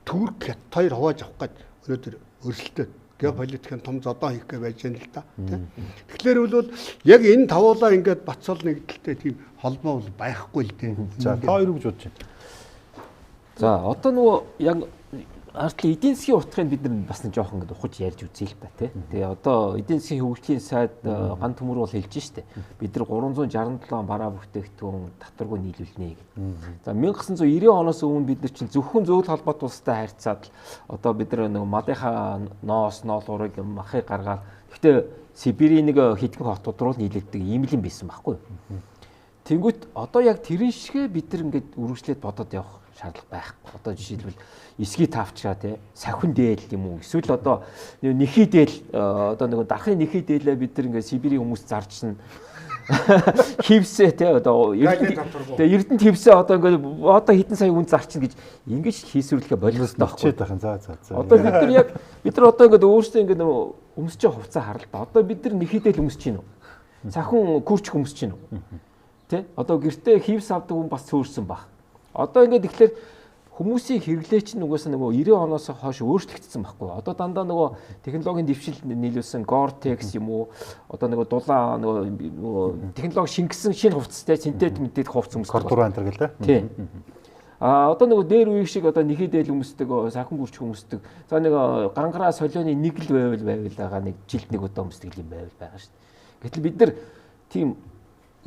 Speaker 5: Турк, Хятад хоёр хувааж авах гэж өнөөдөр өрсөлдөд геополитикийн том зодоо хийх гэж байж байна л да. Тэгэхээр бол яг энэ тавуулаа ингээд бацал нэгдэлтэй тийм холбоо бол байхгүй л дээ.
Speaker 1: За, та хоёр юу гэж бодож байна?
Speaker 6: За одоо нөгөө яг артлын эдийн засгийн утгыг бид нар бас нэг жоохон ингэ ухаж ярьж үзье л да тий. Тэгээ одоо эдийн засгийн хөгжлийн сайд ган төмөр бол хэлж штэ. Бид нар 367 бараа бүтээгдэхүүн татваргүй нийлүүлнэ гэдэг. За 1990 оноос өмнө бид нар чинь зөвхөн зөвлөлт холбоот улстай харьцаад одоо бид нар нэг малынхаа ноос ноолуурыг махыг гаргаад гэхдээ Сибирийн нэг хэдхэн хотууд руу нийлүүлдэг ийм л юм байсан байхгүй юу. Тэнгүүт одоо яг тэрэн шигэ бид нар ингээд үргэлжлээд бодоод явах шаардлага байхгүй. Одоо жишээлбэл эсгий тавчгаа тий сахин дээл юм уу эсвэл одоо нэхий дээл одоо нэг дарахын нэхий дээлээ бид нар ингээд Сибирийн хүмүүс зарчна хивсээ тий одоо Эрдэнэт хивсээ одоо ингээд одоо хэдэн сая хүн зарчна гэж ингэж хийсвэрлэхэ боловстой байхгүй.
Speaker 1: За.
Speaker 6: Одоо бид нар яг бид нар одоо ингээд өөрсдөө ингээд өмсөж байгаа хувцас харал та. Одоо бид нар нэхий дээл өмсөж чинь үү? Сахин курч өмсөж чинь үү? Тэ одоо гэртээ хивс авдаг хүн бас цөөрсөн баг. Одоо ингээд тэгэхээр хүмүүсийн хэрэглээ чинь угаасаа нөгөө 90 оноос хойш өөрчлөгдсөн байхгүй. Одоо дандаа нөгөө технологийн дэвшил нийлүүлсэн Gore-Tex юм уу? Одоо нөгөө дулаан нөгөө технологи шингэсэн шинэ хувцастай синтетик мэдээд хувцас өмсдөг.
Speaker 1: Кортур антер гэлээ.
Speaker 6: Тийм. Одоо нөгөө дээр үеиг шиг одоо нэхий дээл өмсдөг, сахин гүрч өмсдөг. За нэг гангараа солионы нэг л байвал байгаа нэг жилд нэг удаа өмсдөг юм байвал байгаа шүү дээ. Гэтэл бид нар тийм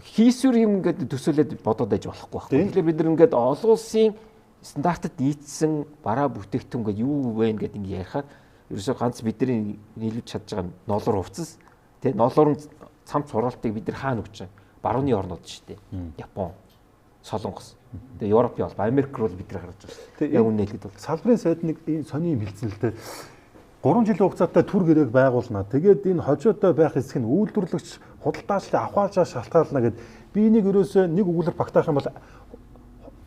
Speaker 6: хийсвэр юм ингээд төсөөлөд бодоод байж болохгүй байхгүй. Тэгэхээр бид нар ингээд олон улсын стандартад нийцсэн бараа бүтээгдэхүүн ингээд юу вэ гэдэг ингээд ярихаар ерөөсөө ганц бидний нийлүүлж чадж байгаа ноолор хувцас тий ноолорын цамц хураалтыг бид нар хаана өгч байгаа? Барууны орнууд шүү дээ. Япон, Солонгос. Тэгээ Европ ял Америк руу бид нар гаргаж байгаа шүү дээ. Яг үнэ хэлэхэд бол
Speaker 1: салбарын сайд нэг сони юм хэлсэн л дээ. 3 жилийн хугацаатай түр гэрээг байгуулна. Тэгээд энэ хожоотой байх хэсэг нь үйлдвэрлэгч худалдаачдын авахаажаа шалтгаална гэд би энийг ерөөсөө нэг өгүүлэр багтаах юм бол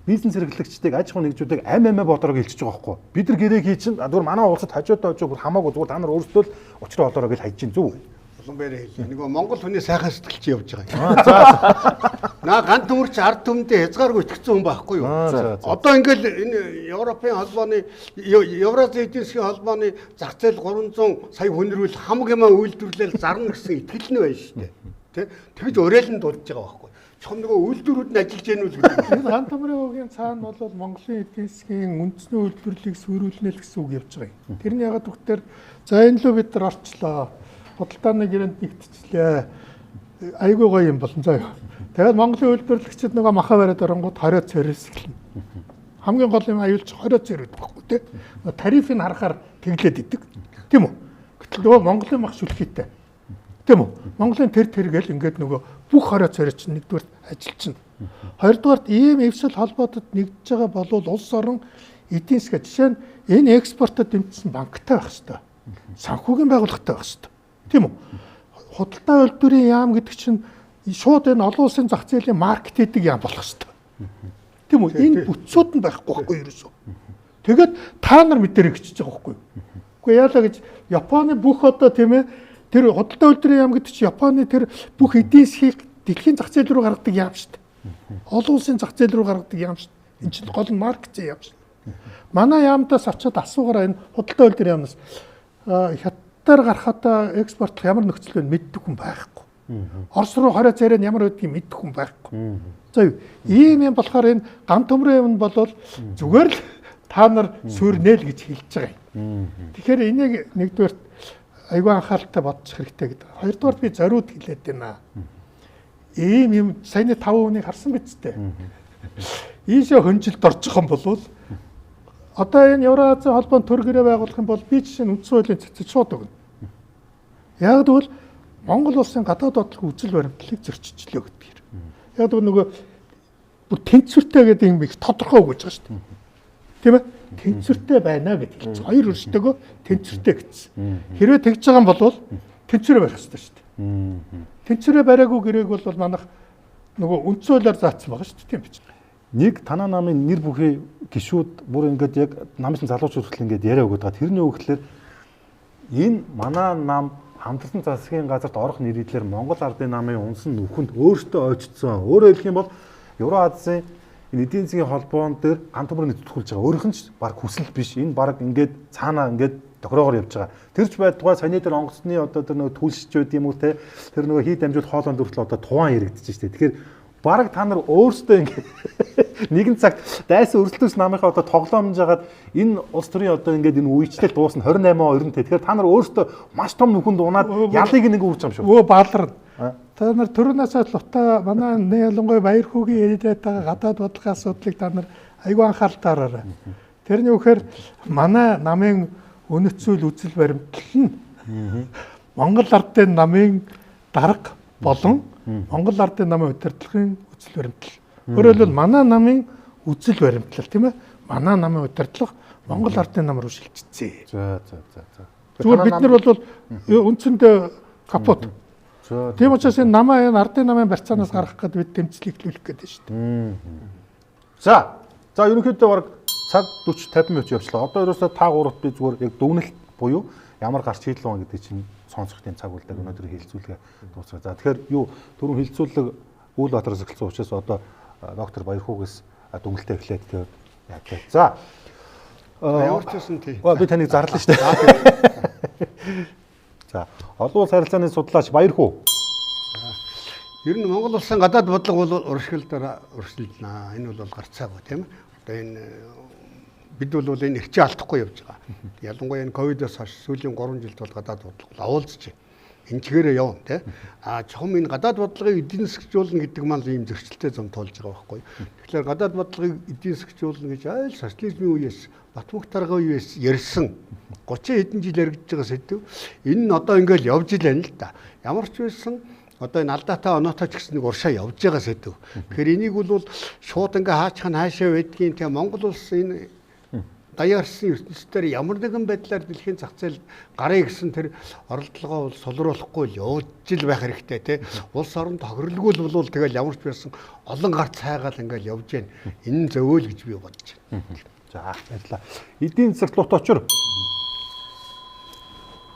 Speaker 1: бизнес эрхлэгчдийг аж ахуйн нэгжүүдийг амиа бодорог хэлчихэж байгаа байхгүй. Бид нар гэрээг хий чинь зүгээр манай улсад хожоотой очоо бүр хамаагүй зүгээр та нар өөрсдөө л учраа олоороо гэж хайж чинь зүг.
Speaker 5: Улаанбаяраа хэлээ. Нөгөө Монгол хүний сайхан сэтгэлч явж байгаа. За. Наа ган төмөрч ард түмэндээ хязгааргүй итгэсэн хүн байхгүй юу? Одоо ингээл энэ Европын холбооны Евразийн эдийн засгийн холбооны зах зээл 300 сая хүнрүүл хамаг юмаа үйлдвэрлэл зарна гэсэн итгэл нь байна шүү дээ. Тэ? Тэгж уриалан дулж байгаа байхгүй. Чом нөгөө үйлдвэрүүд нь ажиллаж яанул гэдэг.
Speaker 3: Энэ хан тамрын уугийн цаана бол Монголын эдийн засгийн үндэсний үйлдвэрлэлийг сөрүүлнэ л гэсэн үг явж байгаа юм. Тэрний ягаад гэвэл за энэ лөө бид нар орчлоо. Худалдааны гэрээнд нэгтчлээ. Айгүй гоё юм болсон заа юу. Тэгээд Монголын үйлдвэрлэгчид нөгөө махаа бариад оронгууд хориод цорьс эхэлнэ. Хамгийн гол юм аюулч хориод цорьд байхгүй тий. Тарифыг харахаар тэглээд идэг. Тийм үү? Гэтэл нөгөө Монголын мах шүлхийтэй. Тийм үү? Монголын тэр гэл ингээд нөгөө бүх хориод цорьч нэгдүгээр ажилчна. Хоёрдугаарт ийм эвсэл холбоотод нэгдэж байгаа болвол улс орон эдийн засаг жишээ нь энэ экспортод дэмжсэн банктай байх хэрэгтэй. Санхүүгийн байгууллагатай байх хэрэгтэй. Тийм үү? Худалдаа үйлдвэрийн яам гэдэг чинь шууд энэ олон улсын зах зээлийн маркет хийдэг яам болох хэрэгтэй. Тийм үү? Энэ бүтцүүд нь байхгүй байхгүй ерөөсөө. Тэгээд та нар мэдэрэй гिचж байгаа байхгүй юу? Үгүй яалаа гэж Японы бүх одоо тийм ээ тэр худалдаа үйлдвэрийн яам гэдэг чинь Японы тэр бүх эдийн засгийг дэлхийн зах зээл рүү гаргадаг яам шүү дээ. Олон улсын зах зээл рүү гаргадаг яам шүү дээ. Энэ чинь гол нь маркет яам шүү дээ. Манай яамдаас очиод асуугаараа энэ худалдаа үйлдвэрийн яамнаас хятадаар гарахад экспортлох ямар нөхцөл вэ мэддэг хүн байхгүй. Орос руу хорио царай нь ямар байдгийг мэддэг хүн байхгүй. За ийм юм болохоор энэ ган төмрийн юм бол зүгээр л та нар сүрнэ л гэж хэлж байгаа юм. Тэгэхээр энийг нэгдүгээр айгүй анхааралтай бодчих хэрэгтэй гэдэг. Хоёрдугаар би зориуд хэлээд байна. Ийм юм саяны 5 хүнийг харсан биз дээ. Ийшээ хөнжилд орчих юм бол одоо энэ Евразийн холбоонд төр гэрээ байгуулах юм бол би жишээ нь үндсэн хуулийн цэцэл шууд өгнө. Яг тэгвэл Монгол улсын гадаад бодлого үзэл баримтлалыг зөрчилжлөө гэдэг юм. Яг тэгвэл нөгөө бүр тэнцвэртэй гэдэг юм их тодорхой өгж байгаа шүү дээ. Тийм ээ? Тэнцвэртэй байна гэдэг хэлж байгаа. Хоёр өршөлтөөгөө тэнцвэртэй гэсэн. Хэрвээ тэгж байгаа юм бол тэнцвэрээ барих хэрэгтэй шүү дээ. Тэнцвэрээ бариагүй гэрээг бол манайх нөгөө үндсэн хуулиар заасан байгаа шүү дээ. Тийм биз.
Speaker 1: Нэг танаа намын нэр бүхий гишүүд бүр ингээд яг намын залуучууд хүртэл ингээд яриа өгöd байгаа. Тэрний өгөхлөөр энэ манай нам хамтарсан засгийн газарт орох нэрийдлэр Монгол Ардын намын унсан нүхэнд өөртөө ойчдсон. Өөрөөр хэлэх юм бол Евроазийн энэ эдийн засгийн холбоон дээр ганц бүрийн нэвтрүүлж байгаа. Өөрийнх нь ч баг хүсэл биш. Энэ баг ингээд цаанаа ингээд тохироогоор явж байгаа. Тэрч байдгаа саяны дээр онгоцны одоо тэр нөгөө түлшчүүд юм уу те тэр нөгөө хий дамжуул хоолонд хүртэл одоо туван яригдчихэж штэ. Тэгэхээр баг та нар өөрсдөө ингээд нэгэн цагт дайсан өрсөлдөгч намынхаа одоо тоглоомж хагаад энэ улс төрийн одоо ингээд энэ үечлэл дуусна 28-90 те. Тэгэхээр та нар өөрсдөө маш том нүхэнд унаад ялыг нэг үрж байгаа юм шүү.
Speaker 3: Өө баалар. Та нар төрөнөөсөө лута манай ялангуяа баяр хүүгийн яриад байгаа гадаад бодлогын асуудлыг та нар айгүй анхааралтай. Тэрний үхээр манай намын үнэт зүйл үзэл баримтлал нь Монгол ардын намын дарга болон Монгол ардын намын удирдлагын үзэл баримтлал. Өөрөөр хэлбэл манай намын үзэл баримтлал тийм ээ. Манай намын удирдлага Монгол ардын нам руу шилжчихсэн.
Speaker 1: За.
Speaker 3: Зүгээр бид нар бол үндсэндээ капот. Тийм учраас энэ намаа энэ ардын намын барьцаанаас гаргах гэдэг бид тэмцэл эхлүүлэх гэдэг шүү дээ.
Speaker 1: За ерөнхийдөө баг цаг 40 50 минут явчлаа. Одоо ерөөсөө та гуравт би зүгээр яг дүгнэлт буюу ямар гарч хийлээ вэ гэдэг чинь сонсох тийм цаг үлдэг өнөөдөр хэлцүүлгээ дуусгая. За тэгэхээр юу түрүүн хэлцүүлэг Үүлбаатараас эхэлсэн учраас одоо доктор Баярхуугаас дүгнэлтээ эхлээд тэгээд яадаг. За
Speaker 5: ямар ч байсан тий.
Speaker 1: Би таныг зарлаа шүү дээ. За олон улс харилцааны судлаач Баярхуу.
Speaker 5: Ер нь Монгол улсын гадаад бодлого бол уршилтаараа уршилдана. Энэ бол гарцаагүй тийм ээ. Одоо энэ бид бол энэ эрчээ алдахгүй явж байгаа. Ялангуяа энэ ковидоос хойш сүүлийн 3 жилд бол гадаад бодлого авуулж байна. Энэ чигээрээ явна тий. Чухам энэ гадаад бодлогыг эдийн засгжуулна гэдэг маань ийм зөрчилтэй зам туулж байгаа байхгүй. Тэгэхээр гадаад бодлогыг эдийн засгжуулна гэж айл социализмын үеэс Батмөх таргын үеэс ярьсан 30 хэдэн жил яригдж байгаа сэдв. Энэ нь одоо ингээл явж л байна л да. Ямар ч байсан одоо энэ алдаатай оноотой ч гэсэн нэг уршаа явж байгаа сэдв. Тэгэхээр энийг бол шууд ингээ хаачхан хаашаа байдгийн тийм Монгол улс энэ даяарсан ертөнцийн ямар нэгэн байдлаар дэлхийн зах зээл гарыг гэсэн тэр оролдлогоо бол сулруулахгүй явж л байх хэрэгтэй тий. Улс орон тохирлгүй л бол тэгэл ямар ч байсан олон гарт цайгаал ингээл явж байна. Энэ зөвөөл гэж би бодож байна.
Speaker 1: За баярлалаа. Эдийн засагт лут очир.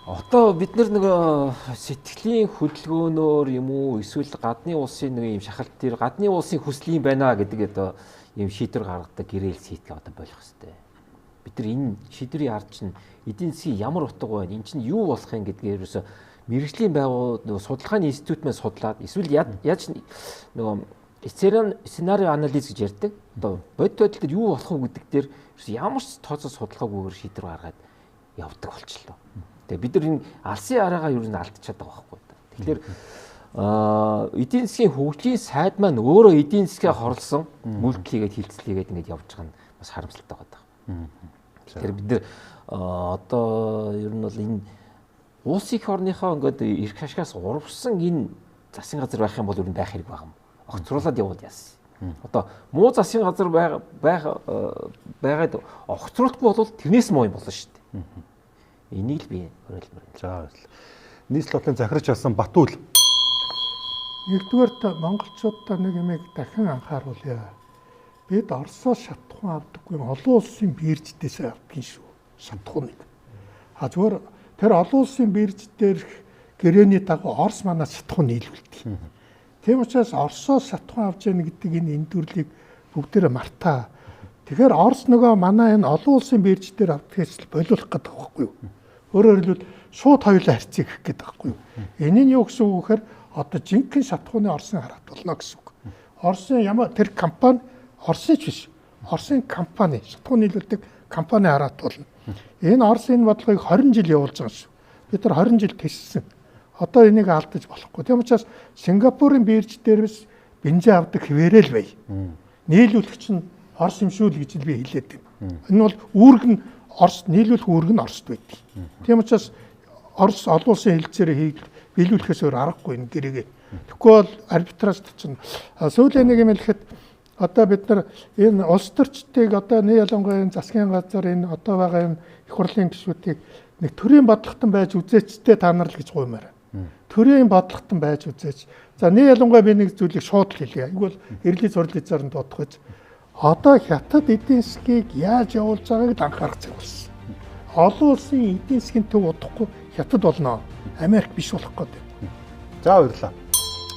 Speaker 6: Одоо бид нөгөө сэтгэлийн хөдөлгөөнөөр юм уу эсвэл гадны улсын нэг юм шахалт дээр гадны улсын хүсэл юм байна гэдэг одоо юм шийдвэр гаргадаг гэрэл сэтэл одоо болох хэвээр. Бид нар энэ шийдвэрийг харж чинь эдийн засгийн ямар утга байна? Энд чинь юу болох юм гэдгээр ерөөсө мэрэгжлийн байгууллагууд нөгөө судалгааны институтмаас судлаад эсвэл яаж нөгөө сценарио анализ гэж ярьдаг. Одоо бодит байдлаар юу болох вэ гэдэг дээр ямар ч тооцоо судалгаагүйгээр шийдвэр гаргаад явдаг болчихлоо. Тэгээ бид нар энэ алсын араагаа юу н алдчихад байгаа байхгүй. Тэгэхээр эдийн засгийн хөгжлийн сайд маань өөрөө эдийн засгаа хорлсон мүүлдлийгээд хилцлийгээд ингэж явж байгаа нь бас харамсалтай байгаа. Тэгэхээр бид нар одоо ер нь бол энэ улс их орныхоо ингээд эрх ашигаас урвсан энэ засгийн газар байх юм бол ер нь байх хэрэг байгаа юм. Огцруулаад явууд яасан. Одоо муу засгийн газар байгаад огцруулахгүй бол тэрнээс муу юм болно шүү дээ. Энийг л би хөрөлмөр.
Speaker 1: За баярлалаа. Нийслэлтийн захирч асан Батүл.
Speaker 3: Нэгдүгээрт монголчуудаа нэг юмыг дахин анхааруулъя. Бид Оросоос шатхуун авдаггүй олон улсын бирждээс авдгийн шүү. Шатхууныг. Зүгээр тэр олон улсын бирж дээр гэрээний дагуу Орос манаас шатхуун нийлүүлдэг. Тийм учраас Оросоос шатхуун авч яах гэдэг энэ эндүрлийг бүгдээрээ мартаа. Тэгэхээр Орос нөгөө манай энэ олон улсын бирж дээр авдгээс болиулах гэдэг байхгүй юу? Өөрөөр хэлбэл шууд хоёулаа харьцах гэх гэдэг байхгүй юу? Энэ нь юу гэсэн үг вэхээр одоо жинхэнэ шатхууны Оросын хараат болно гэсэн үг. Оросын ямар тэр компани Оросын ч биш. Оросын компани шатхуун нийлүүлдэг компани хараат болно. Энэ Оросын бодлогыг 20 жил явуулж байгаа шүү. Бид нар 20 жил тэссэн. Одоо энийг алдаж болохгүй. Тийм учраас Сингапурын бирж дээрээс бензин авдаг хിവэрэл бай. Нийлүүлэгч нь Орос юм шүү л гэж би хэлээд байна. Энэ бол үүрэг нь Орос нийлүүлэх үүрэг нь Оросд байдаг. Тийм учраас Орос олон улсын хэлцээрээ биелүүлэхээс өөр аргагүй энэ гэрээгээ. Тэгэхгүй бол арбитражд чинь сүүлийн нэг юм хэлэхэд одоо бид нар энэ улс төрчдгийг одоо нэг ялангуяа энэ засгийн газар энэ одоо байгаа энэ их хурлын гишүүдийг нэг төрийн бодлоготон байж үзээчтэй та нар л гэж гуймаар. Төрийн бодлоготон байж үзээч. За нэг ялангуяа би нэг зүйлийг шууд хэлье. Айгуул эрлийн сурлын зарн дуудах гэж. Одоо хятад эдийн засгийг яаж явуулж байгааг анхаарах цаг болсон. Олон улсын эдийн засгийн төв удахгүй хятад болно. Америк биш болох гэдэг.
Speaker 1: За баярлалаа.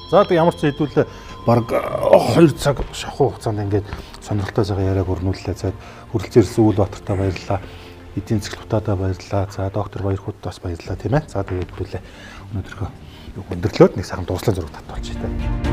Speaker 1: За тэг ямар ч хэдүүлээ баг 2 цаг шахуу хугацаанд ингээд сонирхолтой цагаан яриаг өрнүүллээ. За хүрэлцээрсэн Улбаатартай баярлалаа. Эдийн засаг Лутадаа баярлалаа. За доктор Баярхууд бас баярлалаа тийм ээ. За тэгээд бүгдээ өнөөдрийнхөө өндөрлөөд нэг сайхан дууслан зураг татуулж байна.